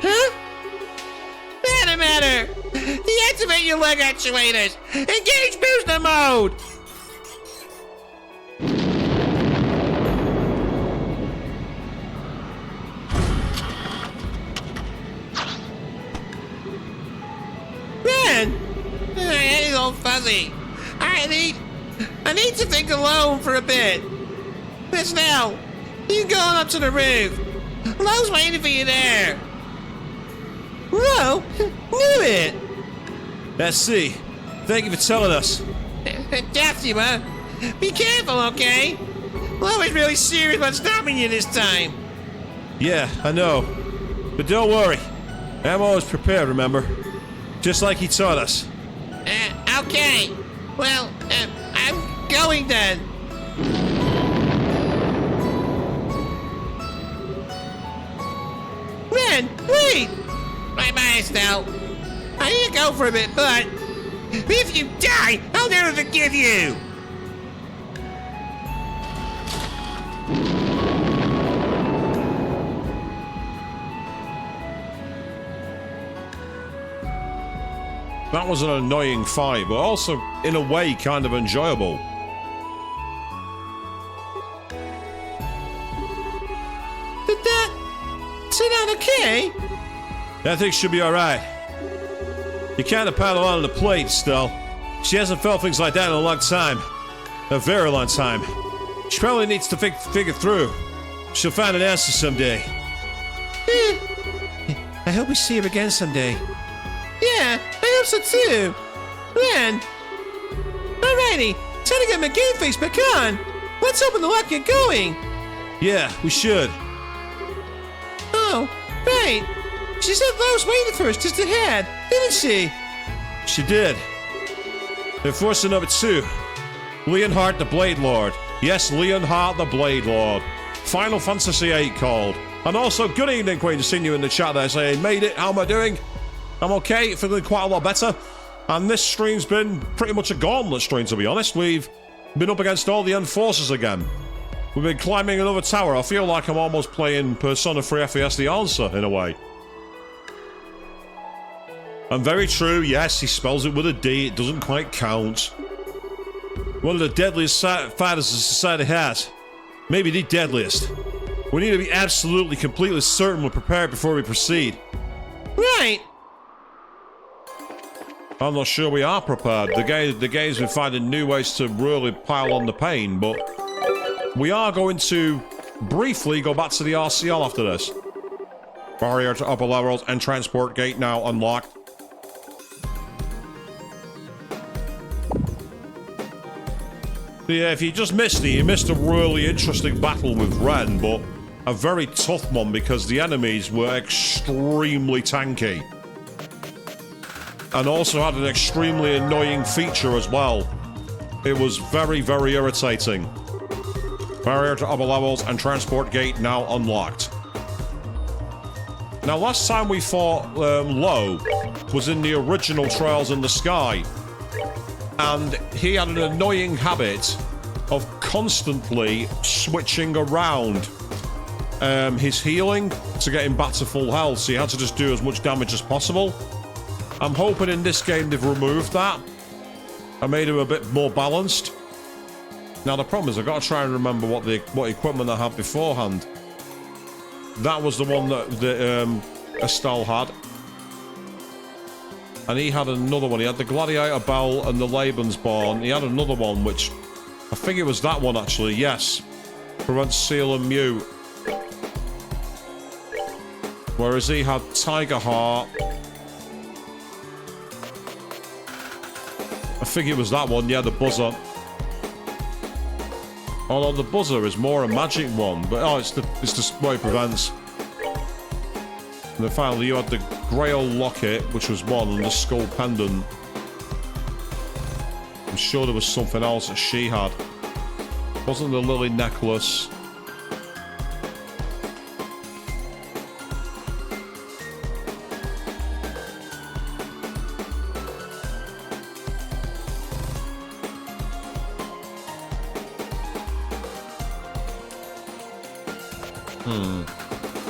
Huh? Matter. The Activate your leg actuators! Engage booster mode! Ren! My head is all fuzzy. I need to think alone for a bit. Estelle, you go on up to the roof. Lo's waiting for you there. Lo? Knew it! Let's see. Thank you for telling us. Joshua, be careful, okay? Lo is really serious about stopping you this time. Yeah, I know. But don't worry. I'm always prepared, remember? Just like he taught us. Okay. Well, I'm going then. Ren, wait! Bye-bye, Estelle. I need to go for a bit, but if you die, I'll never forgive you! That was an annoying fight, but also, in a way, kind of enjoyable. Did that turn out okay? I think she'll be alright. You can't have paddle on the plate, Estelle. She hasn't felt things like that in a long time. A very long time. She probably needs to figure through. She'll find an answer someday. I hope we see her again someday. Yeah, I hope so too. Ren. Alrighty, time to get my game face back on. Let's open the lock and get going. Yeah, we should. Oh, right. She said Lo was waiting for us just ahead, didn't she? She did. Enforcer number 2. Leonhardt the Blade Lord. Yes, Leonhardt the Blade Lord. Final Fantasy VIII called. And also, good evening, Queen. Seeing you in the chat there saying, made it, how am I doing? I'm okay, feeling quite a lot better. And this stream's been pretty much a gauntlet stream, to be honest. We've been up against all the Enforcers again. We've been climbing another tower. I feel like I'm almost playing Persona 3 FES The Answer, in a way. And very true, yes, he spells it with a D. It doesn't quite count. One of the deadliest fighters the society has. Maybe the deadliest. We need to be absolutely, completely certain we're prepared before we proceed. Right. I'm not sure we are prepared. The game's been finding new ways to really pile on the pain, but we are going to briefly go back to the RCL after this. Barrier to upper levels and transport gate now unlocked. Yeah, if you just missed it, you missed a really interesting battle with Ren, but a very tough one because the enemies were extremely tanky. And also had an extremely annoying feature as well. It was very, very irritating. Barrier to upper levels and transport gate now unlocked. Now, last time we fought Lo was in the original Trails in the Sky. And he had an annoying habit of constantly switching around his healing to get him back to full health, so he had to just do as much damage as possible. I'm hoping in this game they've removed that. I made him a bit more balanced. Now the problem is I've got to try and remember what equipment I had beforehand. That was the one that Estelle had. And he had another one. He had the Gladiator Bell and the Lebensborn. He had another one, which I think it was that one actually. Yes, prevents Seal and Mute. Whereas he had Tiger Heart. I think it was that one. Yeah, the Buzzer. Although the Buzzer is more a magic one, but oh, it's the what it prevents. And then finally, you had the Grail Locket, which was one, and the Skull Pendant. I'm sure there was something else that she had. Wasn't the Lily Necklace?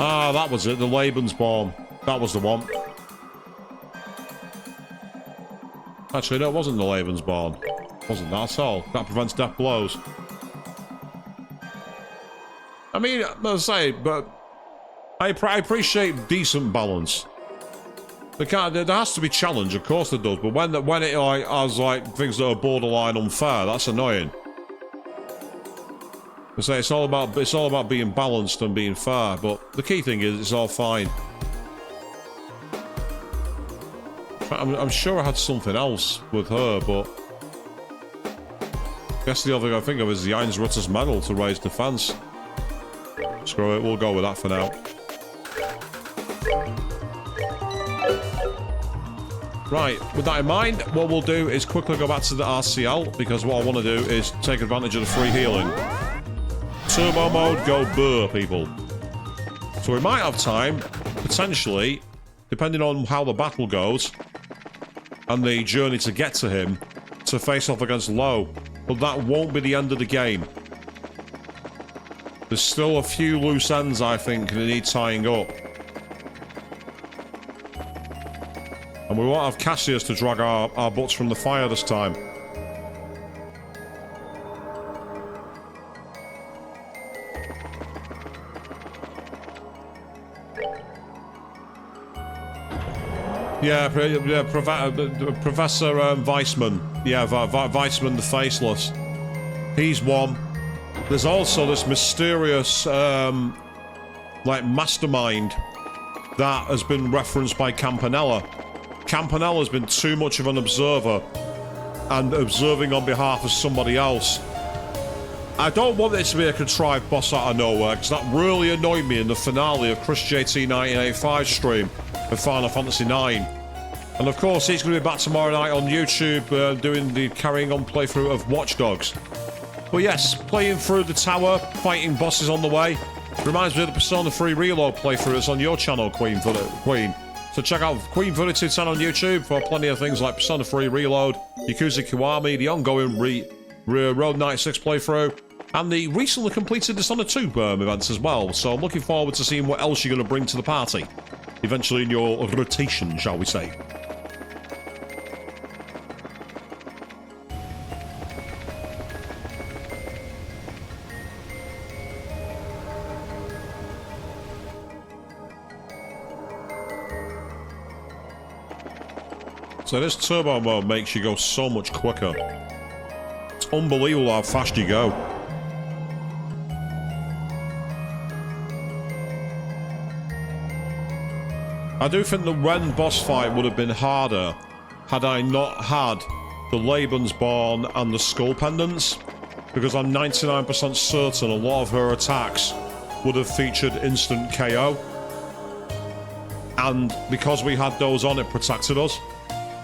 Ah, that was it, the Lebensborn. That was the one. Actually, no, it wasn't the Lebensborn. Wasn't that at all. That prevents death blows. I mean, as I say, but I appreciate decent balance. There has to be challenge, of course there does, but when it like has like things that are borderline unfair, that's annoying. I say it's all about being balanced and being fair, but the key thing is it's all fine. I'm sure I had something else with her, but I guess the other thing I think of is the Einsritter's medal to raise defense. Screw it, we'll go with that for now. Right, with that in mind, what we'll do is quickly go back to the RCL, because what I want to do is take advantage of the free healing. Turbo mode, go burr, people. So we might have time, potentially, depending on how the battle goes, and the journey to get to him, to face off against Low. But that won't be the end of the game. There's still a few loose ends, I think, that need tying up. And we won't have Cassius to drag our butts from the fire this time. Yeah, Professor Weissman. Yeah, Weissman the Faceless. He's one. There's also this mysterious, like, mastermind that has been referenced by Campanella. Campanella's been too much of an observer and observing on behalf of somebody else. I don't want this to be a contrived boss out of nowhere, because that really annoyed me in the finale of Chris JT 1985 stream of Final Fantasy IX. And of course, he's going to be back tomorrow night on YouTube doing the carrying on playthrough of Watch Dogs. But yes, playing through the tower, fighting bosses on the way. Reminds me of the Persona 3 Reload playthrough that's on your channel, Queen. So check out Queen 3210 on YouTube for plenty of things like Persona 3 Reload, Yakuza Kiwami, the ongoing Road 96 playthrough, and the recently completed Dishonored 2 events as well. So I'm looking forward to seeing what else you're going to bring to the party. Eventually in your rotation, shall we say. So this turbo mode makes you go so much quicker. It's unbelievable how fast you go. I do think the Ren boss fight would have been harder had I not had the Lebensborn and the Skull Pendants, because I'm 99% certain a lot of her attacks would have featured instant KO. And because we had those on, it protected us.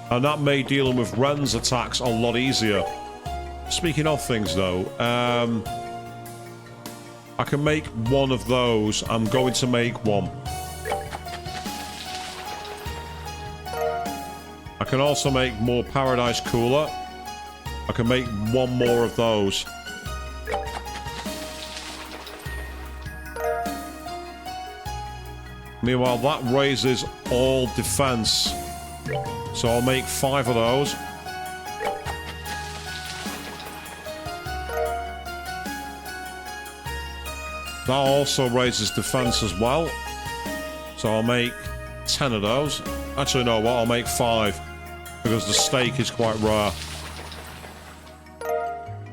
And that made dealing with Ren's attacks a lot easier. Speaking of things, though, I can make one of those. I'm going to make one. I can also make more Paradise Cooler. I can make one more of those. Meanwhile, that raises all defense. So I'll make 5 of those. That also raises defense as well. So I'll make 10 of those. Actually, no, what? I'll make 5. Because the steak is quite rare.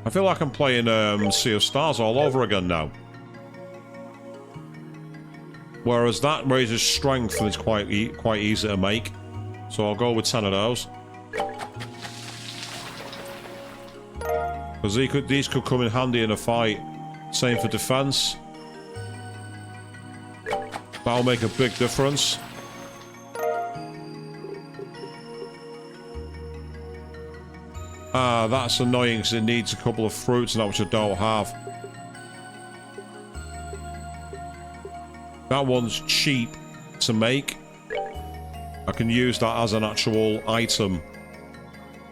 I feel like I'm playing Sea of Stars all over again now. Whereas that raises strength and it's quite easy to make. So I'll go with 10 of those. Because these could come in handy in a fight. Same for defense. That'll make a big difference. Ah, that's annoying because it needs a couple of fruits now, which I don't have. That one's cheap to make. I can use that as an actual item.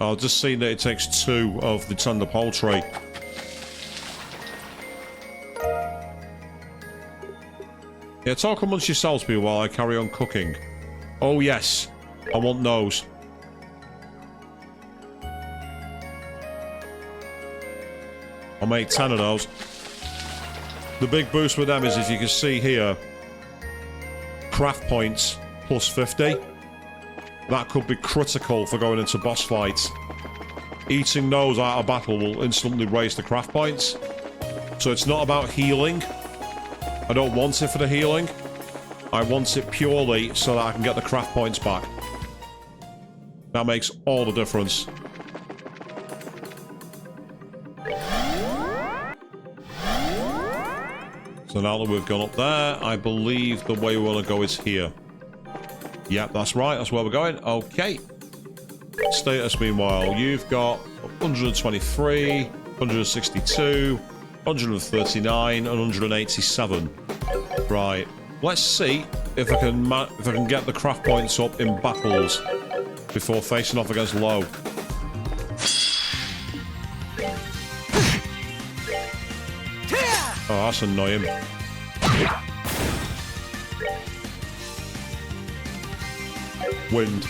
I'll just see that it takes 2 of the tender poultry. Yeah, talk amongst yourselves, people, while I carry on cooking. Oh yes, I want those. I'll make 10 of those. The big boost with them is, if you can see here, craft points plus 50. That could be critical for going into boss fights. Eating those out of battle will instantly raise the craft points. So it's not about healing. I don't want it for the healing. I want it purely so that I can get the craft points back. That makes all the difference. So now that we've gone up there, I believe the way we want to go is here. Yep, that's right. That's where we're going. Okay. Status, meanwhile, you've got 123, 162, 139, and 187. Right. Let's see if I can get the craft points up in battles before facing off against Low. Oh, that's annoying. Wind.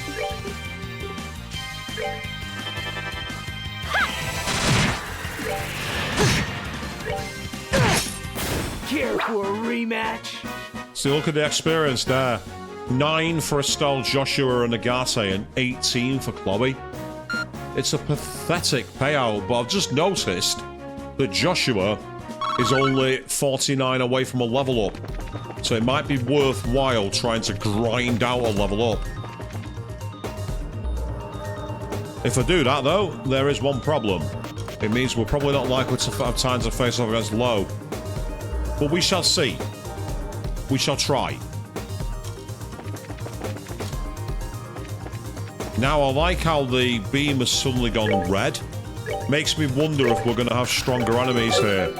Care for a rematch? See, look at the experience there. 9 for Estelle, Joshua, and Agate, and 18 for Chloe. It's a pathetic payout, but I've just noticed that Joshua is only 49 away from a level up. So it might be worthwhile trying to grind out a level up. If I do that, though, there is one problem. It means we're probably not likely to have time to face off against Low. But we shall see. We shall try. Now, I like how the beam has suddenly gone red. Makes me wonder if we're going to have stronger enemies here.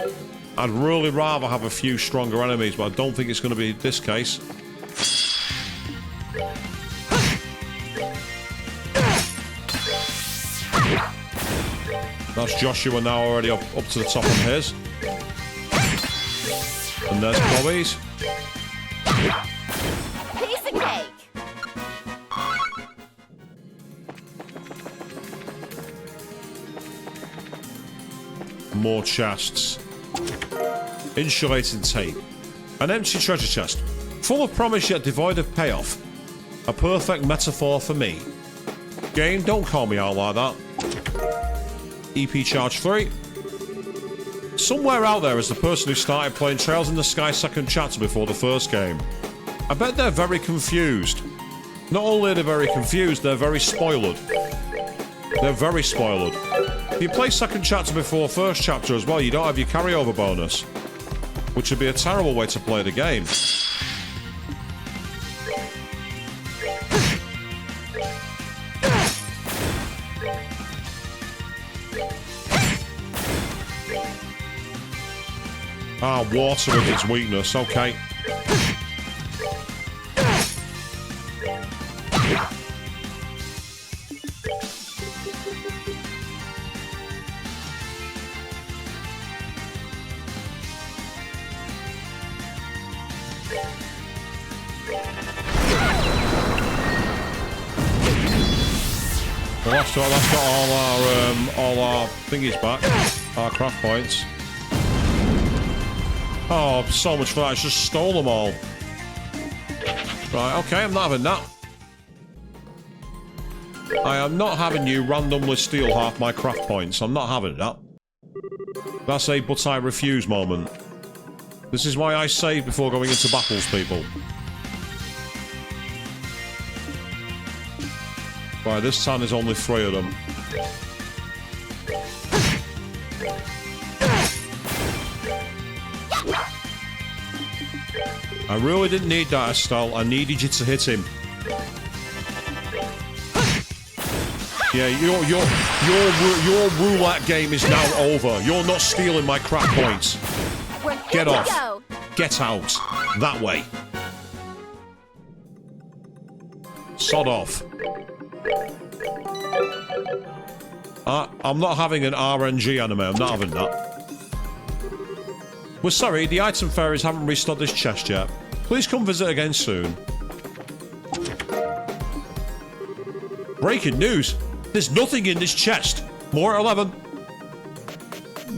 I'd really rather have a few stronger enemies, but I don't think it's going to be this case. That's Joshua now already up to the top on his. And there's Chloe's. Piece of cake. More chests. Insulated tape. An empty treasure chest. Full of promise yet devoid of payoff. A perfect metaphor for me. Game, don't call me out like that. EP charge 3. Somewhere out there is the person who started playing Trails in the Sky second chapter before the first game. I bet they're very confused. Not only are they very confused, they're very spoiled. They're very spoiled. If you play second chapter before first chapter as well, you don't have your carryover bonus. Which would be a terrible way to play the game. Ah, water with its weakness, okay. Well, that's got all our thingies back, our craft points. Oh, so much for that. I just stole them all. Right, okay, I'm not having that. I am not having you randomly steal half my craft points. I'm not having that. That's a but I refuse moment. This is why I save before going into battles, people. Right, this time there's only 3 of them. I really didn't need that, Estelle. I needed you to hit him. Yeah, your roulette game is now over. You're not stealing my crap points. Get off. Get out. That way. Sod off. I'm not having an RNG anime. I'm not having that. We're sorry, the item fairies haven't restocked this chest yet. Please come visit again soon. Breaking news! There's nothing in this chest. More at 11.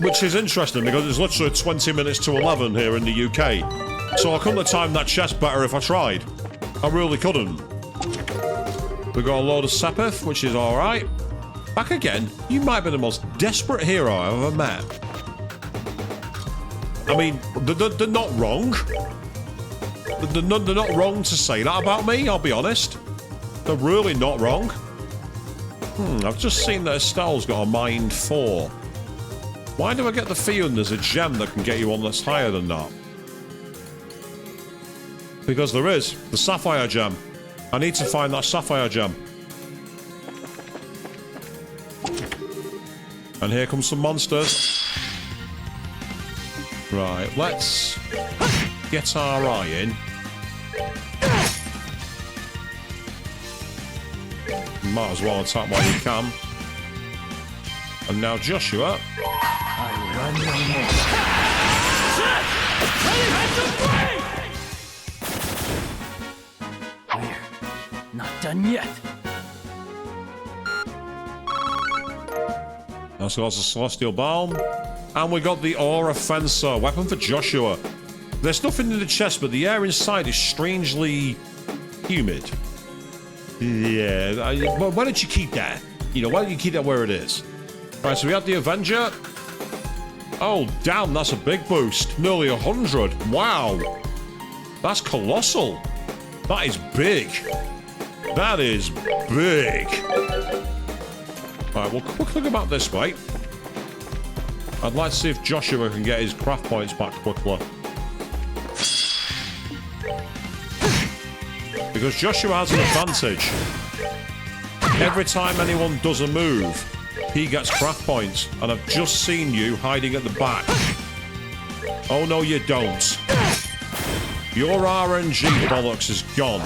which is interesting because it's literally 20 minutes to 11 here in the UK. So I couldn't have timed that chest better if I tried. I really couldn't. We got a load of Sepith, which is alright. Back again, you might be the most desperate hero I've ever met. I mean, they're not wrong. They're not wrong to say that about me, I'll be honest. They're really not wrong. I've just seen that Estelle's got a Mind 4. Why do I get the feeling there's a gem that can get you one that's higher than that? Because there is. The Sapphire Gem. I need to find that Sapphire Gem. And here comes some monsters. Right, let's get our eye in. Might as well attack while you can. And now Joshua. We're not done yet. That's got a Celestial Balm. And we got the Aura Fencer, weapon for Joshua. There's nothing in the chest, but the air inside is strangely humid. Yeah, why don't you keep that? You know, why don't you keep that where it is? Right, so we have the Avenger. Oh, damn, that's a big boost. Nearly 100. Wow. That's colossal. That is big. That is big. Right, we'll quickly go back this way. I'd like to see if Joshua can get his craft points back quickly. Because Joshua has an advantage. Every time anyone does a move, he gets craft points. And I've just seen you hiding at the back. Oh no, you don't. Your RNG bollocks is gone.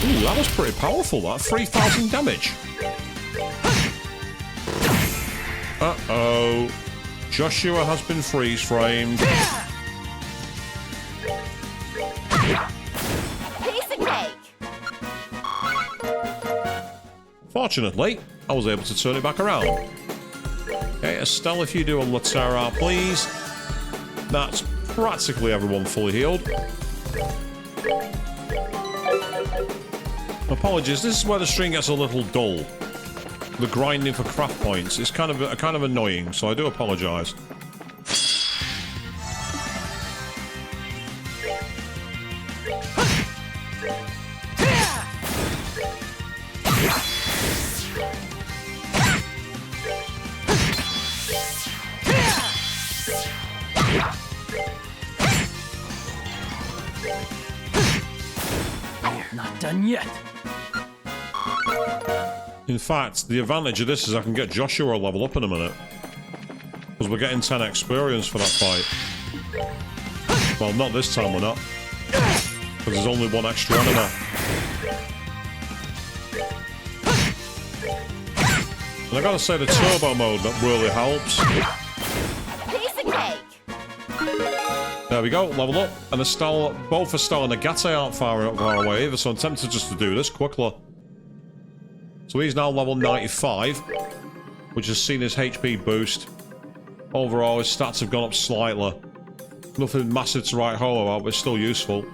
Ooh, that was pretty powerful, that. 3,000 damage. Uh-oh. Joshua has been freeze-framed. Piece of cake. Fortunately, I was able to turn it back around. Okay, Estelle, if you do a Latera, please. That's practically everyone fully healed. Apologies, this is where the stream gets a little dull. The grinding for craft points is kind of annoying, so I do apologise. We're not done yet. In fact, the advantage of this is I can get Joshua a level up in a minute. Because we're getting 10 experience for that fight. Well, not this time we're not. Because there's only one extra enemy. And I gotta say the turbo mode that really helps. Piece of cake. There we go, level up. And Estelle, both Estelle and Agate aren't far away either, so I'm tempted just to do this quickly. So he's now level 95, which has seen his HP boost. Overall, his stats have gone up slightly. Nothing massive to write home about, but it's still useful.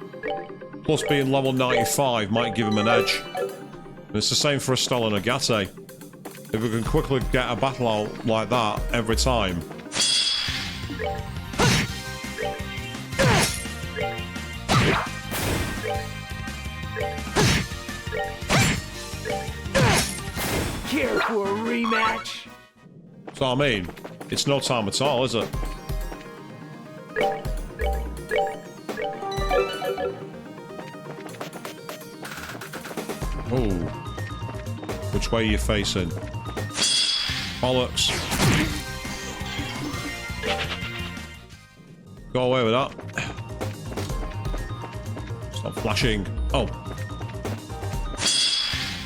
Plus, being level 95 might give him an edge. And it's the same for Estelle and Agate. If we can quickly get a battle out like that every time. Care for a rematch? So I mean, it's no time at all, is it? Oh. Which way are you facing? Bollocks. Go away with that. Stop flashing. Oh.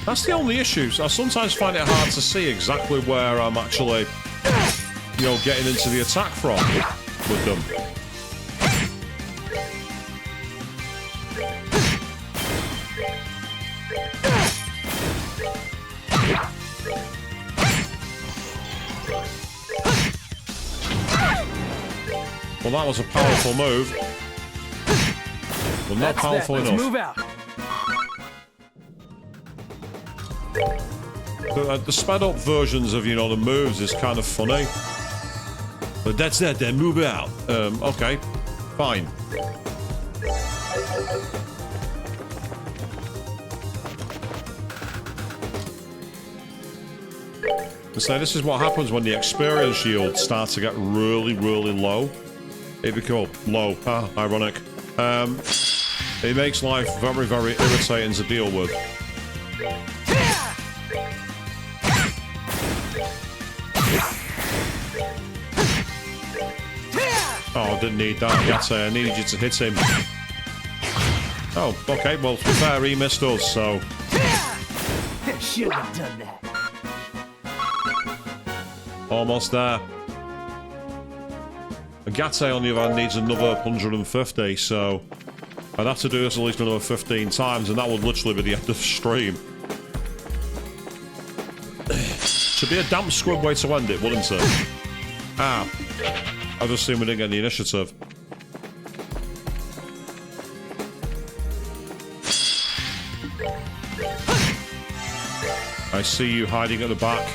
That's the only issue. I sometimes find it hard to see exactly where I'm actually, you know, getting into the attack from with them. Well, that was a powerful move. But not powerful Let's enough. move out. The sped up versions of, you know, the moves is kind of funny. But that's that, then move out. Okay. Fine. So this is what happens when the experience shield starts to get really, really low. It becomes low. Ah, ironic. It makes life very, very irritating to deal with. Oh, I didn't need that. Yate, I needed you to hit him. Oh, okay. Well, to be fair, he missed us, so... Shouldn't have done that. Almost there. Agate, on the other hand, needs another 150, so... I'd have to do this at least another 15 times, and that would literally be the end of the stream. Should be a damn squid way to end it, wouldn't it? Ah. I just assume we didn't get the initiative. I see you hiding at the back.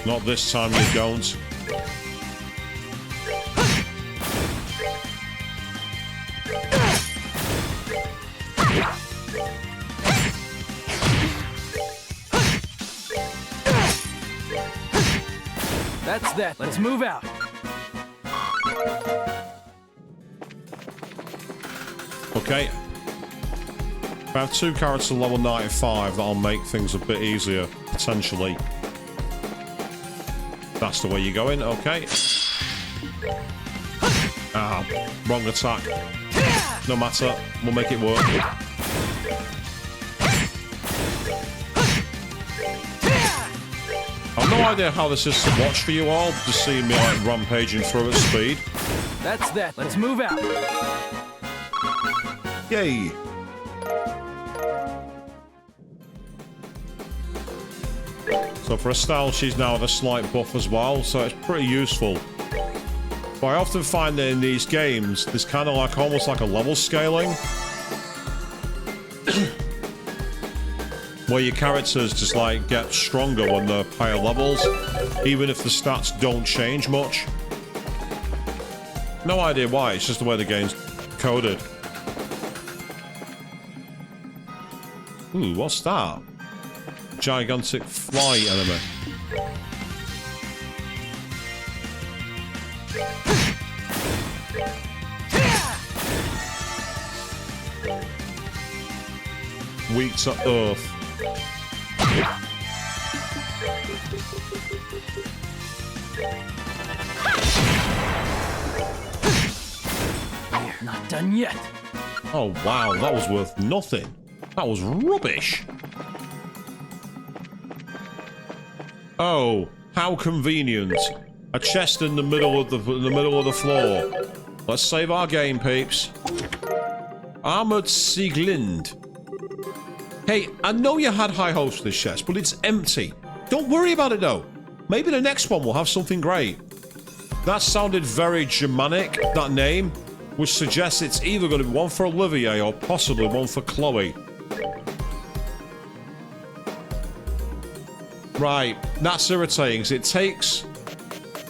Not this time, you don't. That's that. Let's move out. Okay. If I have 2 characters to level 95, that'll make things a bit easier, potentially. That's the way you're going, okay. Ah, wrong attack. No matter, we'll make it work. I've no idea how this is to watch for you all, just seeing me like rampaging through at speed. That's that. Let's move out. Yay! So for Estelle, she's now at a slight buff as well, so it's pretty useful. But I often find that in these games, there's kind of like almost like a level scaling. Where your characters just like get stronger when they're higher levels, even if the stats don't change much. No idea why, it's just the way the game's coded. Ooh, what's that? Gigantic fly enemy. Weak to earth. We're not done yet. Oh wow, that was worth nothing. That was rubbish. Oh, how convenient. A chest in the middle of the floor. Let's save our game, peeps. Armored Sieglind. Hey, I know you had high hopes for this chest, but it's empty. Don't worry about it though. Maybe the next one will have something great. That sounded very Germanic, that name, which suggests it's either going to be one for Olivier or possibly one for Chloe. Right, that's irritating, because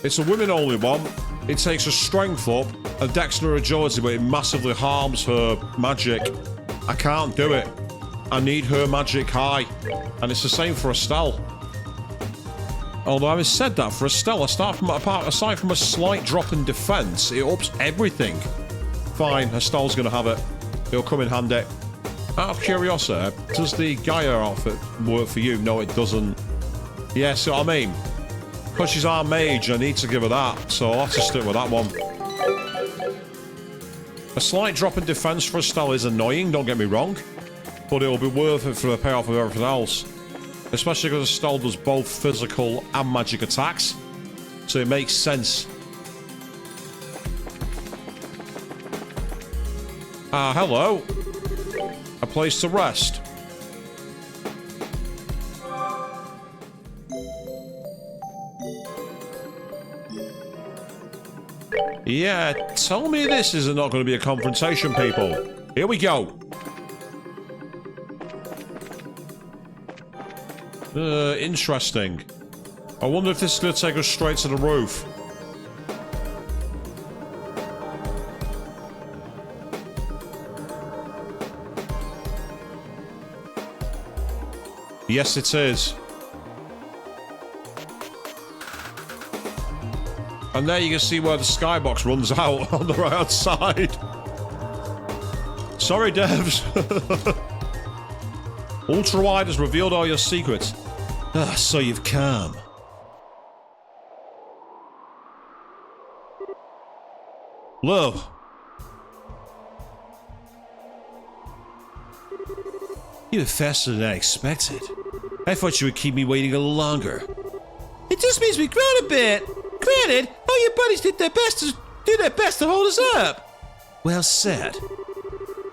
it's a women-only one, it takes a strength up, a dex and a agility, but it massively harms her magic. I can't do it. I need her magic high. And it's the same for Estelle. Although having said that, for Estelle, aside from a slight drop in defense, it ups everything. Fine, Estelle's going to have it. It'll come in handy. Out of curiosity, does the Gaia outfit work for you? No, it doesn't. Yeah, see what I mean? Because she's our mage, I need to give her that, so I'll have to stick with that one. A slight drop in defense for Estelle is annoying, don't get me wrong, but it'll be worth it for the payoff of everything else. Especially because Estelle does both physical and magic attacks, so it makes sense. Ah, hello. A place to rest. Yeah, tell me this is not going to be a confrontation, people. Here we go. Interesting. I wonder if this is going to take us straight to the roof. Yes, it is. And there you can see where the skybox runs out on the right side. Sorry, devs. Ultra Wide has revealed all your secrets. Ah, so you've come. Lo. You were faster than I expected. I thought you would keep me waiting a little longer. It just means we grown a bit. Granted, all your buddies did their best to hold us up. Well said.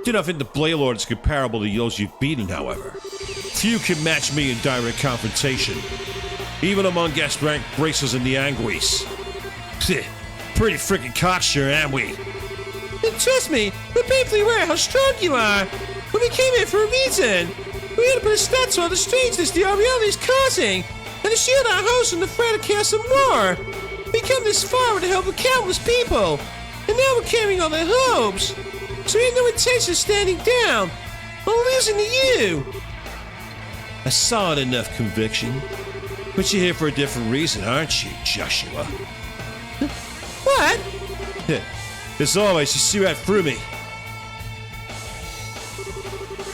Do not think the Blade Lord is comparable to those you've beaten, however. Few can match me in direct confrontation, even among guest rank bracers in the Anguis. Pretty freaking cocksure, aren't we? And trust me, we're painfully aware how strong you are. But we came here for a reason. We had to put a stop to all the strangeness the reality is causing, and to shield our host from the threat of chaos and war. We come this far with the help of countless people, and now we're carrying all their hopes. So we have no intention of standing down or losing to you. A solid enough conviction. But you're here for a different reason, aren't you, Joshua? What? As always, you see right through me.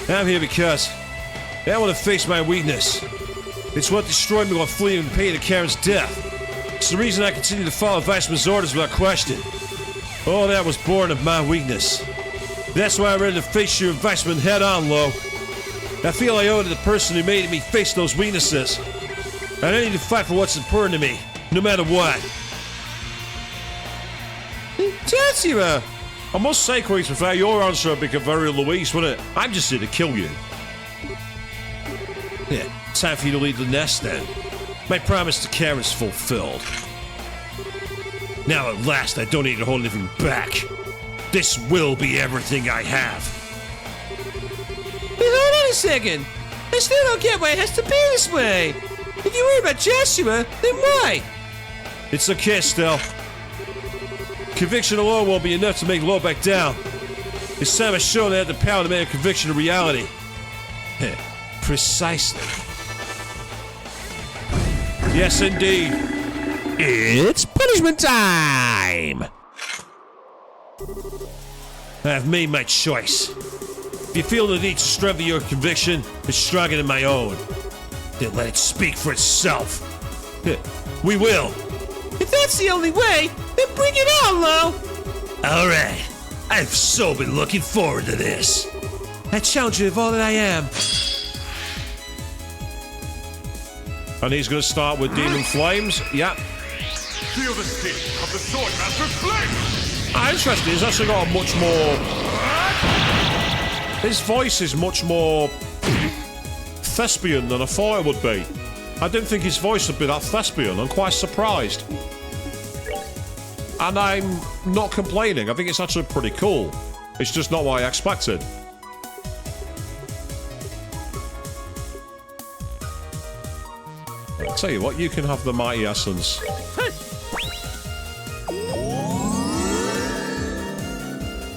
I'm here because I want to face my weakness. It's what destroyed me while fleeing in pain of Karen's death. It's the reason I continue to follow Viceman's orders without question. All that was born of my weakness. That's why I'm ready to face you and Viceman head on, Lo. I feel I owe it to the person who made me face those weaknesses. I don't need to fight for what's important to me, no matter what. Joshua! I must say, Queens, without your answer, I'd become very Louise, wouldn't it? I'm just here to kill you. Yeah, time for you to leave the nest, then. My promise to Karen's fulfilled. Now, at last, I don't need to hold anything back. This will be everything I have. But hold on a second. I still don't get why it has to be this way. If you worry about Joshua, then why? It's okay, Estelle. Conviction alone won't be enough to make Lo back down. This time I've shown I had the power to make a conviction a reality. Precisely. Yes, indeed. It's punishment time! I've made my choice. If you feel the need to strengthen your conviction, it's stronger than my own. Then let it speak for itself. We will. If that's the only way, then bring it on, Lo! Alright. I've so been looking forward to this. I challenge you with all that I am. And he's going to start with Demon Flames. Yep. Feel the sting of the Swordmaster's flame! Interesting. He's actually got a much more... His voice is much more thespian than I thought it would be. I didn't think his voice would be that thespian. I'm quite surprised. And I'm not complaining. I think it's actually pretty cool. It's just not what I expected. I'll tell you what, you can have the Mighty Essence.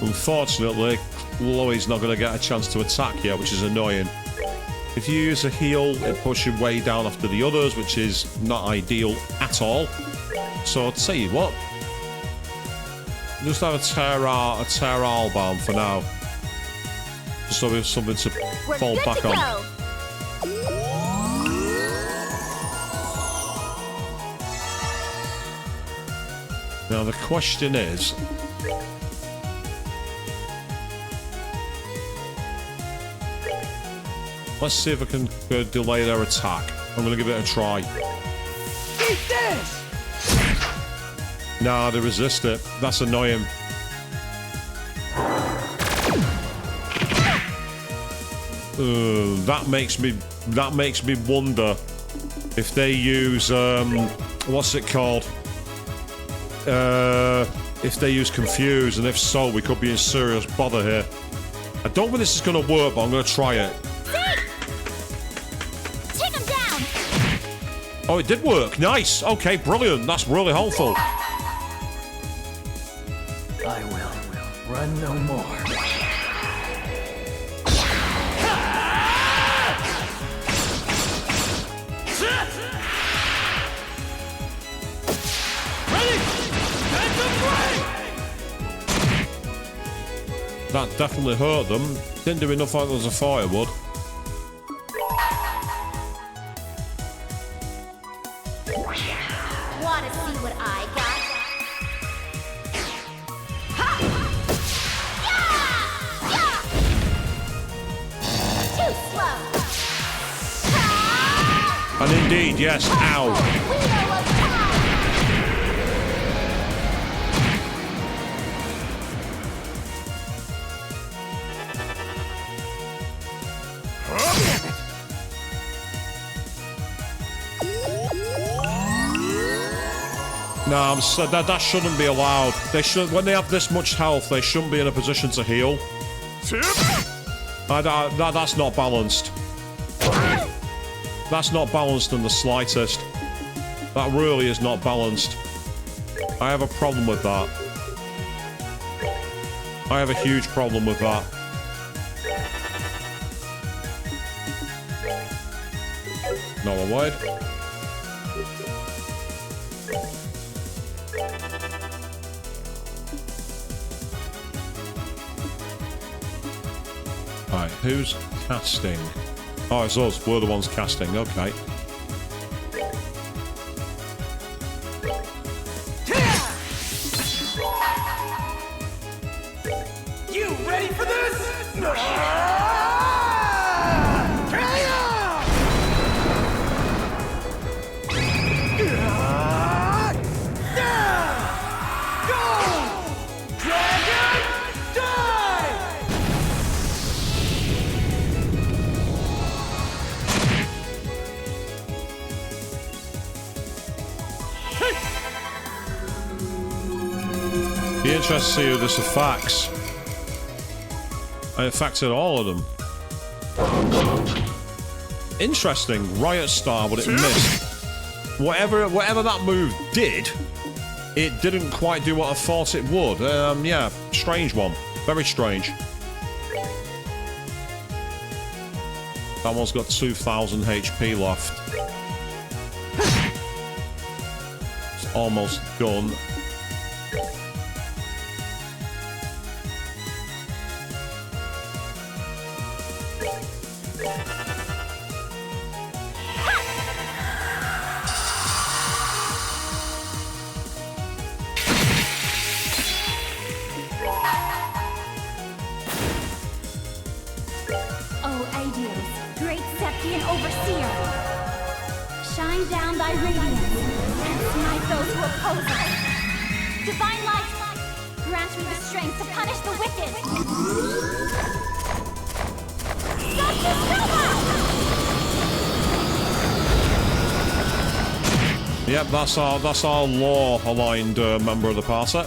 Unfortunately, Chloe's not going to get a chance to attack yet, which is annoying. If you use a heal, it puts you way down after the others, which is not ideal at all. So I'll tell you what. Just have a Terral Balm for now. Just so we have something to fall back on. Now the question is... Let's see if I can delay their attack. I'm going to give it a try. Eat this! Nah, they resist it. That's annoying. That makes me wonder if they use what's it called? if they use Confuse, and if so, we could be in serious bother here. I don't think this is going to work, but I'm going to try it. Take him down! Oh, it did work. Nice. Okay, brilliant. That's really helpful. I will run no more. That definitely hurt them. Didn't do enough like as a fire would. Wanna see what I got? Ha! Yeah! Yeah! Too slow! Ha! And indeed, yes. Ow. Wheel of time! No, that shouldn't be allowed. They should, when they have this much health, they shouldn't be in a position to heal. That's not balanced. That's not balanced in the slightest. That really is not balanced. I have a problem with that. I have a huge problem with that. Not a word. Right, who's casting? Oh, it's us. We're the ones casting. Okay. You ready for this? Be interested to see who this affects. It affected all of them. Interesting. Riot Star, but it missed. Whatever that move did, it didn't quite do what I thought it would. Yeah, strange one. Very strange. That one's got 2,000 HP left. It's almost done. Divine light, grant me the strength to punish the wicked. Yep, that's our law-aligned member of the party.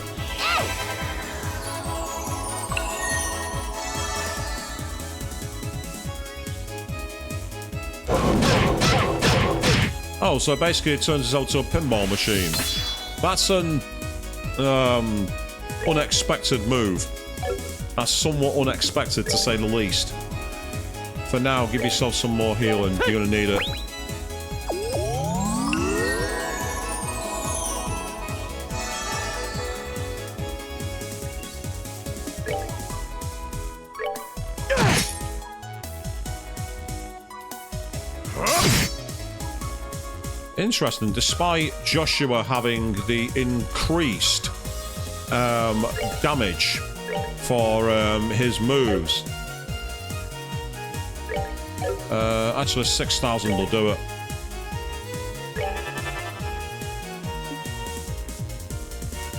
Oh, so basically it turns itself to a pinball machine. That's an unexpected move. That's somewhat unexpected, to say the least. For now, give yourself some more healing. You're gonna need it. Interesting, despite Joshua having the increased damage for his moves, actually 6,000 will do it.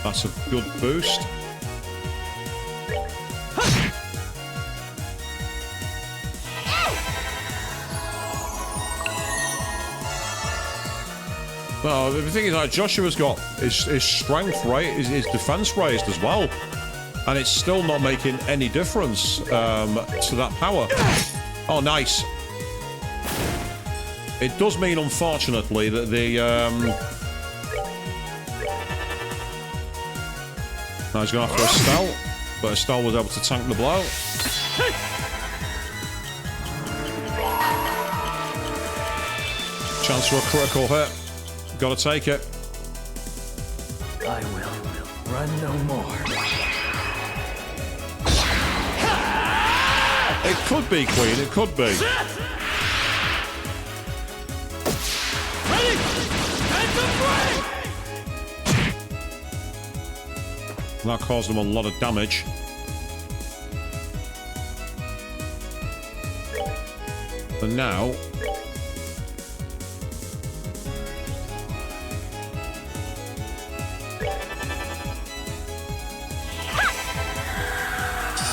That's a good boost. Well, the thing is, like, Joshua's got his strength raised, his defense raised as well. And it's still not making any difference to that power. Oh, nice. It does mean, unfortunately, that the... Now he's going after Estelle, but Estelle was able to tank the blow. Chance for a critical hit. Gotta take it. I will run no more. It could be, Queen, it could be. That caused him a lot of damage. And now...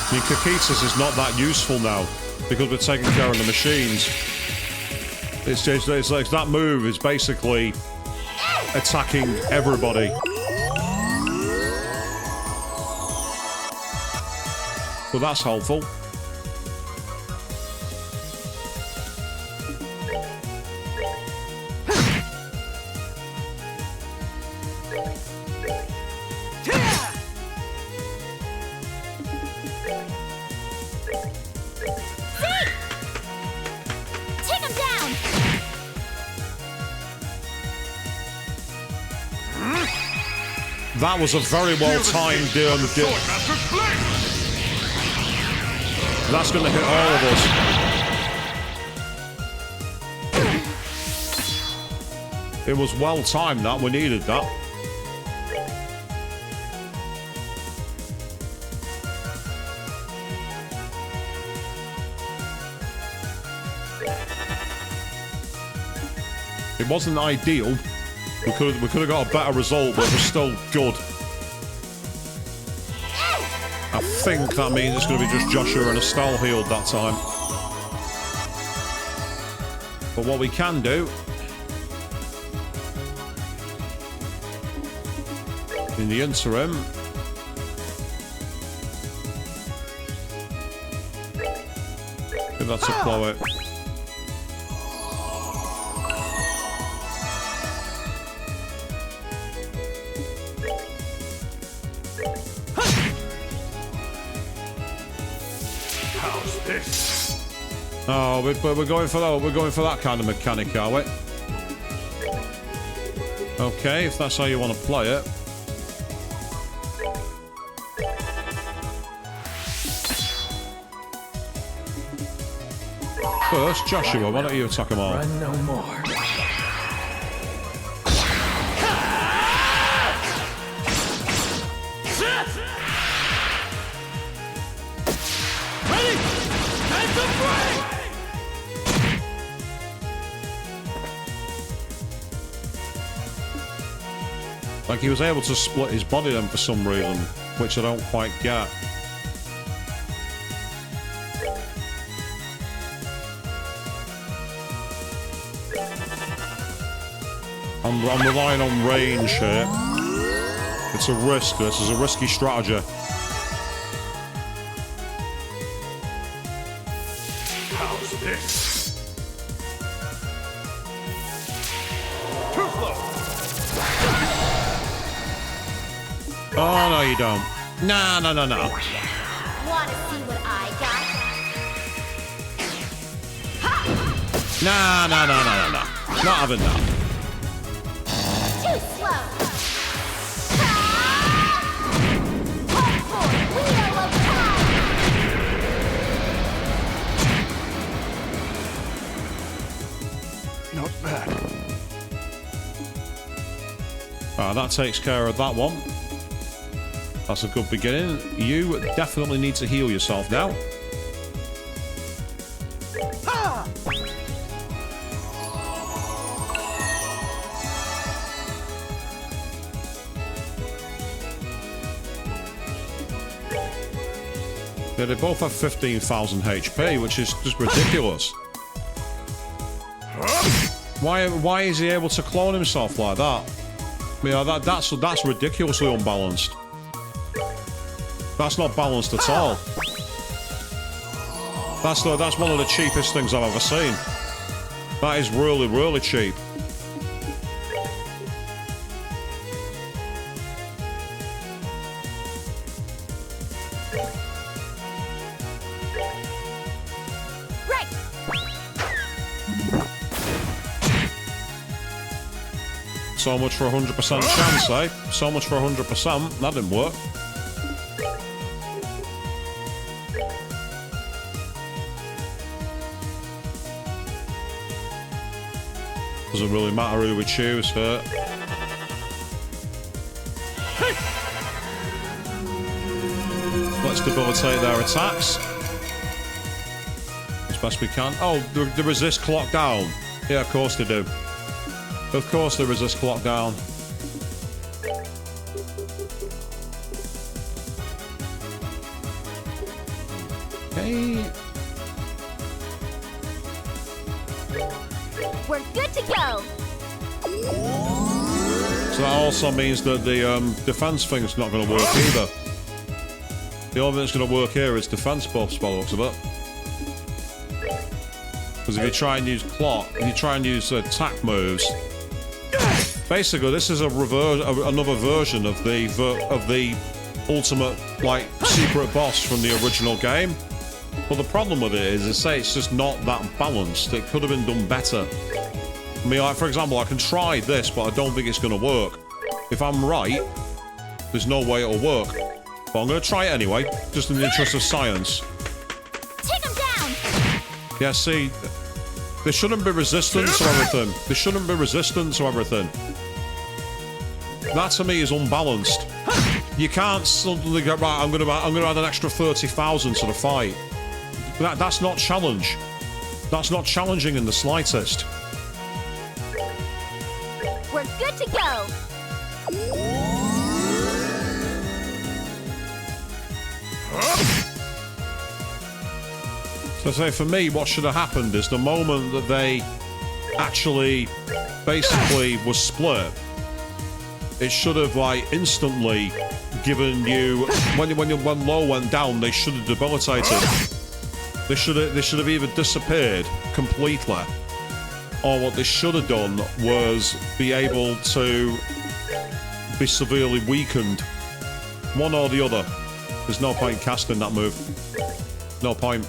I mean, Kakitas is not that useful now because we're taking care of the machines. It's like that move is basically attacking everybody. So that's helpful. That was a very well timed That's going to hit all of us. It was well timed that. We needed that. It wasn't ideal. We could have got a better result, but it was still good. I think that means it's going to be just Joshua and Estelle healed that time. But what we can do... in the interim... if that's a blow it. Oh, we're going for that. We're going for that kind of mechanic, are we? Okay, if that's how you want to play it. First, Joshua, why don't you attack them all? Run no more. Like, he was able to split his body then for some reason, which I don't quite get. I'm relying on range here. It's a risk. This is a risky strategy. How's this? Oh, no, you don't. No. Wanna see what I got? No. Not having that. Too slow. Hold for wheel of time. Not bad. That takes care of that one. That's a good beginning. You definitely need to heal yourself now. Yeah, they both have 15,000 HP, which is just ridiculous. Why is he able to clone himself like that? I mean, that's ridiculously unbalanced. That's not balanced at all. That's one of the cheapest things I've ever seen. That is really, really cheap. Right. So much for 100% chance, eh? So much for 100%. That didn't work. Doesn't really matter who we choose here. Let's debilitate their attacks as best we can. Oh, they resist clock down. Yeah, of course they do. Of course they resist clock down. Okay. We're good to go. So that also means that the defense thing's not going to work either. The only thing that's going to work here is defense buffs by the looks of it. Because if you try and use clock, if you try and use attack moves, basically this is another version of the ultimate like secret boss from the original game. But the problem with it is, it's just not that balanced. It could have been done better. I mean, like, for example, I can try this, but I don't think it's going to work. If I'm right, there's no way it'll work. But I'm going to try it anyway, just in the interest of science. Take him down. Yeah, see, there shouldn't be resistance to everything. There shouldn't be resistance to everything. That to me is unbalanced. You can't suddenly go, right, I'm going to add an extra 30,000 to the fight. That's not challenge. That's not challenging in the slightest. We're good to go. So say for me, what should have happened is the moment that they actually basically was split, it should have like instantly given you when low went down, they should have debilitated. They should have either disappeared completely, or what they should have done was be able to be severely weakened. One or the other. There's no point casting that move. No point.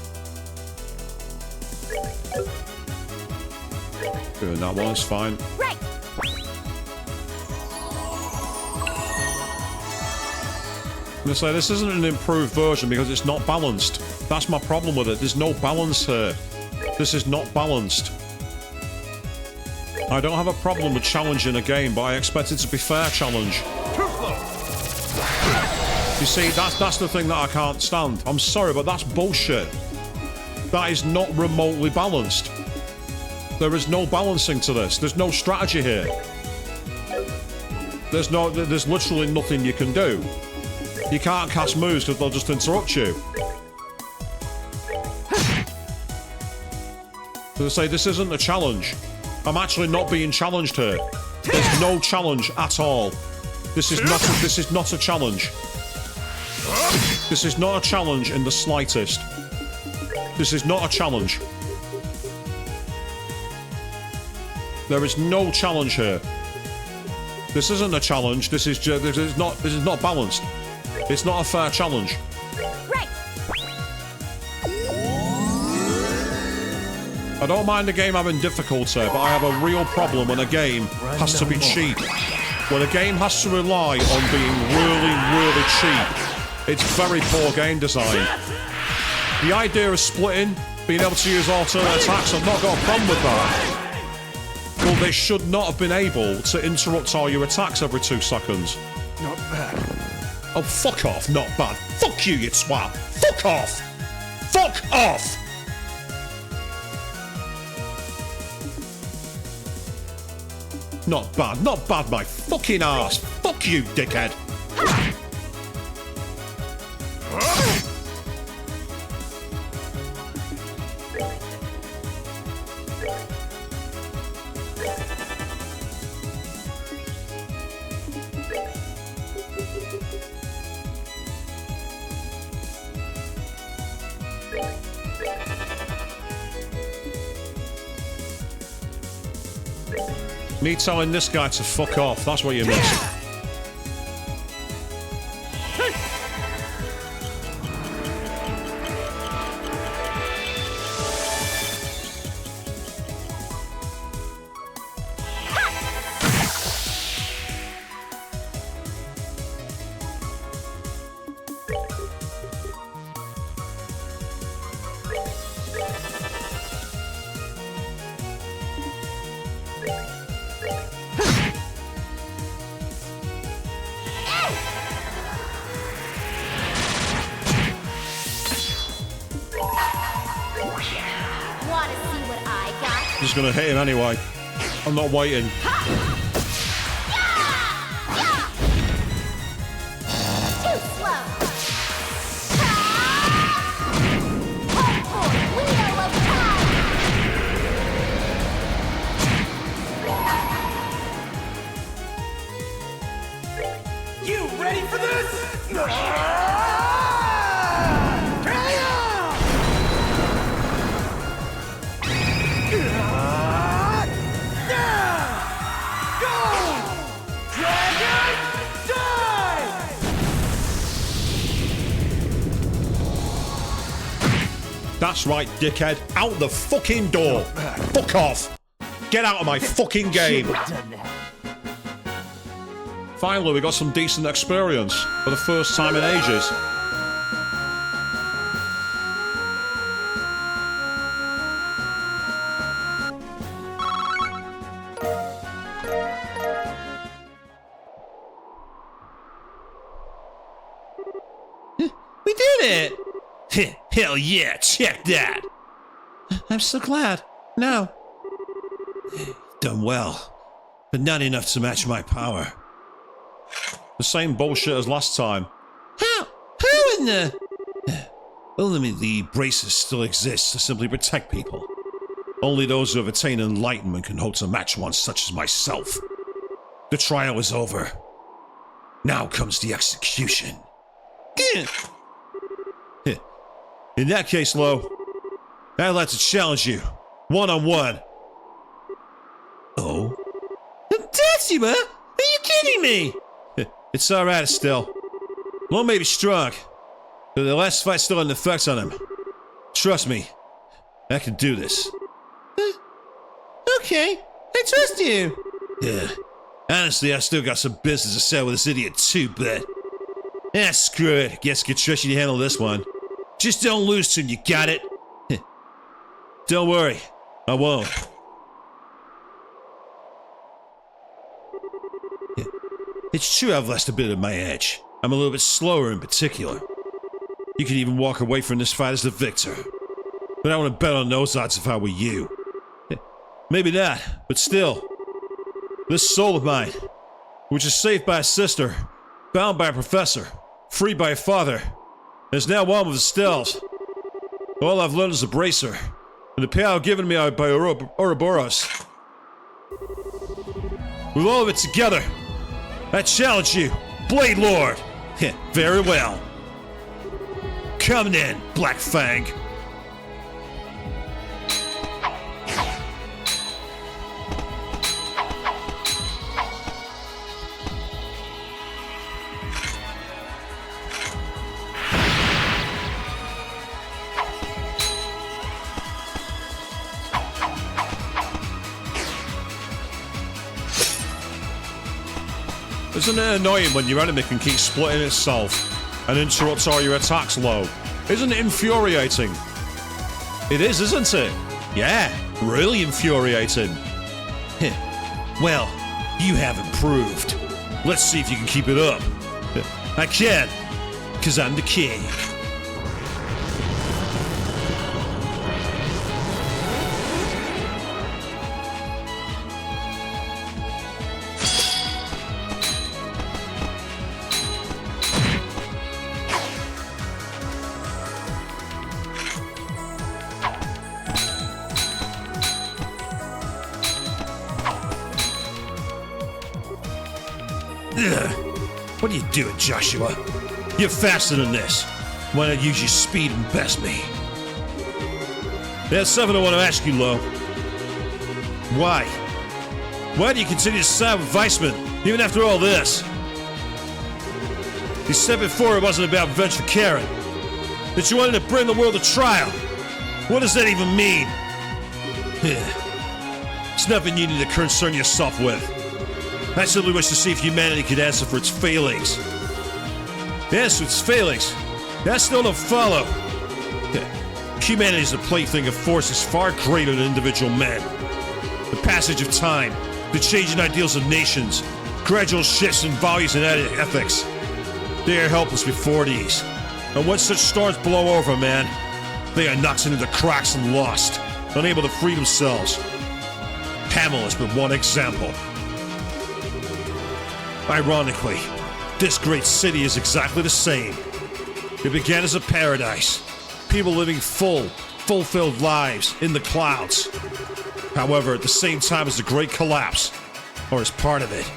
Doing that one is fine. Right. I'm gonna say this isn't an improved version because it's not balanced. That's my problem with it. There's no balance here. This is not balanced. I don't have a problem with challenging a game, but I expect it to be fair challenge. You see, that's the thing that I can't stand. I'm sorry, but that's bullshit. That is not remotely balanced. There is no balancing to this. There's no strategy here. There's literally nothing you can do. You can't cast moves because they'll just interrupt you. As I say, this isn't a challenge. I'm actually not being challenged here. There's no challenge at all. This is not a challenge. This is not a challenge in the slightest. This is not a challenge. There is no challenge here. This isn't a challenge. This is not balanced. It's not a fair challenge. Right. I don't mind the game having difficulty, but I have a real problem when a game has to be cheap. When a game has to rely on being really, really cheap, it's very poor game design. The idea of splitting, being able to use alternate attacks, I've not got a problem with that. Well, they should not have been able to interrupt all your attacks every 2 seconds. Not bad. Oh, fuck off, not bad. Fuck you, you twat. Fuck off. Fuck off. Not bad, my fucking ass. Fuck you, dickhead. Me telling this guy to fuck off. That's what you're missing. Wanna see what I got? Just gonna hit him anyway. I'm not waiting. Too slow. Hope for wheel of power. You ready for this? That's right, dickhead. Out the fucking door. Fuck off. Get out of my fucking game. Finally, we got some decent experience for the first time in ages. We did it! Hell yeah, check that. I'm so glad. Now, Done well, but not enough to match my power. The same bullshit as last time. how in the... Only the braces still exist to simply protect people. Only those who have attained enlightenment can hope to match one such as myself. The trial is over. Now comes the execution. In that case, Lo, I'd like to challenge you, one-on-one. Oh? Datsuma? Are you kidding me? It's alright, Estelle. Lo may be strong, but the last fight still had an effect on him. Trust me, I can do this. Okay, I trust you. Yeah. Honestly, I still got some business to settle with this idiot too, but... screw it. Guess Katricia to handle this one. Just don't lose to him, you got it? Don't worry, I won't. It's true I've lost a bit of my edge. I'm a little bit slower in particular. You could even walk away from this fight as the victor. But I want to bet on those odds if I were you. Maybe not, but still. This soul of mine, which is saved by a sister, bound by a professor, freed by a father, is now one with Estelle's. All I've learned is a bracer, and the power given me by Ouroboros. With all of it together, I challenge you, Blade Lord! Very well. Come then, Black Fang. Isn't it annoying when your enemy can keep splitting itself and interrupt all your attacks, Lo? Isn't it infuriating? It is, isn't it? Yeah, really infuriating. Well, you have improved. Let's see if you can keep it up. I can, because I'm the king. What are you doing, Joshua? You're faster than this. Why not use your speed and best me? There's something I want to ask you, Lo. Why? Why do you continue to side with Weissman, even after all this? You said before it wasn't about revenge for Karen. That you wanted to bring the world to trial. What does that even mean? It's nothing you need to concern yourself with. I simply wish to see if humanity could answer for its failings. Answer its failings? That still don't follow. Humanity is a plaything of forces far greater than individual men. The passage of time, the changing ideals of nations, gradual shifts in values and ethics. They are helpless before these. And when such storms blow over, man, they are knocked into the cracks and lost, unable to free themselves. Hamel is but one example. Ironically, this great city is exactly the same. It began as a paradise, people living fulfilled lives in the clouds. However, at the same time as the Great Collapse, or as part of it,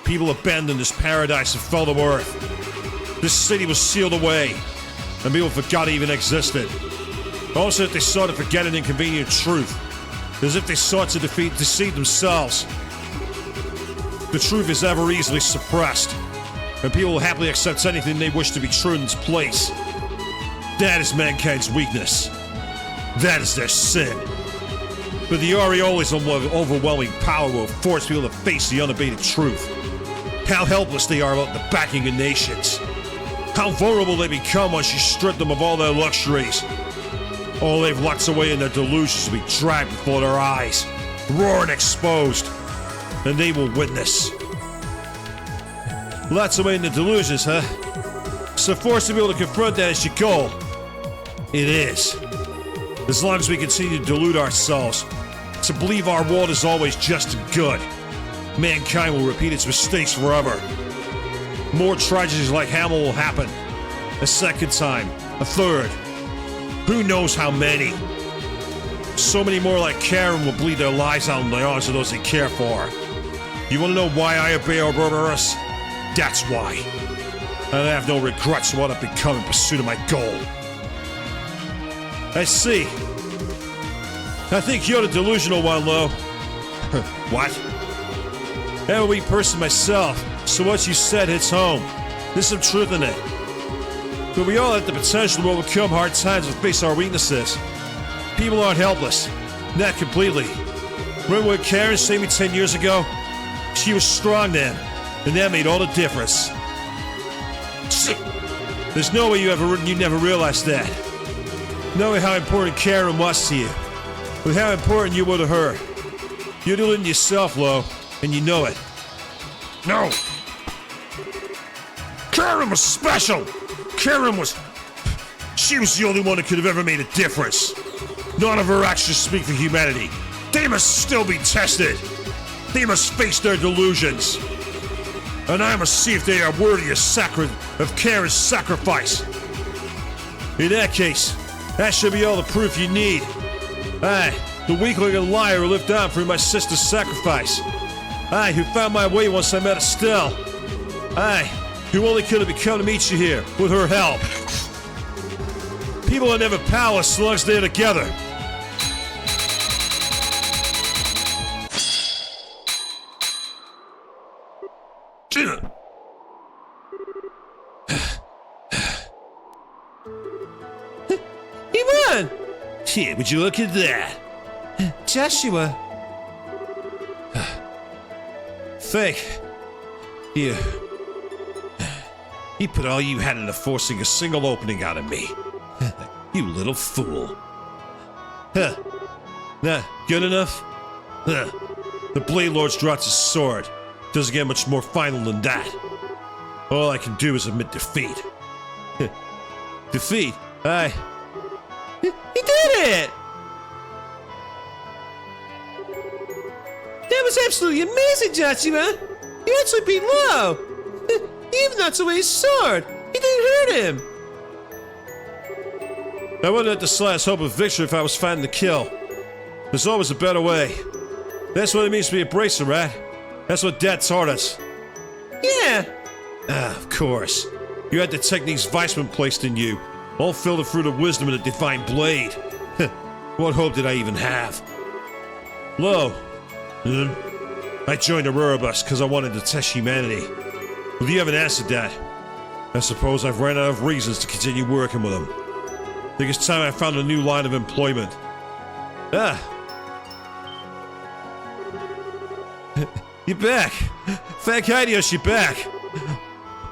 people abandoned this paradise and fell to earth. This city was sealed away, and people forgot it even existed. Also, if they sought to forget an inconvenient truth, as if they sought to deceive themselves. The truth is ever easily suppressed, and people will happily accept anything they wish to be true in its place. That is mankind's weakness. That is their sin. But the Aureole's overwhelming power will force people to face the unabated truth. How helpless they are without the backing of nations. How vulnerable they become once you strip them of all their luxuries. All they've locked away in their delusions will be dragged before their eyes, raw and exposed, and they will witness. Lots away in the delusions, huh? So forced to be able to confront that as your goal. It is. As long as we continue to delude ourselves, to believe our world is always just and good, mankind will repeat its mistakes forever. More tragedies like Hamel will happen. A second time, a third. Who knows how many? So many more like Karen will bleed their lives out in the arms of those they care for. You want to know why I obey Ouroboros? That's why. And I have no regrets for what I've become in pursuit of my goal. I see. I think you're the delusional one, Lo. What? I'm a weak person myself, so what you said hits home. There's some truth in it. But we all have the potential to overcome hard times and face our weaknesses. People aren't helpless. Not completely. Remember when Karen saved me 10 years ago? She was strong then, and that made all the difference. There's no way you never realized that. Knowing how important Karen was to you, with how important you were to her. You're doing it yourself, Lo, and you know it. No! Karen was special! She was the only one that could have ever made a difference. None of her actions speak for humanity. They must still be tested. They must face their delusions. And I must see if they are worthy of Karen's sacrifice. In that case, that should be all the proof you need. I, the weakling and liar who lived on through my sister's sacrifice. I, who found my way once I met Estelle. I, who only could have become to meet you here with her help. People are never powerless as long as they're together. Iman! Yeah, would you look at that? Joshua! Think. You put all you had into forcing a single opening out of me. You little fool. Huh. Nah, good enough? Huh. The Blade Lord's dropped his sword. Doesn't get much more final than that. All I can do is admit defeat. Defeat? Aye. He did it! That was absolutely amazing, Joshua! You actually beat Lo! He even knocked away his sword! He didn't hurt him! I wouldn't have the slightest hope of victory if I was fighting the kill. There's always a better way. That's what it means to be a bracer, rat. That's what Dad taught us. Yeah! Ah, of course. You had the techniques Weissman placed in you, all filtered through the wisdom of the divine blade. What hope did I even have? Lo. I joined the Ruribus because I wanted to test humanity. Well, you haven't answered that. I suppose I've ran out of reasons to continue working with them. I think it's time I found a new line of employment. Ah! You're back! Thank Idios, you're back!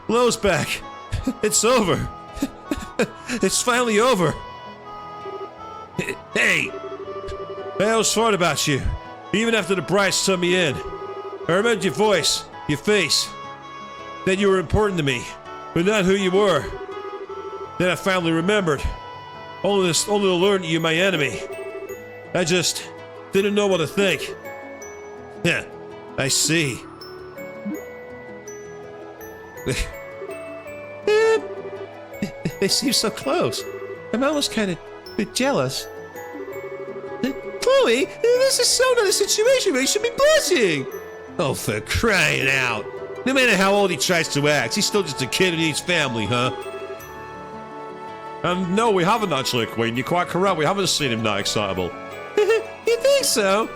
Lowe's back! It's over! It's finally over! Hey! I always thought about you, even after the Brights turned me in. I remembered your voice, your face, that you were important to me, but not who you were. Then I finally remembered, only to learn that you're my enemy. I just didn't know what to think. Yeah, I see. They seem so close. I'm almost kind of a bit jealous. Chloe, this is so not a situation where you should be blushing. Oh, for crying out. No matter how old he tries to act, he's still just a kid who needs family, huh? No, we haven't actually, Queen. You're quite correct. We haven't seen him that excitable. You think so?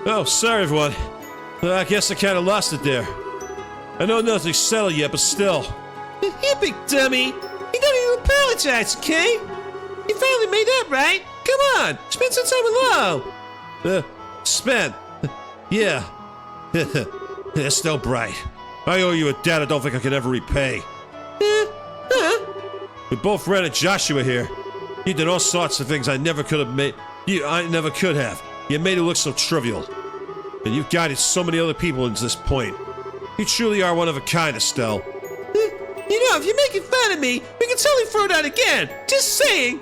Oh, sorry, everyone. I guess I kind of lost it there. I know nothing's settled yet, but still. You big dummy. You don't even apologize, okay? You finally made up, right? Come on, spend some time alone. Spent. Yeah. Estelle Bright. I owe you a debt I don't think I can ever repay. We both ran at Joshua here. You did all sorts of things I never could have made. I never could have. You made it look so trivial. And you've guided so many other people into this point. You truly are one of a kind, Estelle. You know, if you're making fun of me, we can totally throw it out again. Just saying.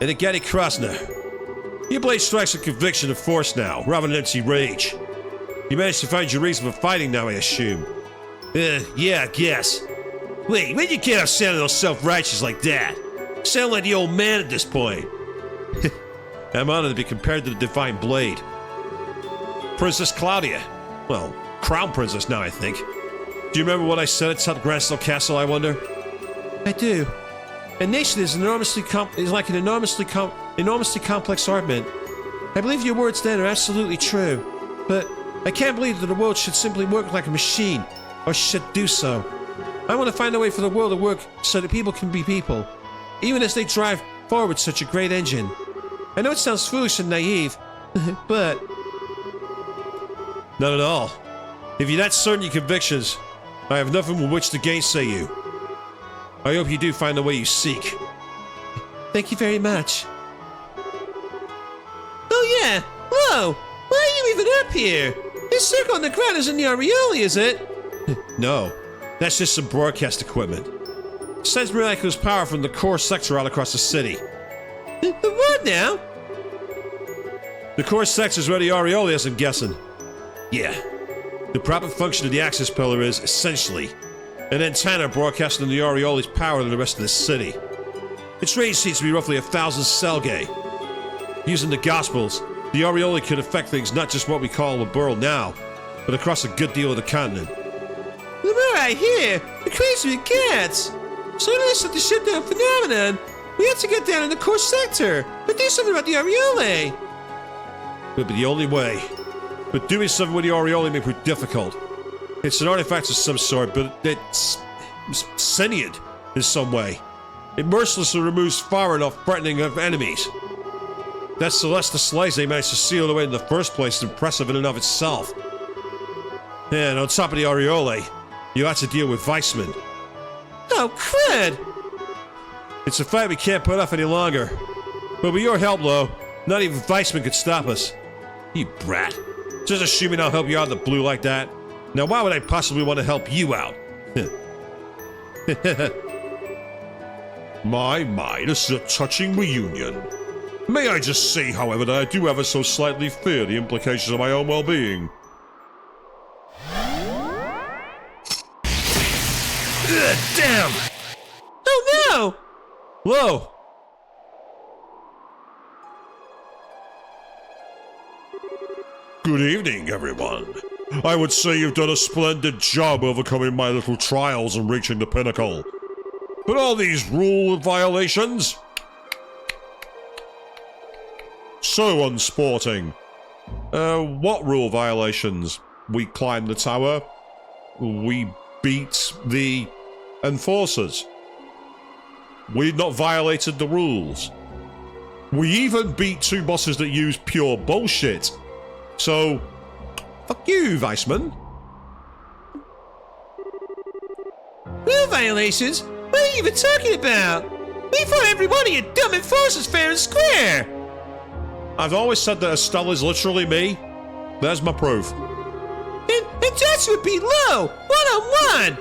And to get across now. Your blade strikes with conviction and force now, rather than empty rage. You managed to find your reason for fighting now, I assume. Yeah, I guess. Wait, where'd you get off sounding all self-righteous like that? Sound like the old man at this point. I'm honored to be compared to the Divine Blade. Princess Claudia. Well, Crown Princess now, I think. Do you remember what I said at Grancel Castle, I wonder? I do. A nation is like an enormously complex argument. I believe your words then are absolutely true, but I can't believe that the world should simply work like a machine, or should do so. I want to find a way for the world to work so that people can be people, even as they drive forward such a great engine. I know it sounds foolish and naive, but... Not at all. If you're that certain of your convictions, I have nothing with which to gainsay you. I hope you do find the way you seek. Thank you very much. Oh yeah, whoa, why are you even up here? This circle on the ground isn't the Aureole, is it? No, that's just some broadcast equipment. Sends miraculous power from the core sector all across the city. The what now? The core sector is where the Aureole is, I'm guessing. Yeah. The proper function of the access pillar is, essentially, an antenna broadcasting the Aureole's power to the rest of the city. Its range seems to be roughly 1,000 Selgae. Using the Gospels, the Aureole could affect things not just what we call the world now, but across a good deal of the continent. The more I hear, the crazier it gets. So to listen to the shutdown phenomenon, we have to get down in the core sector and do something about the Aureole. It would be the only way. But doing something with the Aureole may prove difficult. It's an artifact of some sort, but it's sentient in some way. It mercilessly removes far enough threatening of enemies. That Celesta Slice they managed to seal away in the first place is impressive in and of itself. And on top of the Aureole, you have to deal with Weissman. Oh, crud! It's a fight we can't put off any longer. But with your help, Lo, not even Weissman could stop us. You brat. Just assuming I'll help you out of the blue like that. Now why would I possibly want to help you out? My, this is a touching reunion. May I just say, however, that I do ever so slightly fear the implications of my own well-being. Damn! Oh no! Lo! Good evening, everyone. I would say you've done a splendid job overcoming my little trials and reaching the pinnacle. But all these rule violations? So unsporting. What rule violations? We climbed the tower. We beat the enforcers. We've not violated the rules. We even beat 2 bosses that use pure bullshit. So, fuck you, Weissman. Rule violations? What are you even talking about? We fought every one of you dumb enforcers fair and square! I've always said that Estelle is literally me. There's my proof. And Joshua beat low, one-on-one!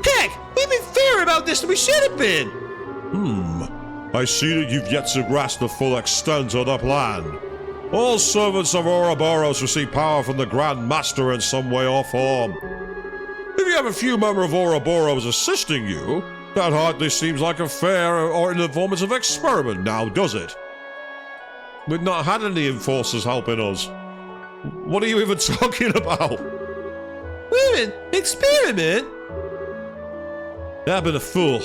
Heck, we've been fairer about this than we should have been! I see that you've yet to grasp the full extent of the plan. All servants of Ouroboros receive power from the Grand Master in some way or form. If you have a few members of Ouroboros assisting you, that hardly seems like a fair or informative experiment now, does it? We've not had any enforcers helping us. What are you even talking about? Women, experiment? I've been a fool.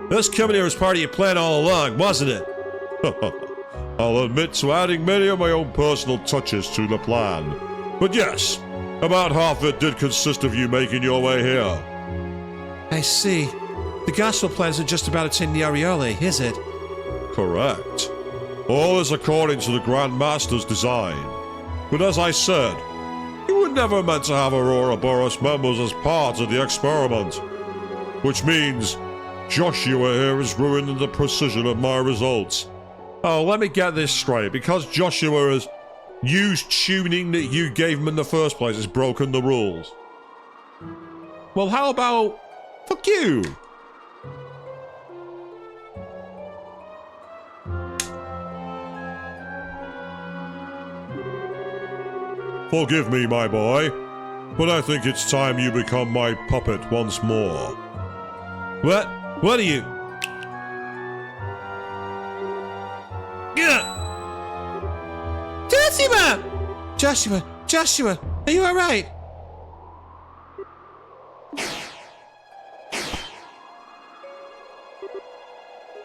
This coming here was part of your plan all along, wasn't it? I'll admit to adding many of my own personal touches to the plan. But yes, about half of it did consist of you making your way here. I see. The gospel plan isn't just about attaining the Aureole, is it? Correct. All is according to the Grand Master's design. But as I said, you were never meant to have Ouroboros members as part of the experiment. Which means Joshua here is ruining the precision of my results. Oh, let me get this straight. Because Joshua has used tuning that you gave him in the first place, has broken the rules. Well, how about... fuck you? Forgive me, my boy, but I think it's time you become my puppet once more. What? What are you? Joshua! Joshua! Are you alright?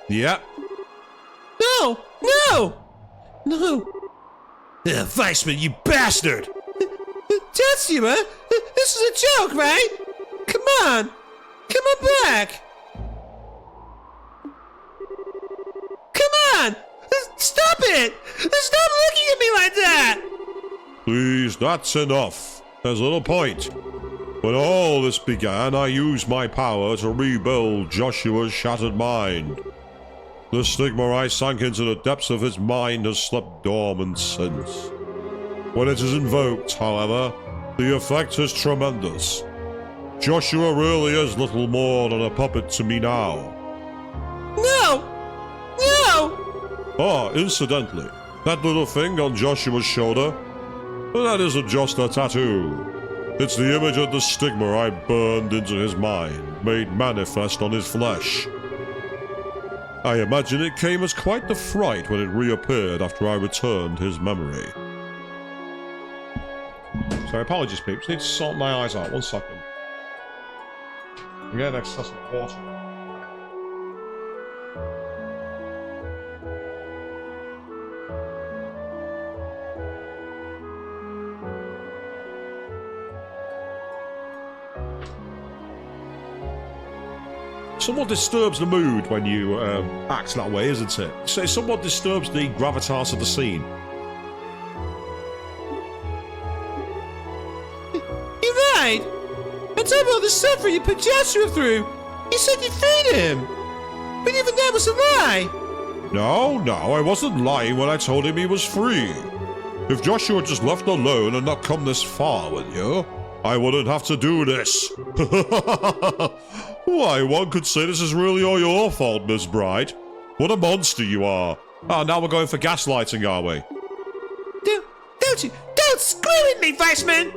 Yeah. No! No! No! Weissman, you bastard! Joshua! This is a joke, right? Come on! Come on back! Come on! Stop it! Stop looking at me like that! Please, that's enough. There's little point. When all this began, I used my power to rebuild Joshua's shattered mind. The stigma I sank into the depths of his mind has slept dormant since. When it is invoked, however, the effect is tremendous. Joshua really is little more than a puppet to me now. No! No! Ah, incidentally, that little thing on Joshua's shoulder, that isn't just a tattoo. It's the image of the stigma I burned into his mind, made manifest on his flesh. I imagine it came as quite the fright when it reappeared after I returned his memory. Sorry, apologies, peeps. Need to sort my eyes out. 1 second. I'm getting excess of water. Somewhat disturbs the mood when you act that way, isn't it? So it somewhat disturbs the gravitas of the scene. You're right! I told him all the suffering you put Joshua through! You said you'd feed him! But even that was a lie! No, I wasn't lying when I told him he was free. If Joshua had just left alone and not come this far with you, I wouldn't have to do this. Why, one could say this is really all your fault, Miss Bright. What a monster you are. Ah, now we're going for gaslighting, are we? Don't scream at me, Weissman!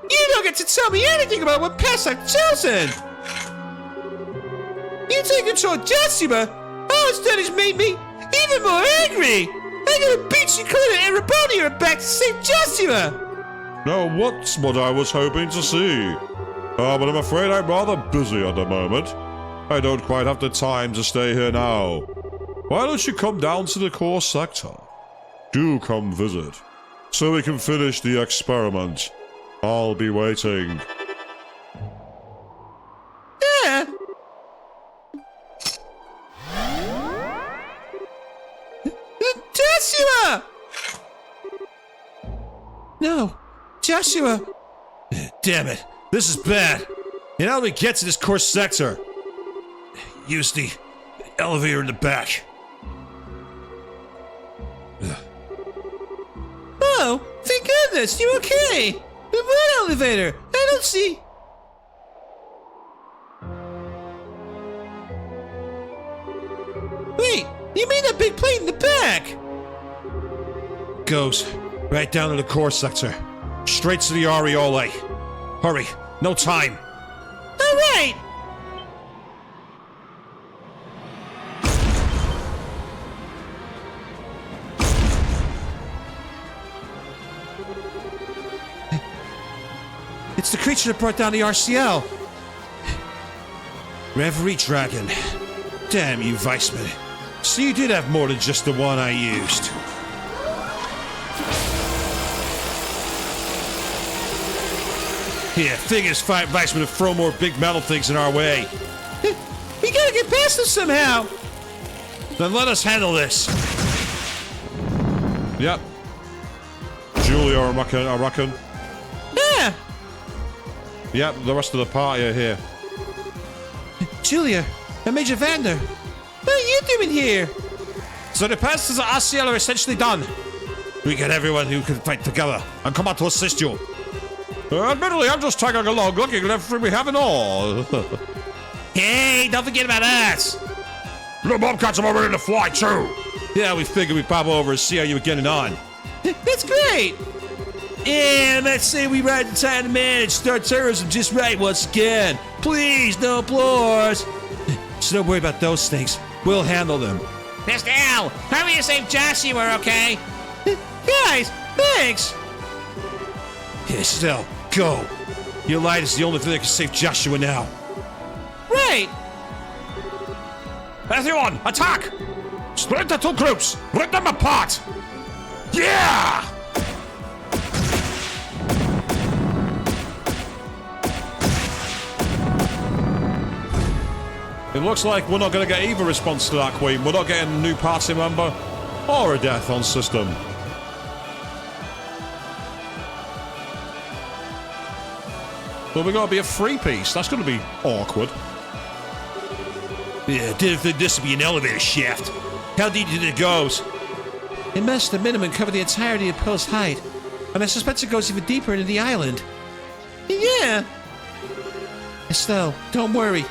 You don't get to tell me anything about what path I've chosen! You take control of Joshua, all it's done is made me even more angry! I'm gonna beat you clean and Ereboni your back to save Joshua! Now, what's what I was hoping to see? But I'm afraid I'm rather busy at the moment. I don't quite have the time to stay here now. Why don't you come down to the core sector? Do come visit. so we can finish the experiment. I'll be waiting. Yeah. Joshua! No, Joshua. Damn it. This is bad. And how do we get to this core sector? Use the elevator in the back. Oh, thank goodness, you okay? The what elevator? I don't see. Wait, you mean that big plate in the back? Goes right down to the core sector. Straight to the areolae. Hurry, no time. All right. It's the creature that brought down the RCL. Reverie Dragon. Damn you, Weissman. So you did have more than just the one I used. Yeah, figures Weissman to throw more big metal things in our way. We gotta get past them somehow. Then let us handle this. Yep. Julia, I reckon. Yeah. Yep, the rest of the party are here. Julia and Major Vander. What are you doing here? So the passes of the RCL are essentially done. We get everyone who can fight together and come out to assist you. Admittedly, I'm just tagging along, looking at everything we have and all. Hey, don't forget about us. The Bobcats are ready to fly too. Yeah, we figured we'd pop over and see how you were getting on. That's great. Yeah, let's say we ride the time to man and start terrorism just right once again. Please, no applause. Just don't worry about those things. We'll handle them. Estelle, how you save Joshua, okay? Guys, thanks. Yeah, Estelle, go. Your light is the only thing that can save Joshua now. Right. Everyone, attack! Split the two groups! Rip them apart! Yeah! It looks like we're not going to get either response to that, Queen. We're not getting a new party member or a death on system. Well, we're going to be a three-piece. That's going to be awkward. Yeah, didn't think this would be an elevator shaft. How deep do you think it goes? It must, at minimum, cover the entirety of Pearl's height. And I suspect it goes even deeper into the island. Yeah. Estelle, don't worry.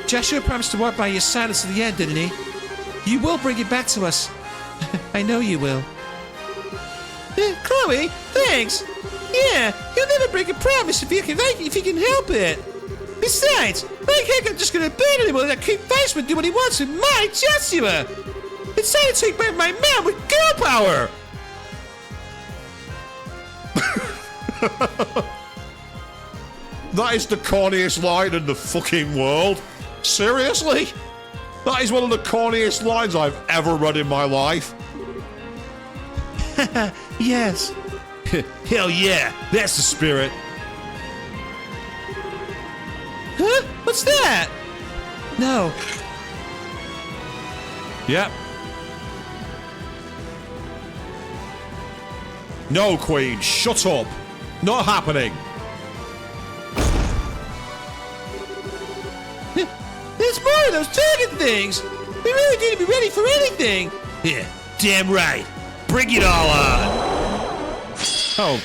Joshua promised to walk by your side to the end, didn't he? You will bring it back to us. I know you will. Chloe, thanks. Yeah, you'll never break a promise if you can help it. Besides, I think I'm just gonna abandon him and let King Weissman do what he wants with my Joshua. It's time to take back my man with girl power. That is the corniest line in the fucking world. Seriously? That is one of the corniest lines I've ever read in my life. Yes. Hell yeah, that's the spirit. Huh? What's that? No. Yep. No, Queen, shut up. Not happening. There's more of those target things. We really need to be ready for anything. Yeah, damn right. Bring it all on. Oh.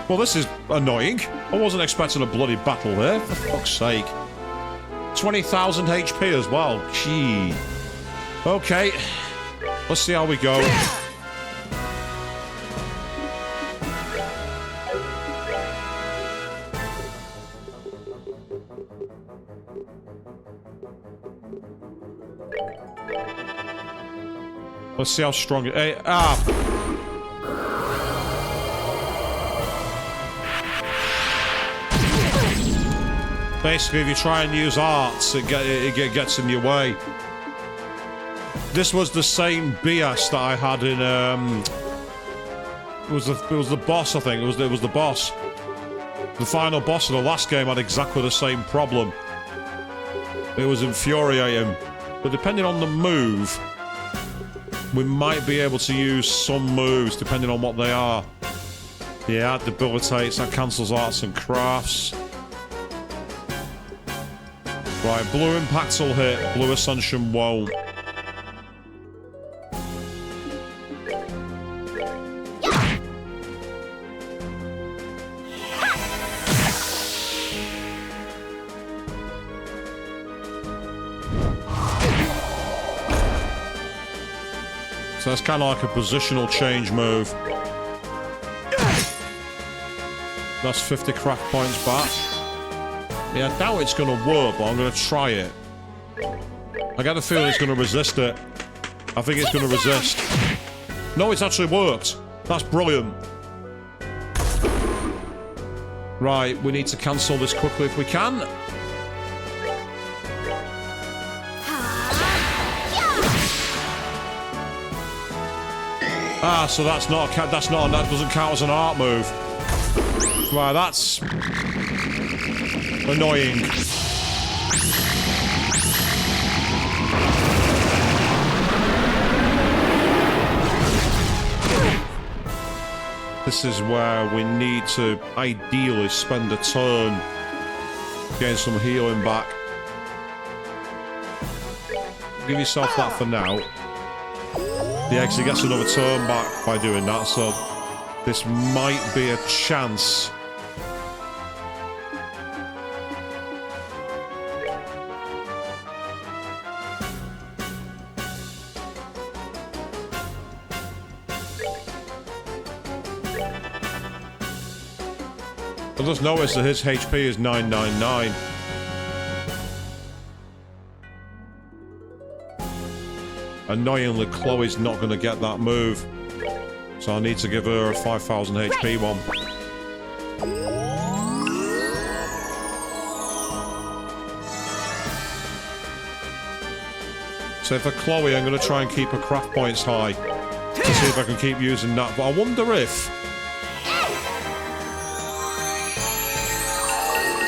Well, this is annoying. I wasn't expecting a bloody battle there, for fuck's sake. 20,000 HP as well. Gee. Okay. Let's see how we go. Let's see how strong it... Hey, Basically, if you try and use arts, it gets in your way. This was the same BS that I had in the boss, I think. It was the boss. The final boss of the last game had exactly the same problem. It was infuriating. But depending on the move, we might be able to use some moves depending on what they are. Yeah, that debilitates, that cancels arts and crafts. Right, blue impacts will hit, blue ascension won't. So that's kind of like a positional change move. That's 50 craft points back. Yeah, I doubt it's going to work, but I'm going to try it. I get the feeling it's going to resist it. I think it's going to resist. No, it's actually worked. That's brilliant. Right, we need to cancel this quickly if we can. Ah, so that doesn't count as an art move. Right, that's annoying. This is where we need to ideally spend a turn getting some healing back. Give yourself that for now. Yeah, because he gets another turn back by doing that, so this might be a chance. I just noticed that his HP is 999. Annoyingly, Chloe's not going to get that move. So I need to give her a 5,000 HP one. So for Chloe, I'm going to try and keep her craft points high. To see if I can keep using that. But I wonder if...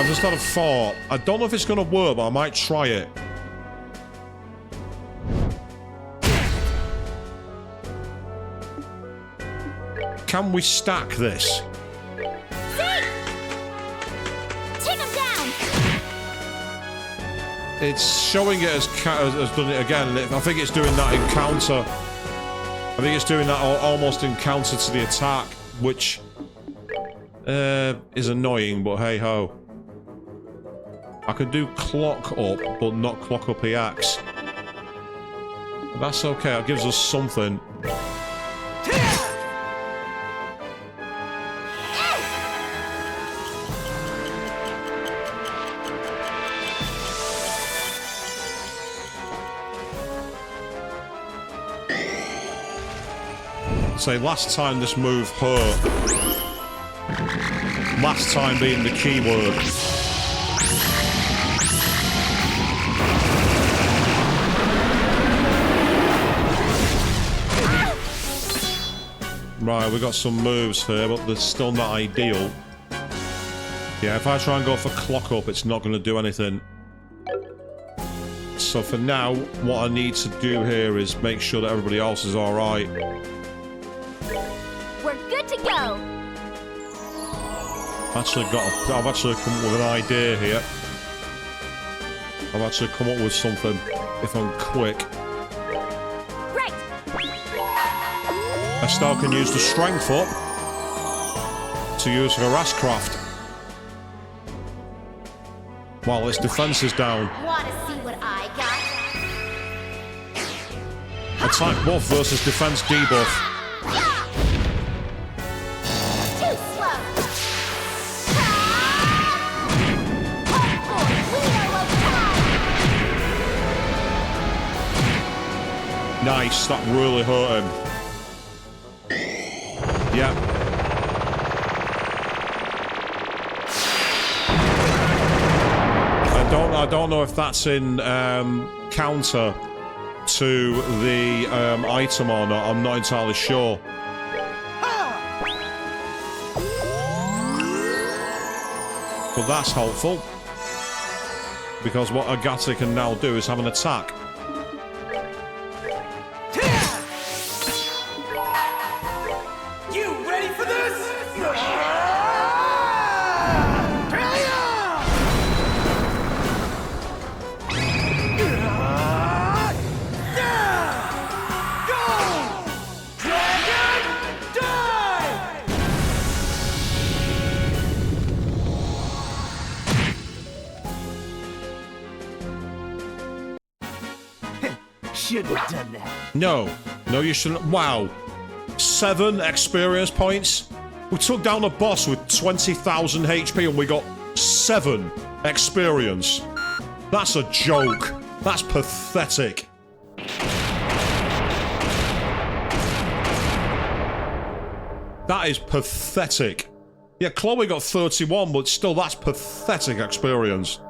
I've just had a thought. I don't know if it's going to work, but I might try it. Can we stack this? Take him down. It's showing it as done it again. I think it's doing that in counter. I think it's doing that almost in counter to the attack, which is annoying, but hey ho. I could do clock up, but not clock up EX. That's okay, that gives us something. Say last time this move hurt. Last time being the key word. Right, we got some moves here, but they're still not ideal. Yeah, if I try and go for clock up, it's not going to do anything. So for now, what I need to do here is make sure that everybody else is alright. We're good to go. I've actually come up with an idea here. I've actually come up with something, if I'm quick. Right. Estelle can use the strength up to use her Harasscraft while its defense is down. Wanna see what I got? Attack buff versus defense debuff. Too slow. Nice, that really hurt him. Yeah. I don't know if that's in counter to the item or not. I'm not entirely sure. But that's helpful. Because what Agate can now do is have an attack. You ready for this? Go! Dragon, die! Shouldn't have done that. No. No, you shouldn't. Wow. 7 experience points? We took down a boss with 20,000 HP and we got 7 experience. That's a joke. That's pathetic. That is pathetic. Yeah, Chloe got 31, but still, that's pathetic experience.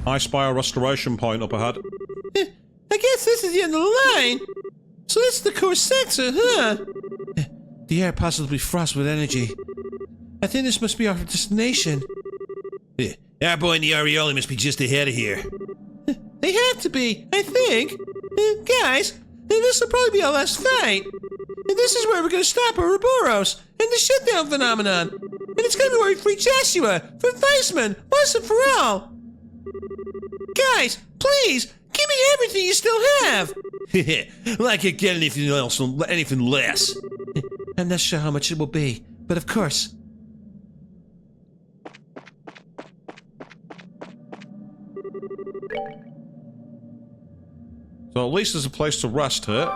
I spy a restoration point up ahead. I guess this is the end of the line. So this is the core sector, huh? The air possibly frost with energy. I think this must be our destination. Our boy and the Arioli must be just ahead of here. They have to be, I think. Guys, this will probably be our last fight. And this is where we're going to stop Ouroboros and the shutdown phenomenon. And it's going to be where we free Joshua from Weissman once and for all. Guys, please, give me everything you still have. Like I get anything else, anything less. I'm not sure how much it will be, but of course. So at least there's a place to rest here.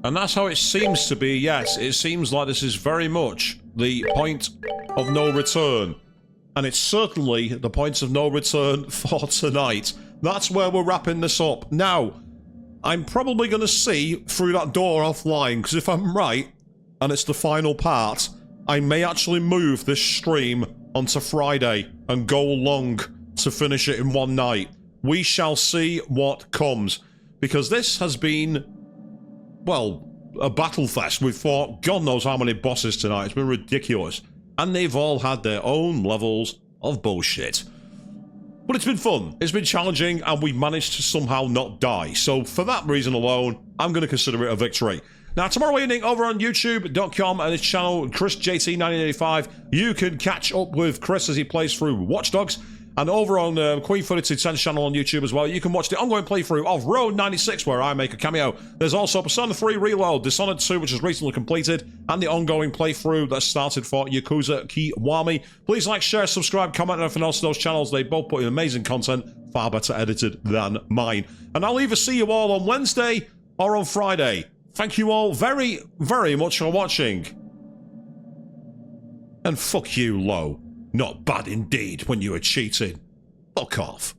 And that's how it seems to be, yes. It seems like this is very much the point of no return. And it's certainly the point of no return for tonight. That's where we're wrapping this up. Now, I'm probably going to see through that door offline, because if I'm right, and it's the final part, I may actually move this stream onto Friday and go long to finish it in one night. We shall see what comes. Because this has been, well, a battle fest. We've fought God knows how many bosses tonight. It's been ridiculous. And they've all had their own levels of bullshit. But it's been fun. It's been challenging, and we've managed to somehow not die. So for that reason alone, I'm going to consider it a victory. Now, tomorrow evening, over on YouTube.com and his channel, ChrisJT1985, you can catch up with Chris as he plays through Watch Dogs. And over on Queen 3210's channel on YouTube as well, you can watch the ongoing playthrough of Road 96, where I make a cameo. There's also Persona 3 Reload, Dishonored 2, which is recently completed, and the ongoing playthrough that started for Yakuza Kiwami. Please like, share, subscribe, comment, and everything else to those channels. They both put in amazing content, far better edited than mine. And I'll either see you all on Wednesday or on Friday. Thank you all very, very much for watching. And fuck you, Lo. Not bad indeed when you were cheating. Fuck off.